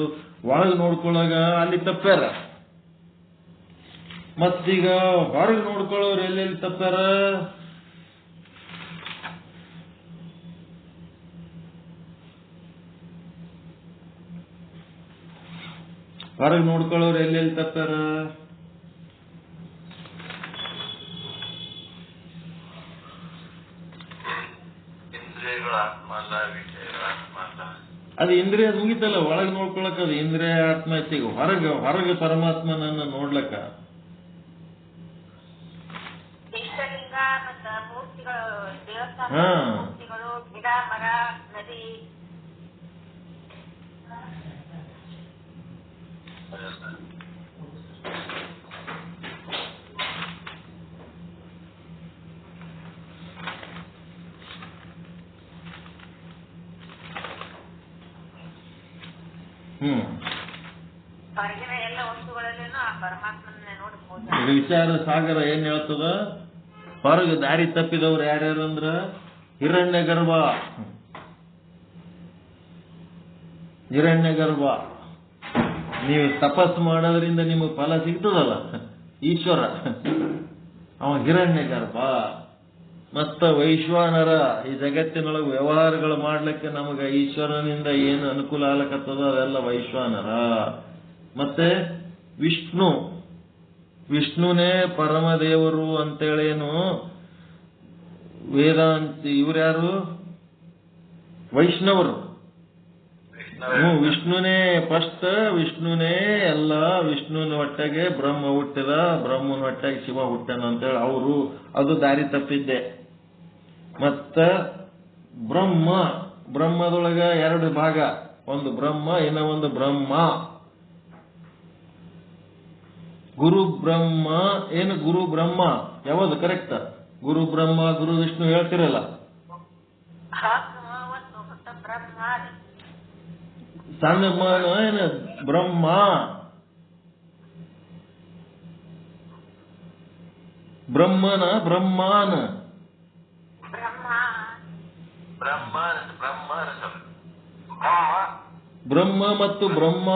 Speaker 2: ಒಳಗೆ ನೋಡ್ಕೊಳಗ ಅಲ್ಲಿ ತಪ್ಪ್ಯಾರ. ಮತ್ತೀಗ ಹೊರಗೆ ನೋಡ್ಕೊಳ್ಳೋರು ಎಲ್ಲೆಲ್ಲಿ ತಪ್ಪ್ಯಾರ. ಹೊರಗೆ ನೋಡ್ಕೊಳ್ಳೋರು ಎಲ್ಲೆಲ್ಲಿ ತಪ್ಪ್ಯಾರ. ಅದು ಇಂದ್ರಿಯ ಮುಗಿತಲ್ಲ, ಒಳಗೆ ನೋಡ್ಕೊಳಕ್ ಅದು ಇಂದ್ರಿಯ ಆತ್ಮ ಹೆಚ್ಚಿಗೆ. ಹೊರಗೆ ಪರಮಾತ್ಮನನ್ನ ನೋಡ್ಲಕ್ಕ
Speaker 1: ಮೂರ್ತಿಗಳು, ದೇವಸ್ಥಾನ ಮೂರ್ತಿಗಳು, ಗಿಡ ಮರ, ನದಿ. ಹೊರಗಿನ ಎಲ್ಲ ವಸ್ತುಗಳಲ್ಲೇನೋ ಆ ಪರಮಾತ್ಮನ್ನೇ ನೋಡಬಹುದು.
Speaker 2: ವಿಚಾರ ಸಾಗರ ಏನ್ ಹೇಳ್ತದ? ಹೊರಗೆ ದಾರಿ ತಪ್ಪಿದವ್ರು ಯಾರ್ಯಾರು ಅಂದ್ರ ಹಿರಣ್ಯ ಗರ್ಭ. ನೀವು ತಪಸ್ಸು ಮಾಡೋದ್ರಿಂದ ನಿಮಗೆ ಫಲ ಸಿಗ್ತದಲ್ಲ, ಈಶ್ವರ ಅವ ಹಿರಣ್ಯ ಗರ್ಭ. ಮತ್ತ ವೈಶ್ವಾನರ, ಈ ಜಗತ್ತಿನೊಳಗೆ ವ್ಯವಹಾರಗಳು ಮಾಡ್ಲಿಕ್ಕೆ ನಮಗೆ ಈಶ್ವರನಿಂದ ಏನು ಅನುಕೂಲ ಆಗ್ಲಕತ್ತದ ಅದೆಲ್ಲ ವೈಶ್ವಾನರ. ಮತ್ತೆ ವಿಷ್ಣುನೇ ಪರಮದೇವರು ಅಂತೇಳೇನು ವೇದಾಂತ ಇವ್ರ್ಯಾರು? ವೈಷ್ಣವರು. ವಿಷ್ಣುನೇ ಫಸ್ಟ್, ವಿಷ್ಣುನೇ ಎಲ್ಲ. ವಿಷ್ಣುವಿನ ಹೊಟ್ಟೆಗೆ ಬ್ರಹ್ಮ ಹುಟ್ಟಿದ, ಬ್ರಹ್ಮನ ಹೊಟ್ಟೆಗೆ ಶಿವ ಹುಟ್ಟನ ಅಂತೇಳಿ ಅವರು, ಅದು ದಾರಿ ತಪ್ಪಿದ್ದೆ. ಮತ್ತ ಬ್ರಹ್ಮದೊಳಗ ಎರಡು ಭಾಗ, ಒಂದು ಬ್ರಹ್ಮ, ಇನ್ನ ಒಂದು ಬ್ರಹ್ಮ. ಗುರು ಬ್ರಹ್ಮ ಏನು? ಗುರು ಬ್ರಹ್ಮ ಯಾವುದು ಕರೆಕ್ಟ್? ಗುರು ಬ್ರಹ್ಮ, ಗುರು ವಿಷ್ಣು ಹೇಳ್ತಿರಲ್ಲ. ಸಣ್ಣ ಮಾನ ಏನು? ಬ್ರಹ್ಮ. ಬ್ರಹ್ಮನ ಬ್ರಹ್ಮಾನ. ಬ್ರಹ್ಮ ಮತ್ತು ಬ್ರಹ್ಮ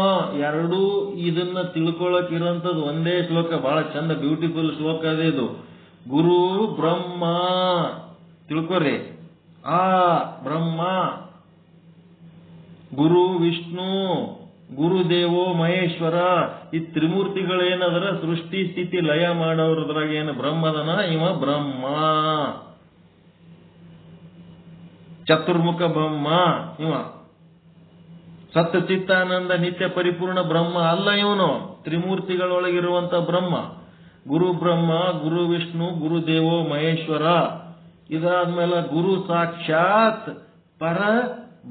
Speaker 2: ಎರಡೂ ಇದನ್ನ ತಿಳ್ಕೊಳಕ್ ಇರೋಂಥದ್ದು ಒಂದೇ ಶ್ಲೋಕ. ಬಹಳ ಚಂದ, ಬ್ಯೂಟಿಫುಲ್ ಶ್ಲೋಕ ಅದೇ ಇದು. ಗುರು ಬ್ರಹ್ಮ ತಿಳ್ಕೊರಿ. ಆ ಬ್ರಹ್ಮ, ಗುರು ವಿಷ್ಣು, ಗುರುದೇವೋ ಮಹೇಶ್ವರ. ಈ ತ್ರಿಮೂರ್ತಿಗಳೇನದರ ಸೃಷ್ಟಿ ಸ್ಥಿತಿ ಲಯ ಮಾಡೋದ್ರಾಗ ಏನು ಬ್ರಹ್ಮದನ, ಇವ ಬ್ರಹ್ಮ. ಚತುರ್ಮುಖ ಬ್ರಹ್ಮ ಇವ. ಸತ್ಯ ಚಿತ್ತಾನಂದ ನಿತ್ಯ ಪರಿಪೂರ್ಣ ಬ್ರಹ್ಮ ಅಲ್ಲ ಇವನು, ತ್ರಿಮೂರ್ತಿಗಳೊಳಗಿರುವಂತ ಬ್ರಹ್ಮ. ಗುರು ಬ್ರಹ್ಮ, ಗುರು ವಿಷ್ಣು, ಗುರುದೇವೋ ಮಹೇಶ್ವರ. ಇದಾದ್ಮೇಲೆ ಗುರು ಸಾಕ್ಷಾತ್ ಪರ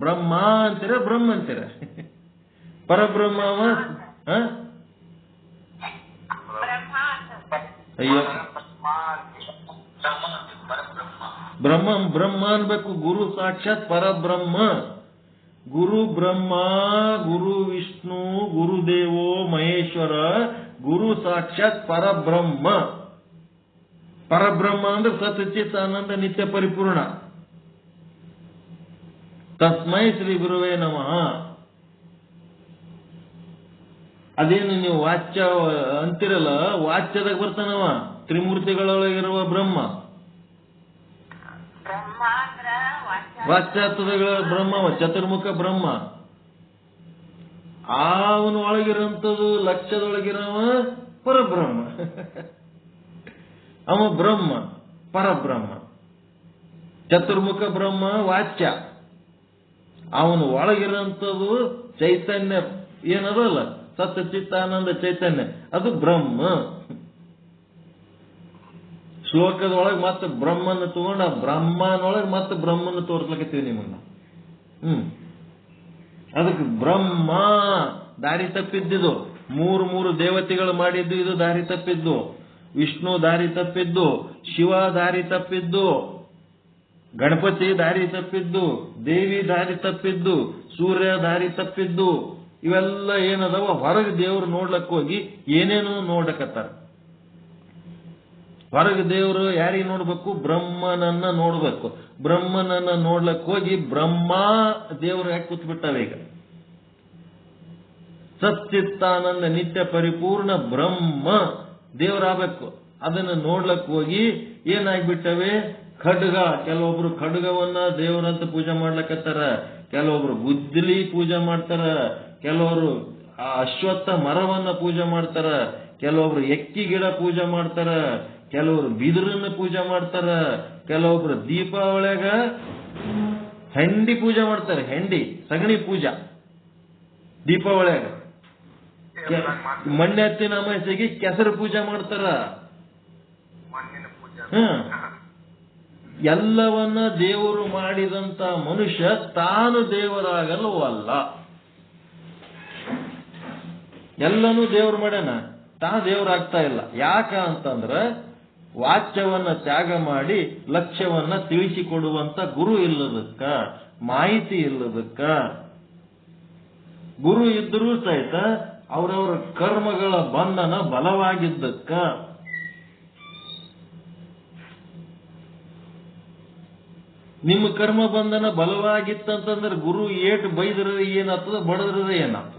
Speaker 2: ಬ್ರಹ್ಮ ಅಂತೀರ, ಬ್ರಹ್ಮ ಅಂತೀರ. ಪರಬ್ರಹ್ಮ ಅಯ್ಯೋ, ಬ್ರಹ್ಮ ಅನ್ಬೇಕು. ಗುರು ಸಾಕ್ಷಾತ್ ಪರಬ್ರಹ್ಮ. ಗುರು ಬ್ರಹ್ಮ, ಗುರು ವಿಷ್ಣು, ಗುರುದೇವೋ ಮಹೇಶ್ವರ, ಗುರು ಸಾಕ್ಷಾತ್ ಪರಬ್ರಹ್ಮ. ಪರಬ್ರಹ್ಮ ಅಂದ್ರೆ ಸತ್ಚಿತ್ ಆನಂದ ನಿತ್ಯ ಪರಿಪೂರ್ಣ. ತಸ್ಮೈ ಶ್ರೀ ಗುರುವೇ ನಮಃ. ಅದೇನು ನೀವು ವಾಚ್ಯ ಅಂತಿರಲ್ಲ, ವಾಚ್ಯದಾಗ ಬರ್ತಾನವ, ತ್ರಿಮೂರ್ತಿಗಳೊಳಗಿರುವ ಬ್ರಹ್ಮ. ವಾಚ್ಯಾರ್ಥಗಳ ಬ್ರಹ್ಮವ, ಚತುರ್ಮುಖ ಬ್ರಹ್ಮ. ಅವನ ಒಳಗಿರೋಂಥದ್ದು ಲಕ್ಷ್ಯದೊಳಗಿರವ ಪರಬ್ರಹ್ಮ. ಅವ ಬ್ರಹ್ಮ, ಪರಬ್ರಹ್ಮ. ಚತುರ್ಮುಖ ಬ್ರಹ್ಮ ವಾಚ್ಯ. ಅವನು ಒಳಗಿರೋಂಥದ್ದು ಚೈತನ್ಯ ಏನದಲ್ಲ, ಸತ್ಯ ಚಿತ್ತಾನಂದ ಚೈತನ್ಯ, ಅದು ಬ್ರಹ್ಮ. ಶ್ಲೋಕದೊಳಗೆ ಮತ್ತೆ ಬ್ರಹ್ಮನ ತಗೊಂಡ ಬ್ರಹ್ಮನೊಳಗೆ ಮತ್ತೆ ಬ್ರಹ್ಮನ ತೋರ್ಸ್ಲಕತ್ತೀವಿ ನಿಮ್ಮನ್ನ. ಅದಕ್ಕೆ ಬ್ರಹ್ಮ ದಾರಿ ತಪ್ಪಿದ್ದು. ಮೂರು ದೇವತೆಗಳು ಮಾಡಿದ್ದು ಇದು ದಾರಿ ತಪ್ಪಿದ್ದು. ವಿಷ್ಣು ದಾರಿ ತಪ್ಪಿದ್ದು, ಶಿವ ದಾರಿ ತಪ್ಪಿದ್ದು, ಗಣಪತಿ ದಾರಿ ತಪ್ಪಿದ್ದು, ದೇವಿ ದಾರಿ ತಪ್ಪಿದ್ದು, ಸೂರ್ಯ ದಾರಿ ತಪ್ಪಿದ್ದು. ಇವೆಲ್ಲ ಏನದವ, ಹೊರಗೆ ದೇವ್ರು ನೋಡ್ಲಕ್ ಹೋಗಿ ಏನೇನೋ ನೋಡ್ಲಕತ್ತಾರ. ಹೊರಗೆ ದೇವರು ಯಾರಿಗೆ ನೋಡ್ಬೇಕು? ಬ್ರಹ್ಮನನ್ನ ನೋಡ್ಬೇಕು. ಬ್ರಹ್ಮನನ್ನ ನೋಡ್ಲಕ್ ಹೋಗಿ ಬ್ರಹ್ಮ ದೇವರು ಯಾಕೆ ಕೂತ್ಬಿಟ್ಟಾವ ಈಗ? ಸಚ್ಚಿತ್ತಾನಂದ ನಿತ್ಯ ಪರಿಪೂರ್ಣ ಬ್ರಹ್ಮ ದೇವರಾಗಬೇಕು. ಅದನ್ನ ನೋಡ್ಲಕ್ ಹೋಗಿ ಏನಾಗ್ಬಿಟ್ಟವೆ? ಖಡ್ಗ. ಕೆಲವೊಬ್ರು ಖಡ್ಗವನ್ನ ದೇವರಂತ ಪೂಜೆ ಮಾಡ್ಲಕತ್ತಾರ, ಕೆಲವೊಬ್ರು ಗುದ್ದಲಿ ಪೂಜೆ ಮಾಡ್ತಾರ, ಕೆಲವರು ಅಶ್ವತ್ಥ ಮರವನ್ನ ಪೂಜೆ ಮಾಡ್ತಾರ, ಕೆಲವೊಬ್ರು ಎಕ್ಕಿ ಗಿಡ ಪೂಜೆ ಮಾಡ್ತಾರ, ಕೆಲವರು ಬಿದಿರನ್ನ ಪೂಜೆ ಮಾಡ್ತಾರ, ಕೆಲವೊಬ್ರು ದೀಪಾವಳಿಯಾಗ ಹೆಂಡಿ ಪೂಜೆ ಮಾಡ್ತಾರೆ. ಹೆಂಡಿ ಸಗಣಿ ಪೂಜಾ ದೀಪಾವಳಿಯಾಗ. ಮಣ್ಣೆತ್ತಿನ ಅಮಾಸೆಗೆ ಕೆಸರು ಪೂಜೆ ಮಾಡ್ತಾರ. ಎಲ್ಲವನ್ನ ದೇವರು ಮಾಡಿದಂತ ಮನುಷ್ಯ ತಾನು ದೇವರಾಗಲು ಅಲ್ಲ. ಎಲ್ಲನೂ ದೇವರು ಮಾಡ್ಯಾನ, ತಾ ದೇವರಾಗ್ತಾ ಇಲ್ಲ. ಯಾಕ ಅಂತಂದ್ರೆ ವಾಚ್ಯವನ್ನ ತ್ಯಾಗ ಮಾಡಿ ಲಕ್ಷ್ಯವನ್ನ ತಿಳಿಸಿಕೊಡುವಂತ ಗುರು ಇಲ್ಲದಕ್ಕ, ಮಾಹಿತಿ ಇಲ್ಲದಕ್ಕ. ಗುರು ಇದ್ರೂ ಸಹಿತ ಅವರವರ ಕರ್ಮಗಳ ಬಂಧನ ಬಲವಾಗಿದ್ದಕ್ಕ. ನಿಮ್ಮ ಕರ್ಮ ಬಂಧನ ಬಲವಾಗಿತ್ತಂತಂದ್ರೆ ಗುರು ಏಟು ಬೈದ್ರೆ ಏನಾಗ್ತದ, ಬಡದ್ರೆ ಏನಾಗ್ತದ?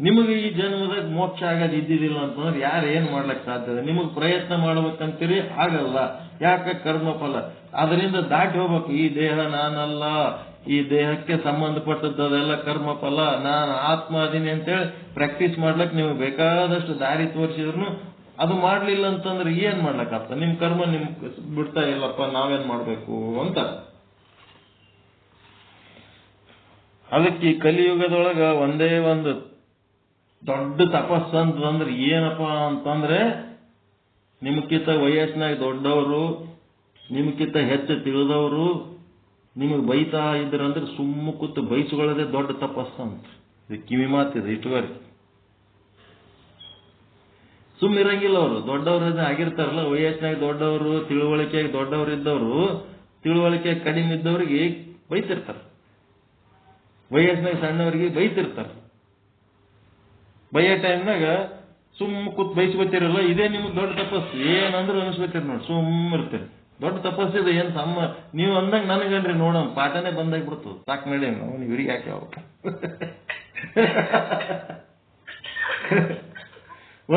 Speaker 2: ನಿಮಗೆ ಈ ಜನ್ಮದಾಗ ಮೋಕ್ಷ ಆಗೋದು ಇದ್ದಿದ್ದಿಲ್ಲ ಅಂತಂದ್ರೆ ಯಾರು ಏನ್ ಮಾಡ್ಲಿಕ್ಕೆ ಸಾಧ್ಯ? ನಿಮಗೆ ಪ್ರಯತ್ನ ಮಾಡ್ಬೇಕಂತೀರಿ, ಆಗಲ್ಲ. ಯಾಕ? ಕರ್ಮ ಫಲ. ಅದರಿಂದ ದಾಟಿ ಹೋಗ್ಬೇಕು. ಈ ದೇಹ ನಾನಲ್ಲ, ಈ ದೇಹಕ್ಕೆ ಸಂಬಂಧಪಟ್ಟದ್ದೆಲ್ಲ ಕರ್ಮ ಫಲ, ನಾನು ಆತ್ಮ ಅದೀನಿ ಅಂತೇಳಿ ಪ್ರಾಕ್ಟೀಸ್ ಮಾಡ್ಲಕ್ ನೀವು ಬೇಕಾದಷ್ಟು ದಾರಿ ತೋರಿಸಿದ್ರು ಅದು ಮಾಡ್ಲಿಲ್ಲ ಅಂತಂದ್ರೆ ಏನ್ ಮಾಡ್ಲಕ್ಕಾಗ್ತದೆ? ನಿಮ್ ಕರ್ಮ ನಿಮ್ ಬಿಡ್ತಾ ಇಲ್ಲಪ್ಪ, ನಾವೇನ್ ಮಾಡ್ಬೇಕು ಅಂತ. ಅದಕ್ಕೆ ಈ ಕಲಿಯುಗದೊಳಗ ಒಂದೇ ಒಂದು ದೊಡ್ಡ ತಪಸ್ಸು ಅಂತಂದ್ರೆ ಏನಪ್ಪ ಅಂತಂದ್ರೆ, ನಿಮ್ಗಿಂತ ವಯಸ್ಸಿನಾಗ ದೊಡ್ಡವರು, ನಿಮ್ಗಿಂತ ಹೆಚ್ಚು ತಿಳಿದವರು ನಿಮಗೆ ಬೈತಾ ಇದ್ರಂದ್ರೆ ಸುಮ್ಮ ಕೂತು ಬೈಸ್ಕೊಳ್ಳೋದೇ ದೊಡ್ಡ ತಪಸ್ಸು ಅಂತ. ಇದು ಕಿವಿ ಮಾತಿದೆ ಇಷ್ಟುವರೆಗೆ. ಸುಮ್ಮಿರಂಗಿಲ್ಲ ಅವರು. ದೊಡ್ಡವ್ರ ಆಗಿರ್ತಾರಲ್ಲ, ವಯಸ್ಸಿನಾಗ ದೊಡ್ಡವರು, ತಿಳುವಳಿಕೆಯಾಗಿ ದೊಡ್ಡವರು ಇದ್ದವರು, ತಿಳುವಳಿಕೆ ಕಡಿಮೆ ಇದ್ದವ್ರಿಗೆ ಬೈತಿರ್ತಾರೆ. ವಯಸ್ಸಿನಾಗ ಸಣ್ಣವರಿಗೆ ಬೈತಿರ್ತಾರೆ. ಬೈಯೋ ಟೈಮ್ನಾಗ ಸುಮ್ಮ ಕೂತ್ ಬೈಸ್ಕೊತಿರಲ್ಲ, ಇದೇ ನಿಮ್ಗೆ ದೊಡ್ಡ ತಪಸ್ಸು. ಏನಂದ್ರೆ ಅನಿಸ್ಕೊತೀರಿ ನೋಡಿ, ಸುಮ್ಮ ಇರ್ತೀರಿ. ದೊಡ್ಡ ತಪಸ್ಸಿದೆ. ಏನ್ ಸಮ್ಮ ನೀವು ಅಂದಂಗ ನನಗನ್ರಿ ನೋಡೋಣ, ಪಾಠನೇ ಬಂದಾಗ್ಬಿಡ್ತದೆ. ಸಾಕು ನಡಿ ನಾವು ನೀವು ಇವ್ರಿಗೆ ಯಾಕೆ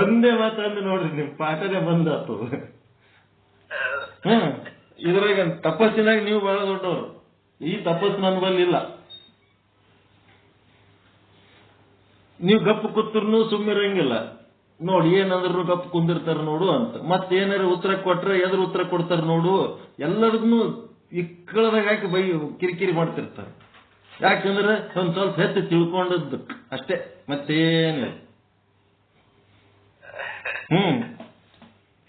Speaker 2: ಒಂದೇ ಮಾತಂದು ನೋಡ್ರಿ, ನಿಮ್ ಪಾಠನೇ ಬಂದಾಗ್ತದ. ಇದ್ರಾಗ ತಪಸ್ಸಿನಾಗ ನೀವು ಬಹಳ ದೊಡ್ಡವರು. ಈ ತಪಸ್ಸು ನನ್ನ ಬಲ್ಲಿ ಇಲ್ಲ. ನೀವು ಗಪ್ಪು ಕೂತ್ರು ಸುಮ್ಮಿರಂಗಿಲ್ಲ. ನೋಡಿ, ಏನಂದ್ರು ಗಪ್ಪು ಕುಂದಿರ್ತಾರ ನೋಡು ಅಂತ. ಮತ್ತೇನಾರು ಉತ್ತರ ಕೊಟ್ರೆ ಎದುರು ಉತ್ತರ ಕೊಡ್ತಾರ ನೋಡು. ಎಲ್ಲರಿಗೂ ಇಕ್ಕಳದಾಗ ಹಾಕಿ ಕಿರಿಕಿರಿ ಮಾಡ್ತಿರ್ತಾರೆ. ಯಾಕಂದ್ರೆ ಒಂದ್ ಸ್ವಲ್ಪ ಹೆಚ್ಚು ತಿಳ್ಕೊಂಡದ್ದು ಅಷ್ಟೇ, ಮತ್ತೇನಿಲ್ಲ.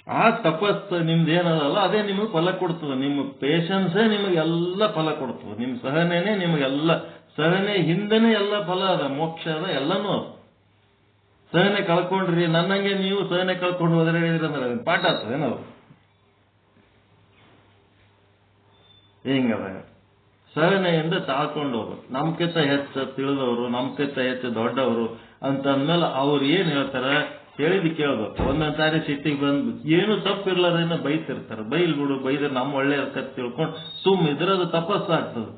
Speaker 2: ಆ ತಪಸ್ಸು ನಿಮ್ದು ಏನದಲ್ಲ ಅದೇ ನಿಮಗೆ ಫಲ ಕೊಡ್ತದೆ. ನಿಮ್ಮ ಪೇಷನ್ಸೇ ನಿಮಗೆಲ್ಲ ಫಲ ಕೊಡ್ತದೆ. ನಿಮ್ ಸಹನೆನೇ ನಿಮಗೆಲ್ಲ, ಸಹನೆ ಹಿಂದನೇ ಎಲ್ಲ ಫಲ ಅದ, ಮೋಕ್ಷ ಅದ, ಎಲ್ಲನೂ. ಸಹನೆ ಕಳ್ಕೊಂಡ್ರಿ, ನನ್ನಂಗೆ ನೀವು ಸಹನೆ ಕಳ್ಕೊಂಡು ಹೋದ್ರೆ ಹೇಳಿದ್ರಂದ್ರೆ ಪಾಠ ಆಗ್ತದೆ ನಾವು. ಹಿಂಗದ ಸಹನೆಯಿಂದ ತಾಳ್ಕೊಂಡು ಹೋಗ್ಬೇಕು. ನಮ್ಕಿಂತ ಹೆಚ್ಚು ತಿಳಿದವರು, ನಮ್ಕಿಂತ ಹೆಚ್ಚು ದೊಡ್ಡವರು ಅಂತಂದ್ಮೇಲೆ ಅವ್ರು ಏನ್ ಹೇಳ್ತಾರ ಹೇಳಿದ್ ಕೇಳ್ಬೇಕು. ಒಂದೊಂದ್ ಸಾರಿ ಸಿಟ್ಟಿಗೆ ಬಂದು ಏನು ತಪ್ಪಿರ್ಲಾರೇನ ಬೈತಿರ್ತಾರೆ. ಬೈಲ್ ಬಿಡು, ಬೈದ್ರೆ ನಮ್ಮ ಒಳ್ಳೆ ಇರ್ತದೆ ತಿಳ್ಕೊಂಡು ಸುಮ್ ಇದ್ರೆ ಅದು ತಪಸ್ಸಾಗ್ತದೆ.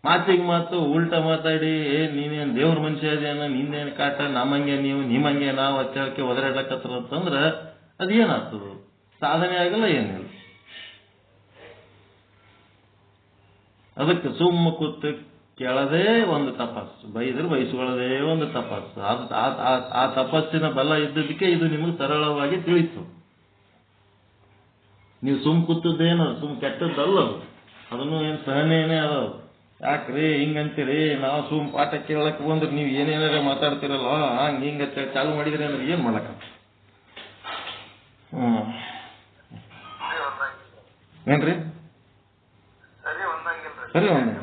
Speaker 2: ಮಾತಿಗೆ ಮಾತು ಉಲ್ಟಾ ಮಾತಾಡಿ ನೀನೇನ್ ದೇವ್ರ ಮನುಷ್ಯ ಅದೇನ, ನಿಂದೇನು ಕಾಟ, ನಮ್ಮಂಗೆ ನೀವು, ನಿಮ್ಮಂಗೆ ನಾವು ಅಚ್ಚಳಕ್ಕೆ ಒದರಾಡ್ಲಕತ್ರ ಅಂತಂದ್ರೆ ಅದೇನಾಗ್ತದ? ಸಾಧನೆ ಆಗಲ್ಲ, ಏನಿಲ್ಲ. ಅದಕ್ಕೆ ಸುಮ್ಮ ಕೂತು ಕೇಳೋದೇ ಒಂದು ತಪಸ್ಸು, ಬೈದ್ರೆ ಬಯಸ್ಕೊಳ್ಳೋದೇ ಒಂದು ತಪಸ್ಸು. ಆ ತಪಸ್ಸಿನ ಬಲ ಇದ್ದದಕ್ಕೆ ಇದು ನಿಮಗೆ ಸರಳವಾಗಿ ತಿಳಿತು. ನೀವು ಸುಮ್ ಕೂತದ್ದೇನು ಸುಮ್ ಕೆಟ್ಟದ್ದಲ್ಲ, ಅದನ್ನು ಏನು ಸಹನೇನೇ ಅದ. ಯಾಕ್ರಿ ಹಿಂಗಂತೀರಿ? ನಾವು ಸುಮ್ ಪಾಠ ಕೇಳಕ್ ಬಂದ್ರೆ ನೀವು ಏನೇನಾರ ಮಾತಾಡ್ತಿರಲ್ಲ, ಹಂಗ ಹಿಂಗ ಚಾಲು ಮಾಡಿದ್ರಿ ಅಂದ್ರೆ ಏನ್ ಮಾಡಕ? ಏನ್ರಿ ಸರಿ ಒಂದ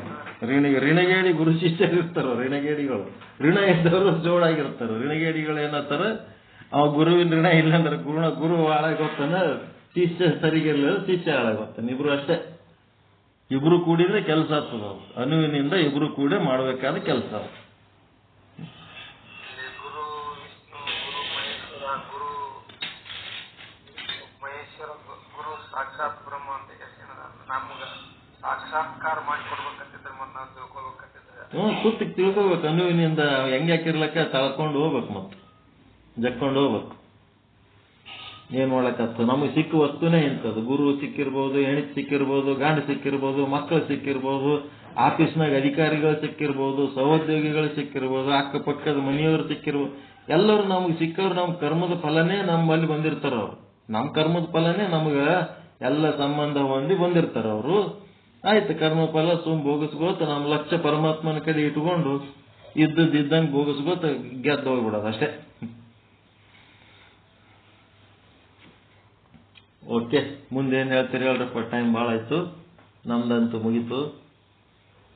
Speaker 2: ರಿಣಗೇಡಿ ಗುರು ಶಿಷ್ಯರು ಇರ್ತಾರ. ರಿಣಗೇಡಿಗಳು ಋಣ ಇದ್ದವರು ಜೋಡಾಗಿರ್ತಾರ. ರಿಣಗೇಡಿಗಳು ಏನಂತಾರ, ಅವ ಗುರುವಿನ ಋಣ ಇಲ್ಲಂದ್ರೆ ಗುರು ಹಾಳಾಗೋಗ್ತಾನ, ಶಿಷ್ಯ ಸರಿಗಿಲ್ಲ, ಶಿಷ್ಯ ಹಾಳಾಗೋಗ್ತಾನೆ. ಇಬ್ರು ಅಷ್ಟೇ. ಇಬ್ರು ಕೂಡಿದ್ರೆ ಕೆಲಸ ಆಗ್ತದ. ಅನುವಿನಿಂದ ಇಬ್ರು ಕೂಡ ಮಾಡಬೇಕಾದ ಕೆಲಸ.
Speaker 3: ಗುರು ವಿಷ್ಣು, ಗುರು ಮಹೇಶ್ವರ, ಗುರು ಸಾಕ್ಷಾತ್ ಬ್ರಹ್ಮ ಅಂತ ನಮ್ಗ ಸಾಕ್ಷಾತ್ಕಾರ ಮಾಡಿಕೊಡ್ಬೇಕಂತಿದ್ರೆ ಮತ್ತೆ ನಾವು ತಿಳ್ಕೊಬೇಕಂತಿದ್ರೆ
Speaker 2: ಕೂತಿಗೆ ತಿಳ್ಕೋಬೇಕು. ಅನುವಿನಿಂದ ಹೆಂಗ್ ಹಾಕಿರ್ಲಕ್ಕ ತಳ್ಕೊಂಡು ಹೋಗ್ಬೇಕು, ಮತ್ತೆ ಜಕ್ಕೊಂಡು ಹೋಗ್ಬೇಕು. ಏನ್ ಮಾಡ್ಲಕ್ಕಾಗ್ತದೆ? ನಮಗೆ ಸಿಕ್ಕ ವಸ್ತುನೇ ಇಂಥದ್ದು. ಗುರು ಸಿಕ್ಕಿರ್ಬೋದು, ಹೆಣಿತ್ ಸಿಕ್ಕಿರ್ಬೋದು, ಗಾಂಡ ಸಿಕ್ಕಿರ್ಬೋದು, ಮಕ್ಕಳು ಸಿಕ್ಕಿರ್ಬೋದು, ಆಫೀಸ್ನಾಗ ಅಧಿಕಾರಿಗಳು ಸಿಕ್ಕಿರ್ಬೋದು, ಸಹೋದ್ಯೋಗಿಗಳು ಸಿಕ್ಕಿರ್ಬೋದು, ಅಕ್ಕಪಕ್ಕದ ಮನೆಯವರು ಸಿಕ್ಕಿರ್ಬೋದು. ಎಲ್ಲರೂ ನಮಗೆ ಸಿಕ್ಕವ್ರು ನಮ್ಮ ಕರ್ಮದ ಫಲನೇ ನಮ್ಮಲ್ಲಿ ಬಂದಿರ್ತಾರ. ಅವ್ರು ನಮ್ಮ ಕರ್ಮದ ಫಲನೇ ನಮ್ಗ ಎಲ್ಲ ಸಂಬಂಧ ಹೊಂದಿ ಬಂದಿರ್ತಾರ ಅವರು. ಆಯ್ತು, ಕರ್ಮ ಫಲ ಸುಮ್ ಭೋಗಿಸ್ಕೋತ ನಮ್ಮ ಲಕ್ಷ್ಯ ಪರಮಾತ್ಮನ ಕಡೆ ಇಟ್ಕೊಂಡು ಇದ್ದಂಗೆ ಭೋಗಿಸ್ಕೋತ ಗೆದ್ದು ಹೋಗ್ಬಿಡೋದು ಅಷ್ಟೇ. ಓಕೆ, ಮುಂದೇನು ಹೇಳ್ತೀರಿ ಹೇಳ್ರಪ್ಪ? ಟೈಮ್ ಭಾಳ ಆಯ್ತು, ನಮ್ದಂತೂ ಮುಗೀತು.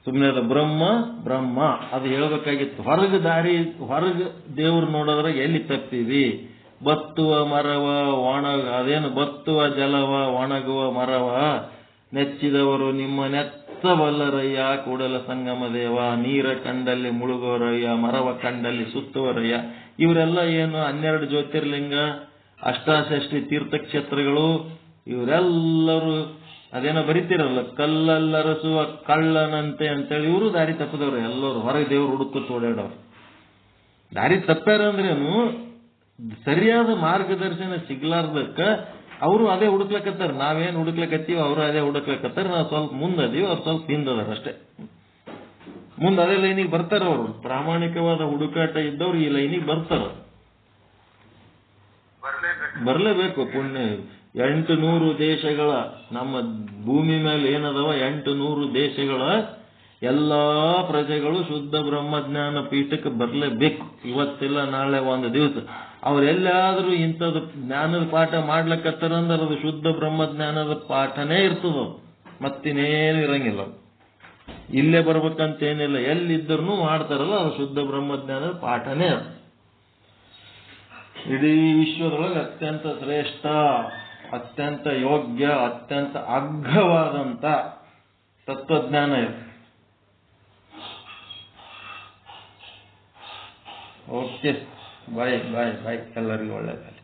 Speaker 2: ಸುಮ್ಮನೆ ಅದು ಬ್ರಹ್ಮ ಬ್ರಹ್ಮ ಅದು ಹೇಳ್ಬೇಕಾಗಿತ್ತು. ಹೊರಗೆ ದೇವ್ರು ನೋಡಿದ್ರೆ ಎಲ್ಲಿ ತಪ್ತೀವಿ? ಬತ್ತುವ ಮರವ ಅದೇನು ಬತ್ತುವ ಜಲವ ಒಣಗುವ ಮರವ ನೆಚ್ಚಿದವರು ನಿಮ್ಮ ನೆತ್ತಬಲ್ಲರಯ್ಯ ಕೂಡಲ ಸಂಗಮ ದೇವ. ನೀರ ಕಂಡಲ್ಲಿ ಮುಳುಗೋರಯ್ಯ, ಮರವ ಕಂಡಲ್ಲಿ ಸುತ್ತುವರಯ್ಯ. ಇವರೆಲ್ಲ ಏನು 12 ಜ್ಯೋತಿರ್ಲಿಂಗ, ಅಷ್ಟಾಷಷ್ಟಿ ತೀರ್ಥಕ್ಷೇತ್ರಗಳು, ಇವರೆಲ್ಲರೂ ಅದೇನೋ ಬರಿತಿರಲ್ಲ, ಕಲ್ಲಲ್ಲರಸುವ ಕಳ್ಳನಂತೆ ಅಂತೇಳಿ. ಇವರು ದಾರಿ ತಪ್ಪದವ್ರು ಎಲ್ಲರೂ. ಹೊರಗೆ ದೇವ್ರು ಹುಡುಕುತ್ತ ಓಡಾಡವ್ರು. ದಾರಿ ತಪ್ಪ್ಯಾರ ಅಂದ್ರೇನು? ಸರಿಯಾದ ಮಾರ್ಗದರ್ಶನ ಸಿಗ್ಲಾರ್ದಕ್ಕ ಅವರು ಅದೇ ಹುಡುಕ್ಲಕತ್ತಾರ. ನಾವೇನು ಹುಡುಕ್ಲಕತ್ತೀವಿ ಅವರು ಅದೇ ಹುಡುಕ್ಲಕತ್ತಾರ. ನಾವು ಸ್ವಲ್ಪ ಮುಂದದೀವಿ, ಅವ್ರು ಸ್ವಲ್ಪ ಹಿಂದದಾರ ಅಷ್ಟೇ. ಮುಂದೆ ಅದೇ ಲೈನಿಗೆ ಬರ್ತಾರ. ಅವರು ಪ್ರಾಮಾಣಿಕವಾದ ಹುಡುಕಾಟ ಇದ್ದವ್ರು ಈ ಲೈನಿಗೆ ಬರ್ತಾರ, ಬರಲೇಬೇಕು. ಪುಣ್ಯ 800 ದೇಶಗಳ, ನಮ್ಮ ಭೂಮಿ ಮೇಲೆ ಏನದವ 800 ದೇಶಗಳ ಎಲ್ಲಾ ಪ್ರಜೆಗಳು ಶುದ್ಧ ಬ್ರಹ್ಮಜ್ಞಾನ ಪೀಠಕ್ಕೆ ಬರಲೇಬೇಕು. ಇವತ್ತಿಲ್ಲ ನಾಳೆ ಒಂದು ದಿವಸ ಅವ್ರೆಲ್ಲಾದ್ರೂ ಇಂಥದ್ದು ಜ್ಞಾನದ ಪಾಠ ಮಾಡ್ಲಕ್ಕತ್ತಾರಂದ್ರೆ ಅದು ಶುದ್ಧ ಬ್ರಹ್ಮಜ್ಞಾನದ ಪಾಠನೇ ಇರ್ತದ, ಮತ್ತಿನ್ನೇನು ಇರಂಗಿಲ್ಲ. ಇಲ್ಲೇ ಬರ್ಬೇಕಂತೇನಿಲ್ಲ, ಎಲ್ಲಿದ್ದರೂ ಮಾಡ್ತಾರಲ್ಲ ಅದು ಶುದ್ಧ ಬ್ರಹ್ಮಜ್ಞಾನದ ಪಾಠನೇ. ಇಡೀ ವಿಶ್ವದೊಳಗೆ ಅತ್ಯಂತ ಶ್ರೇಷ್ಠ, ಅತ್ಯಂತ ಯೋಗ್ಯ, ಅತ್ಯಂತ ಅಗ್ಗವಾದಂತ ತತ್ವಜ್ಞಾನ ಇದೆ. ಓಕೆ, ಬಾಯ್ ಬಾಯ್ ಬಾಯ್. ಎಲ್ಲರಿಗೂ ಒಳ್ಳೆಯದಾಗಲಿ.